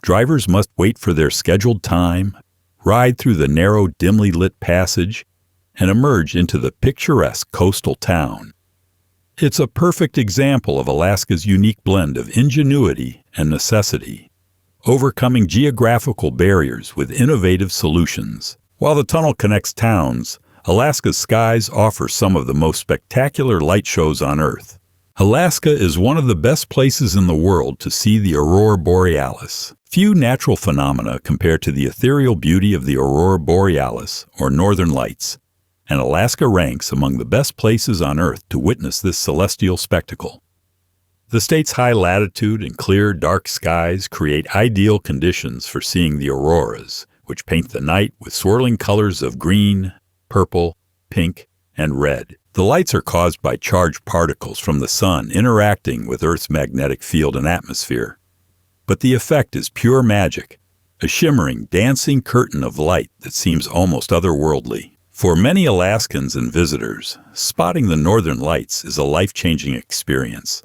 Drivers must wait for their scheduled time, ride through the narrow, dimly lit passage, and emerge into the picturesque coastal town. It's a perfect example of Alaska's unique blend of ingenuity and necessity. overcoming geographical barriers with innovative solutions. While the tunnel connects towns, Alaska's skies offer some of the most spectacular light shows on Earth. Alaska is one of the best places in the world to see the aurora borealis. Few natural phenomena compare to the ethereal beauty of the aurora borealis, or northern lights, and Alaska ranks among the best places on Earth to witness this celestial spectacle. The state's high latitude and clear, dark skies create ideal conditions for seeing the auroras, which paint the night with swirling colors of green, purple, pink, and red. The lights are caused by charged particles from the sun interacting with Earth's magnetic field and atmosphere. But the effect is pure magic, a shimmering, dancing curtain of light that seems almost otherworldly. For many Alaskans and visitors, spotting the northern lights is a life-changing experience,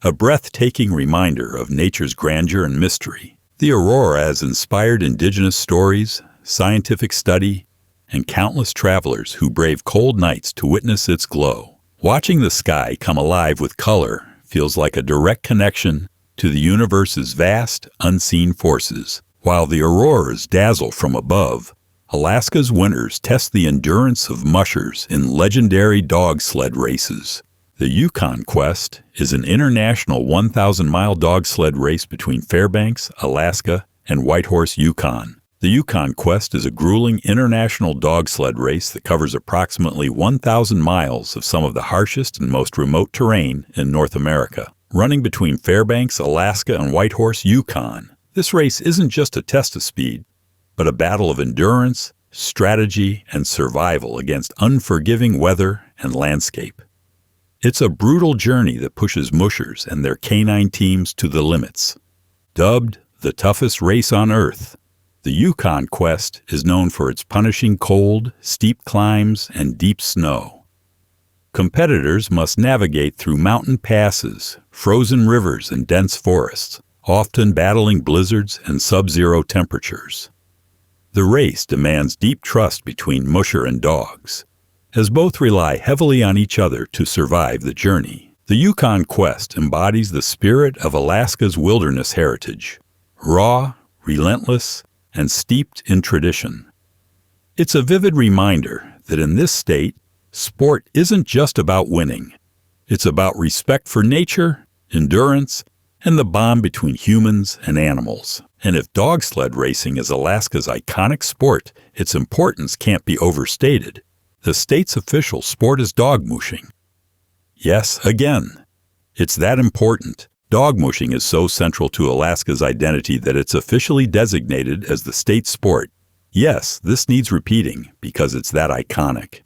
a breathtaking reminder of nature's grandeur and mystery. The aurora has inspired indigenous stories, scientific study, and countless travelers who brave cold nights to witness its glow. Watching the sky come alive with color feels like a direct connection to the universe's vast, unseen forces. While the auroras dazzle from above, Alaska's winters test the endurance of mushers in legendary dog sled races. The Yukon Quest is an international 1,000-mile dog sled race between Fairbanks, Alaska, and Whitehorse, Yukon. The Yukon Quest is a grueling international dog sled race that covers approximately 1,000 miles of some of the harshest and most remote terrain in North America. Running between Fairbanks, Alaska, and Whitehorse, Yukon, this race isn't just a test of speed, but a battle of endurance, strategy, and survival against unforgiving weather and landscape. It's a brutal journey that pushes mushers and their canine teams to the limits. Dubbed the toughest race on Earth, the Yukon Quest is known for its punishing cold, steep climbs, and deep snow. Competitors must navigate through mountain passes, frozen rivers, and dense forests, often battling blizzards and sub-zero temperatures. The race demands deep trust between musher and dogs, as both rely heavily on each other to survive the journey. The Yukon Quest embodies the spirit of Alaska's wilderness heritage, raw, relentless, and steeped in tradition. It's a vivid reminder that in this state, sport isn't just about winning. It's about respect for nature, endurance, and the bond between humans and animals. And if dog sled racing is Alaska's iconic sport, its importance can't be overstated. The state's official sport is dog mushing. Yes, again, it's that important. Dog mushing is so central to Alaska's identity that it's officially designated as the state sport. Yes, this needs repeating because it's that iconic.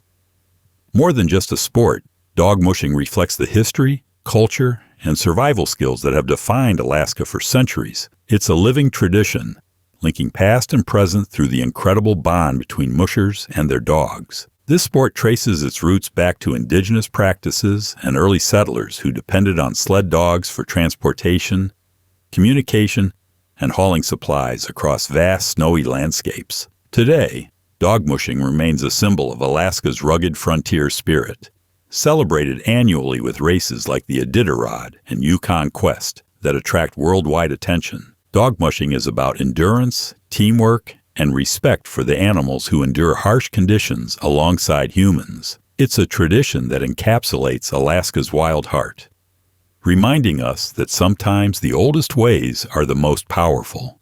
More than just a sport, dog mushing reflects the history, culture, and survival skills that have defined Alaska for centuries. It's a living tradition, linking past and present through the incredible bond between mushers and their dogs. This sport traces its roots back to indigenous practices and early settlers who depended on sled dogs for transportation, communication, and hauling supplies across vast snowy landscapes. Today, dog mushing remains a symbol of Alaska's rugged frontier spirit, celebrated annually with races like the Iditarod and Yukon Quest that attract worldwide attention. Dog mushing is about endurance, teamwork, and respect for the animals who endure harsh conditions alongside humans. It's a tradition that encapsulates Alaska's wild heart, reminding us that sometimes the oldest ways are the most powerful.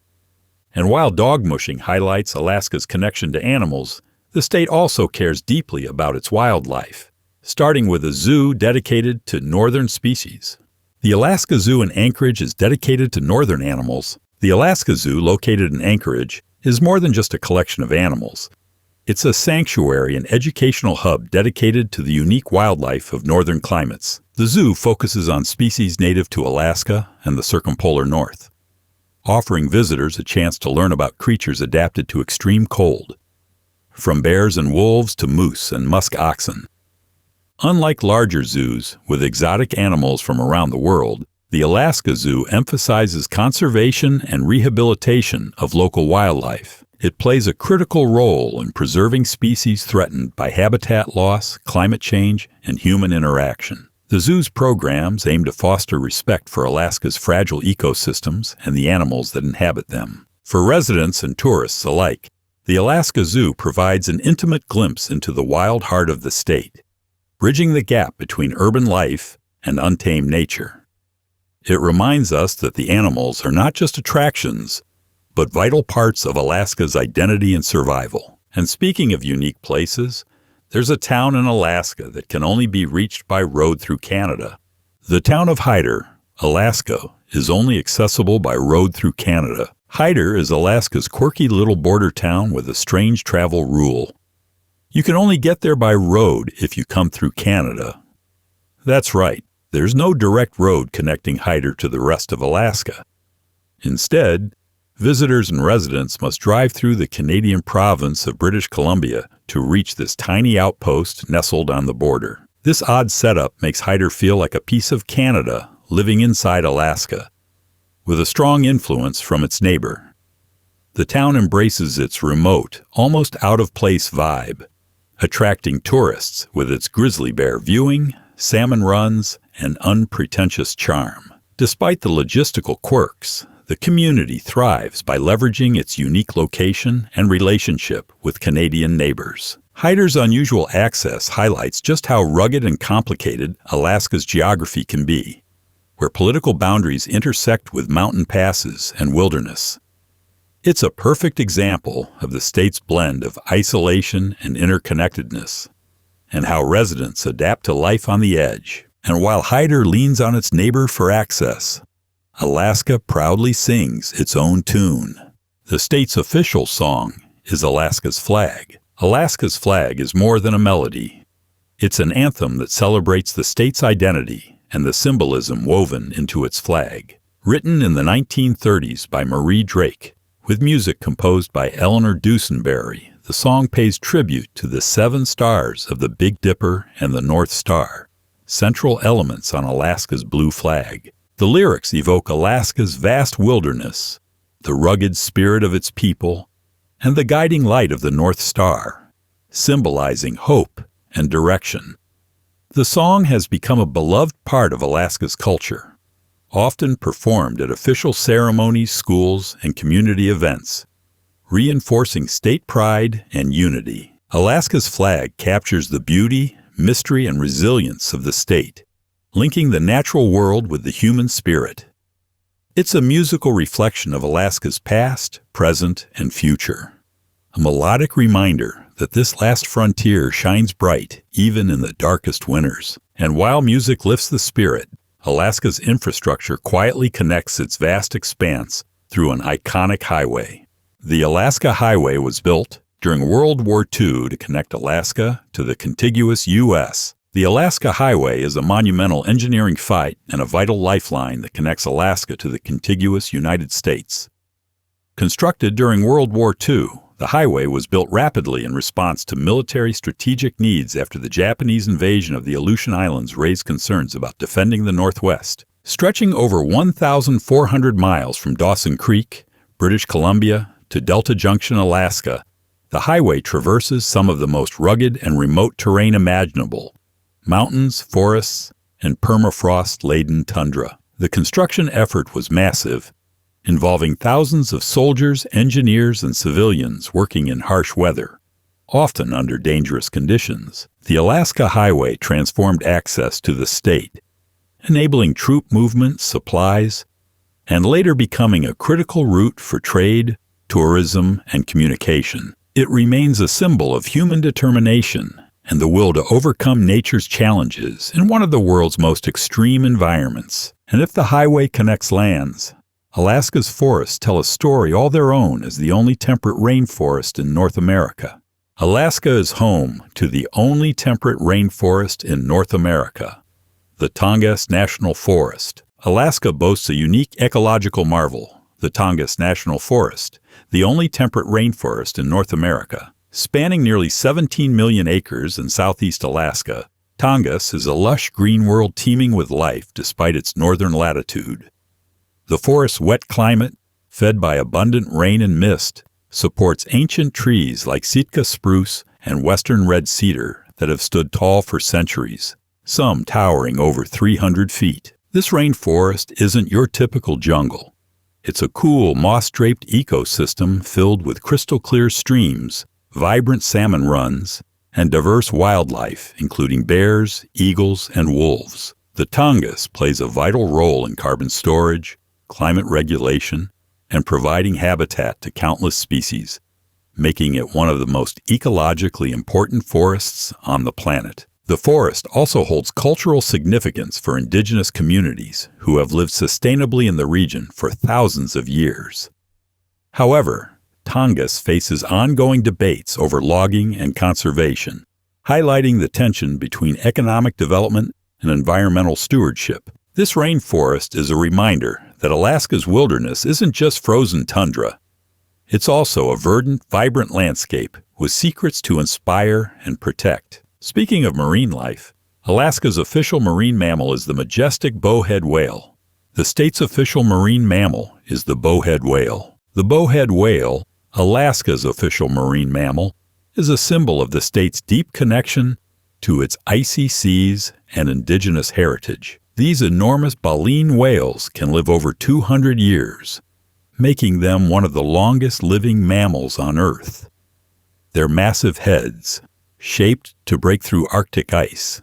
And while dog mushing highlights Alaska's connection to animals, the state also cares deeply about its wildlife, starting with a zoo dedicated to northern species. The Alaska Zoo in Anchorage is dedicated to northern animals. The Alaska Zoo, located in Anchorage, is more than just a collection of animals. It's a sanctuary and educational hub dedicated to the unique wildlife of northern climates. The zoo focuses on species native to Alaska and the circumpolar north, offering visitors a chance to learn about creatures adapted to extreme cold, from bears and wolves to moose and musk oxen. Unlike larger zoos with exotic animals from around the world, the Alaska Zoo emphasizes conservation and rehabilitation of local wildlife. It plays a critical role in preserving species threatened by habitat loss, climate change, and human interaction. The zoo's programs aim to foster respect for Alaska's fragile ecosystems and the animals that inhabit them. For residents and tourists alike, the Alaska Zoo provides an intimate glimpse into the wild heart of the state, bridging the gap between urban life and untamed nature. It reminds us that the animals are not just attractions, but vital parts of Alaska's identity and survival. And speaking of unique places, there's a town in Alaska that can only be reached by road through Canada. The town of Hyder, Alaska, is only accessible by road through Canada. Hyder is Alaska's quirky little border town with a strange travel rule. You can only get there by road if you come through Canada. That's right, there's no direct road connecting Hyder to the rest of Alaska. Instead, visitors and residents must drive through the Canadian province of British Columbia to reach this tiny outpost nestled on the border. This odd setup makes Hyder feel like a piece of Canada living inside Alaska, with a strong influence from its neighbor. The town embraces its remote, almost out-of-place vibe, attracting tourists with its grizzly bear viewing, salmon runs, and unpretentious charm. Despite the logistical quirks, the community thrives by leveraging its unique location and relationship with Canadian neighbors. Hyder's unusual access highlights just how rugged and complicated Alaska's geography can be, where political boundaries intersect with mountain passes and wilderness. It's a perfect example of the state's blend of isolation and interconnectedness, and how residents adapt to life on the edge. And while Hyder leans on its neighbor for access, Alaska proudly sings its own tune. The state's official song is Alaska's flag. Alaska's flag is more than a melody. It's an anthem that celebrates the state's identity and the symbolism woven into its flag. Written in the 1930s by Marie Drake, with music composed by Eleanor Dusenberry, the song pays tribute to the 7 stars of the Big Dipper and the North Star, central elements on Alaska's blue flag. The lyrics evoke Alaska's vast wilderness, the rugged spirit of its people, and the guiding light of the North Star, symbolizing hope and direction. The song has become a beloved part of Alaska's culture, often performed at official ceremonies, schools, and community events, reinforcing state pride and unity. Alaska's flag captures the beauty, mystery, and resilience of the state, linking the natural world with the human spirit. It's a musical reflection of Alaska's past, present, and future. A melodic reminder that this last frontier shines bright even in the darkest winters. And while music lifts the spirit, Alaska's infrastructure quietly connects its vast expanse through an iconic highway. The Alaska Highway was built during World War II to connect Alaska to the contiguous U.S. The Alaska Highway is a monumental engineering feat and a vital lifeline that connects Alaska to the contiguous United States. Constructed during World War II, the highway was built rapidly in response to military strategic needs after the Japanese invasion of the Aleutian Islands raised concerns about defending the Northwest. Stretching over 1,400 miles from Dawson Creek, British Columbia, to Delta Junction, Alaska, the highway traverses some of the most rugged and remote terrain imaginable: mountains, forests, and permafrost-laden tundra. The construction effort was massive, involving thousands of soldiers, engineers, and civilians working in harsh weather, often under dangerous conditions. The Alaska Highway transformed access to the state, enabling troop movement, supplies, and later becoming a critical route for trade, tourism, and communication. It remains a symbol of human determination and the will to overcome nature's challenges in one of the world's most extreme environments. And if the highway connects lands, Alaska's forests tell a story all their own as the only temperate rainforest in North America. Alaska is home to the only temperate rainforest in North America, the Tongass National Forest. Alaska boasts a unique ecological marvel, the Tongass National Forest, the only temperate rainforest in North America. Spanning nearly 17 million acres in southeast Alaska, Tongass is a lush green world teeming with life despite its northern latitude. The forest's wet climate, fed by abundant rain and mist, supports ancient trees like Sitka spruce and western red cedar that have stood tall for centuries. some towering over 300 feet. This rainforest isn't your typical jungle. It's a cool, moss-draped ecosystem filled with crystal-clear streams, vibrant salmon runs, and diverse wildlife, including bears, eagles, and wolves. The Tongass plays a vital role in carbon storage, climate regulation, and providing habitat to countless species, making it one of the most ecologically important forests on the planet. The forest also holds cultural significance for indigenous communities who have lived sustainably in the region for thousands of years. However, Tongass faces ongoing debates over logging and conservation, highlighting the tension between economic development and environmental stewardship. This rainforest is a reminder that Alaska's wilderness isn't just frozen tundra. It's also a verdant, vibrant landscape with secrets to inspire and protect. Speaking of marine life, Alaska's official marine mammal is the majestic bowhead whale. The state's official marine mammal is the bowhead whale. The bowhead whale, Alaska's official marine mammal, is a symbol of the state's deep connection to its icy seas and indigenous heritage. These enormous baleen whales can live over 200 years, making them one of the longest living mammals on Earth. Their massive heads, shaped to break through Arctic ice,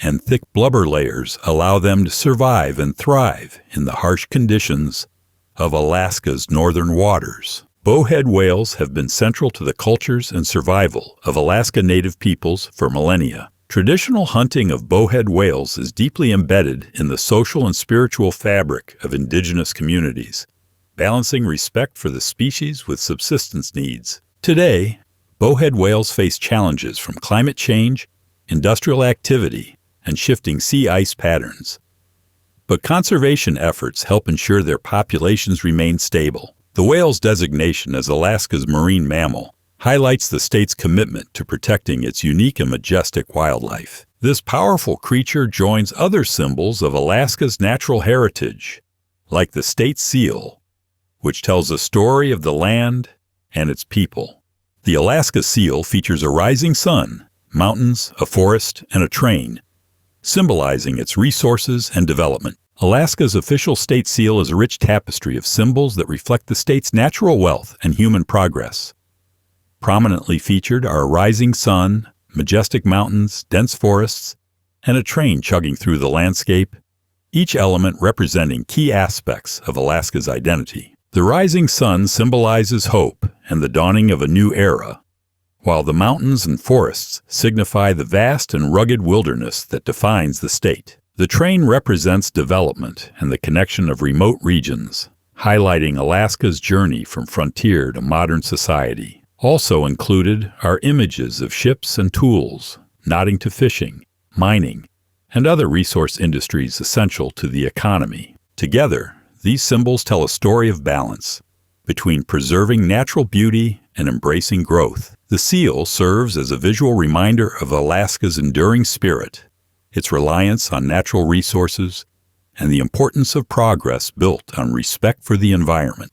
and thick blubber layers allow them to survive and thrive in the harsh conditions of Alaska's northern waters. Bowhead whales have been central to the cultures and survival of Alaska Native peoples for millennia. Traditional hunting of bowhead whales is deeply embedded in the social and spiritual fabric of indigenous communities, balancing respect for the species with subsistence needs. Today, bowhead whales face challenges from climate change, industrial activity, and shifting sea ice patterns. But conservation efforts help ensure their populations remain stable. The whale's designation as Alaska's marine mammal highlights the state's commitment to protecting its unique and majestic wildlife. This powerful creature joins other symbols of Alaska's natural heritage, like the state seal, which tells a story of the land and its people. The Alaska seal features a rising sun, mountains, a forest, and a train, symbolizing its resources and development. Alaska's official state seal is a rich tapestry of symbols that reflect the state's natural wealth and human progress. Prominently featured are a rising sun, majestic mountains, dense forests, and a train chugging through the landscape, each element representing key aspects of Alaska's identity. The rising sun symbolizes hope and the dawning of a new era, while the mountains and forests signify the vast and rugged wilderness that defines the state. The train represents development and the connection of remote regions, highlighting Alaska's journey from frontier to modern society. Also included are images of ships and tools, nodding to fishing, mining, and other resource industries essential to the economy. Together, these symbols tell a story of balance between preserving natural beauty and embracing growth. The seal serves as a visual reminder of Alaska's enduring spirit, its reliance on natural resources, and the importance of progress built on respect for the environment.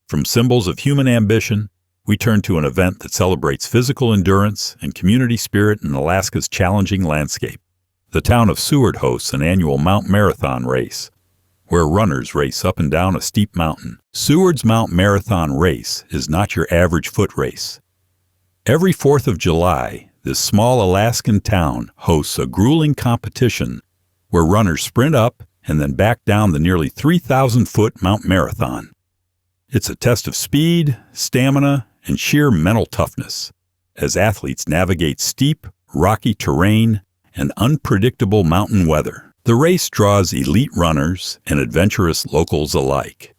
From symbols of human ambition, we turn to an event that celebrates physical endurance and community spirit in Alaska's challenging landscape. The town of Seward hosts an annual Mount Marathon race, where runners race up and down a steep mountain. Seward's Mount Marathon race is not your average foot race. Every 4th of July, this small Alaskan town hosts a grueling competition where runners sprint up and then back down the nearly 3,000-foot Mount Marathon. It's a test of speed, stamina, and sheer mental toughness as athletes navigate steep, rocky terrain and unpredictable mountain weather. The race draws elite runners and adventurous locals alike,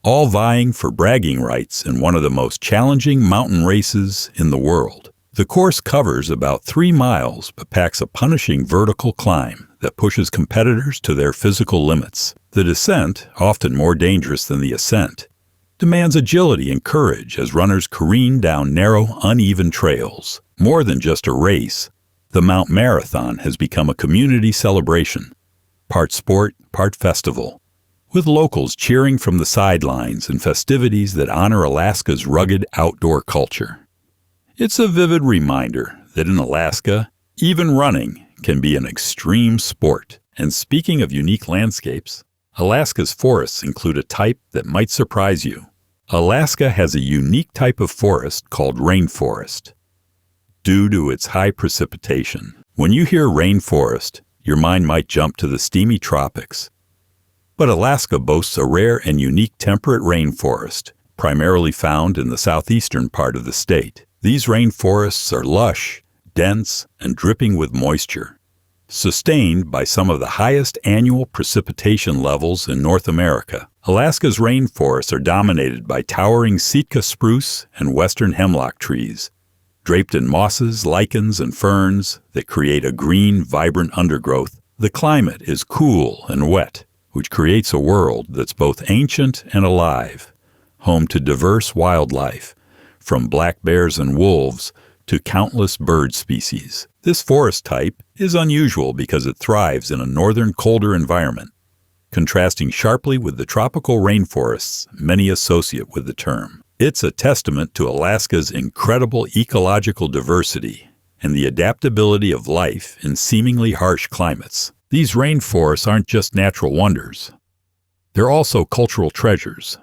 all vying for bragging rights in one of the most challenging mountain races in the world. The course covers about 3 miles but packs a punishing vertical climb that pushes competitors to their physical limits. The descent, often more dangerous than the ascent, demands agility and courage as runners careen down narrow, uneven trails. More than just a race, the Mount Marathon has become a community celebration, part sport, part festival, with locals cheering from the sidelines and festivities that honor Alaska's rugged outdoor culture. It's a vivid reminder that in Alaska, even running can be an extreme sport. And speaking of unique landscapes, Alaska's forests include a type that might surprise you. Alaska has a unique type of forest called rainforest. Due to its high precipitation, when you hear rainforest, your mind might jump to the steamy tropics. But Alaska boasts a rare and unique temperate rainforest, primarily found in the southeastern part of the state. These rainforests are lush, dense, and dripping with moisture, sustained by some of the highest annual precipitation levels in North America. Alaska's rainforests are dominated by towering Sitka spruce and western hemlock trees, draped in mosses, lichens, and ferns that create a green, vibrant undergrowth. The climate is cool and wet, which creates a world that's both ancient and alive, home to diverse wildlife, from black bears and wolves to countless bird species. This forest type is unusual because it thrives in a northern, colder environment, contrasting sharply with the tropical rainforests many associate with the term. It's a testament to Alaska's incredible ecological diversity and the adaptability of life in seemingly harsh climates. These rainforests aren't just natural wonders. They're also cultural treasures,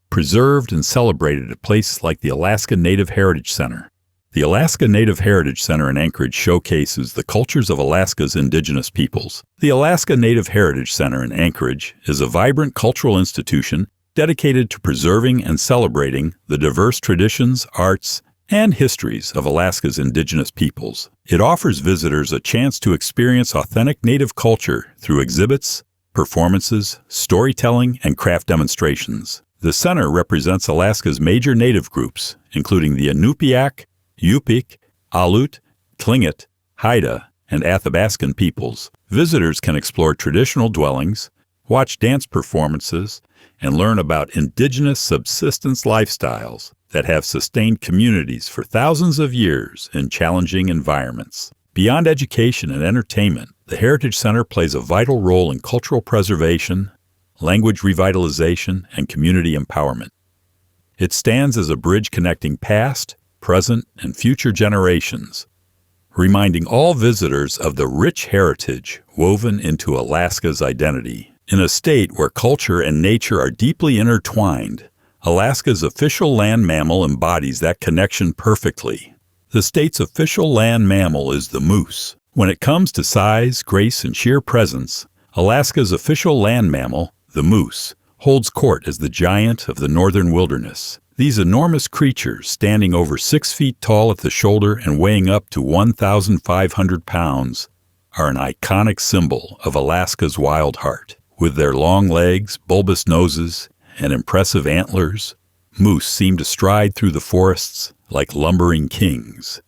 preserved and celebrated at places like the Alaska Native Heritage Center. The Alaska Native Heritage Center in Anchorage showcases the cultures of Alaska's indigenous peoples. The Alaska Native Heritage Center in Anchorage is a vibrant cultural institution dedicated to preserving and celebrating the diverse traditions, arts, and histories of Alaska's indigenous peoples. It offers visitors a chance to experience authentic Native culture through exhibits, performances, storytelling, and craft demonstrations. The center represents Alaska's major Native groups, including the Inupiaq, Yupik, Aleut, Tlingit, Haida, and Athabaskan peoples. Visitors can explore traditional dwellings, watch dance performances, and learn about indigenous subsistence lifestyles that have sustained communities for thousands of years in challenging environments. Beyond education and entertainment, the Heritage Center plays a vital role in cultural preservation, language revitalization, and community empowerment. It stands as a bridge connecting past, present, and future generations, reminding all visitors of the rich heritage woven into Alaska's identity. In a state where culture and nature are deeply intertwined, Alaska's official land mammal embodies that connection perfectly. The state's official land mammal is the moose. When it comes to size, grace, and sheer presence, Alaska's official land mammal, the moose, holds court as the giant of the northern wilderness. These enormous creatures, standing over 6 feet tall at the shoulder and weighing up to 1,500 pounds, are an iconic symbol of Alaska's wild heart. With their long legs, bulbous noses, and impressive antlers, moose seem to stride through the forests like lumbering kings.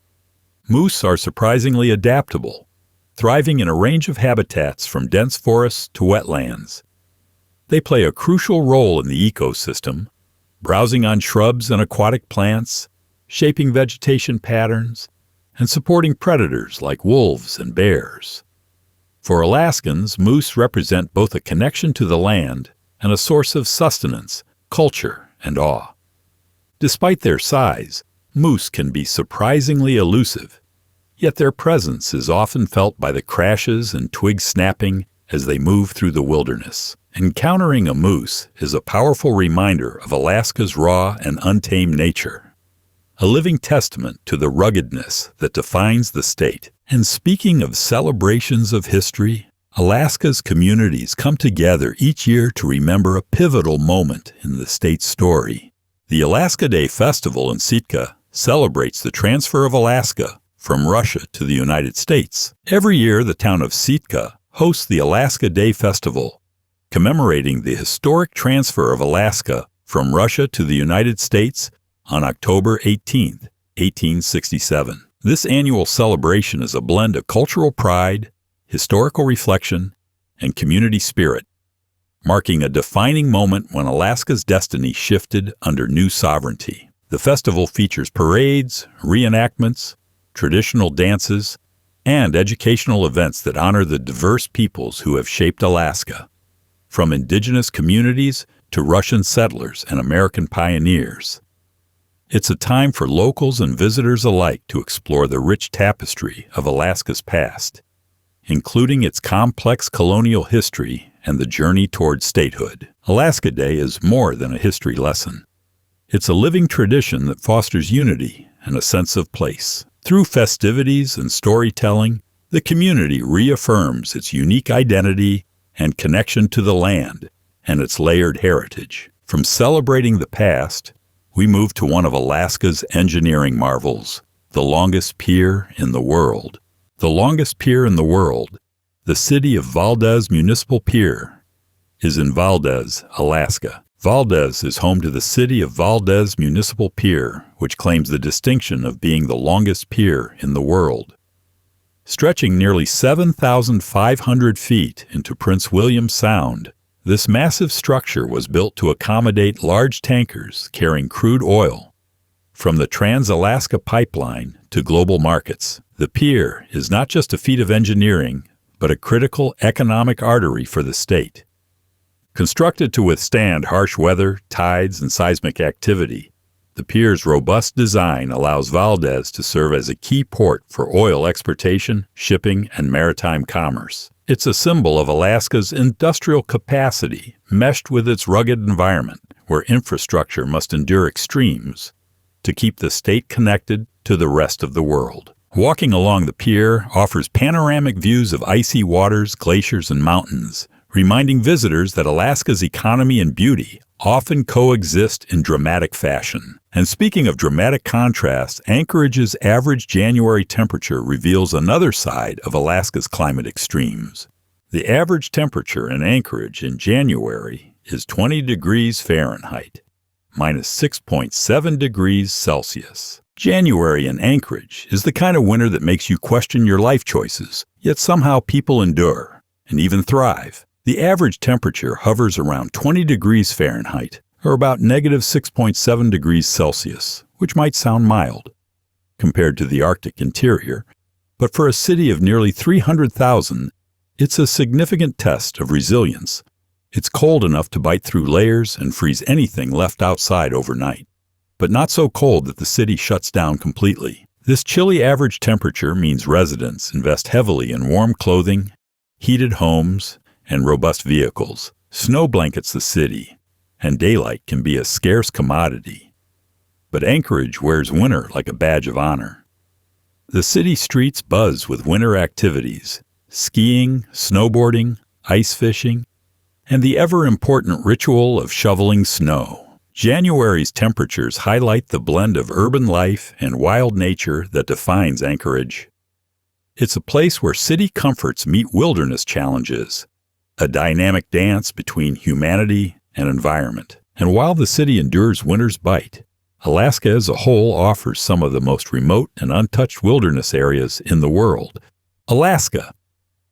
Moose are surprisingly adaptable, thriving in a range of habitats from dense forests to wetlands. They play a crucial role in the ecosystem, browsing on shrubs and aquatic plants, shaping vegetation patterns, and supporting predators like wolves and bears. For Alaskans, moose represent both a connection to the land and a source of sustenance, culture, and awe. Despite their size, moose can be surprisingly elusive, yet their presence is often felt by the crashes and twig snapping as they move through the wilderness. Encountering a moose is a powerful reminder of Alaska's raw and untamed nature, a living testament to the ruggedness that defines the state. And speaking of celebrations of history, Alaska's communities come together each year to remember a pivotal moment in the state's story. The Alaska Day Festival in Sitka celebrates the transfer of Alaska from Russia to the United States. Every year, the town of Sitka hosts the Alaska Day Festival, commemorating the historic transfer of Alaska from Russia to the United States on October 18, 1867. This annual celebration is a blend of cultural pride, historical reflection, and community spirit, marking a defining moment when Alaska's destiny shifted under new sovereignty. The festival features parades, reenactments, traditional dances, and educational events that honor the diverse peoples who have shaped Alaska, from indigenous communities to Russian settlers and American pioneers. It's a time for locals and visitors alike to explore the rich tapestry of Alaska's past including its complex colonial history and the journey toward statehood. Alaska Day is more than a history lesson. It's a living tradition that fosters unity and a sense of place. Through festivities and storytelling, the community reaffirms its unique identity and connection to the land and its layered heritage. From celebrating the past, we move to one of Alaska's engineering marvels, the longest pier in the world. The longest pier in the world, the city of Valdez Municipal Pier, is in Valdez, Alaska. Valdez is home to the city of Valdez Municipal Pier, which claims the distinction of being the longest pier in the world. Stretching nearly 7,500 feet into Prince William Sound, this massive structure was built to accommodate large tankers carrying crude oil from the Trans-Alaska Pipeline to global markets. The pier is not just a feat of engineering, but a critical economic artery for the state. Constructed to withstand harsh weather, tides, and seismic activity, the pier's robust design allows Valdez to serve as a key port for oil exportation, shipping, and maritime commerce. It's a symbol of Alaska's industrial capacity, meshed with its rugged environment, where infrastructure must endure extremes to keep the state connected to the rest of the world. Walking along the pier offers panoramic views of icy waters, glaciers, and mountains, reminding visitors that Alaska's economy and beauty often coexist in dramatic fashion. And speaking of dramatic contrast, Anchorage's average January temperature reveals another side of Alaska's climate extremes. The average temperature in Anchorage in January is 20 degrees Fahrenheit, minus 6.7 degrees Celsius. January in Anchorage is the kind of winter that makes you question your life choices, yet somehow people endure and even thrive. The average temperature hovers around 20 degrees Fahrenheit, or about negative 6.7 degrees Celsius, which might sound mild compared to the Arctic interior, but for a city of nearly 300,000, it's a significant test of resilience. It's cold enough to bite through layers and freeze anything left outside overnight, but not so cold that the city shuts down completely. This chilly average temperature means residents invest heavily in warm clothing, heated homes, and robust vehicles. Snow blankets the city, and daylight can be a scarce commodity. But Anchorage wears winter like a badge of honor. The city streets buzz with winter activities: skiing, snowboarding, ice fishing, and the ever-important ritual of shoveling snow. January's temperatures highlight the blend of urban life and wild nature that defines Anchorage. It's a place where city comforts meet wilderness challenges, a dynamic dance between humanity and environment. And while the city endures winter's bite, Alaska as a whole offers some of the most remote and untouched wilderness areas in the world. Alaska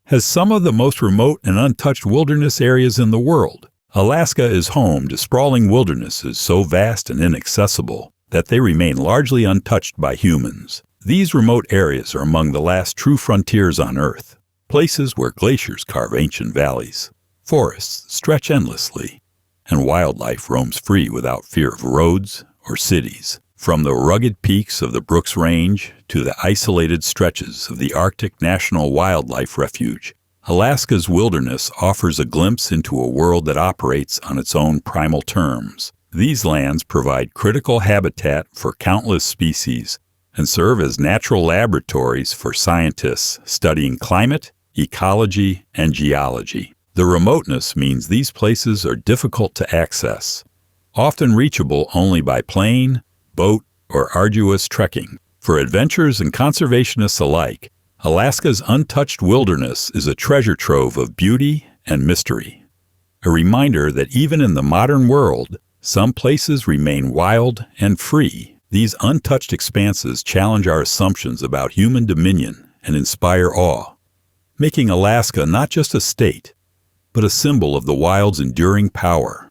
has some of the most remote and untouched wilderness areas in the world. Alaska is home to sprawling wildernesses so vast and inaccessible that they remain largely untouched by humans. These remote areas are among the last true frontiers on Earth, places where glaciers carve ancient valleys, forests stretch endlessly, and wildlife roams free without fear of roads or cities. From the rugged peaks of the Brooks Range to the isolated stretches of the Arctic National Wildlife Refuge, Alaska's wilderness offers a glimpse into a world that operates on its own primal terms. These lands provide critical habitat for countless species and serve as natural laboratories for scientists studying climate, ecology, and geology. The remoteness means these places are difficult to access, often reachable only by plane, boat, or arduous trekking. For adventurers and conservationists alike, Alaska's untouched wilderness is a treasure trove of beauty and mystery. A reminder that even in the modern world, some places remain wild and free. These untouched expanses challenge our assumptions about human dominion and inspire awe, making Alaska not just a state, but a symbol of the wild's enduring power.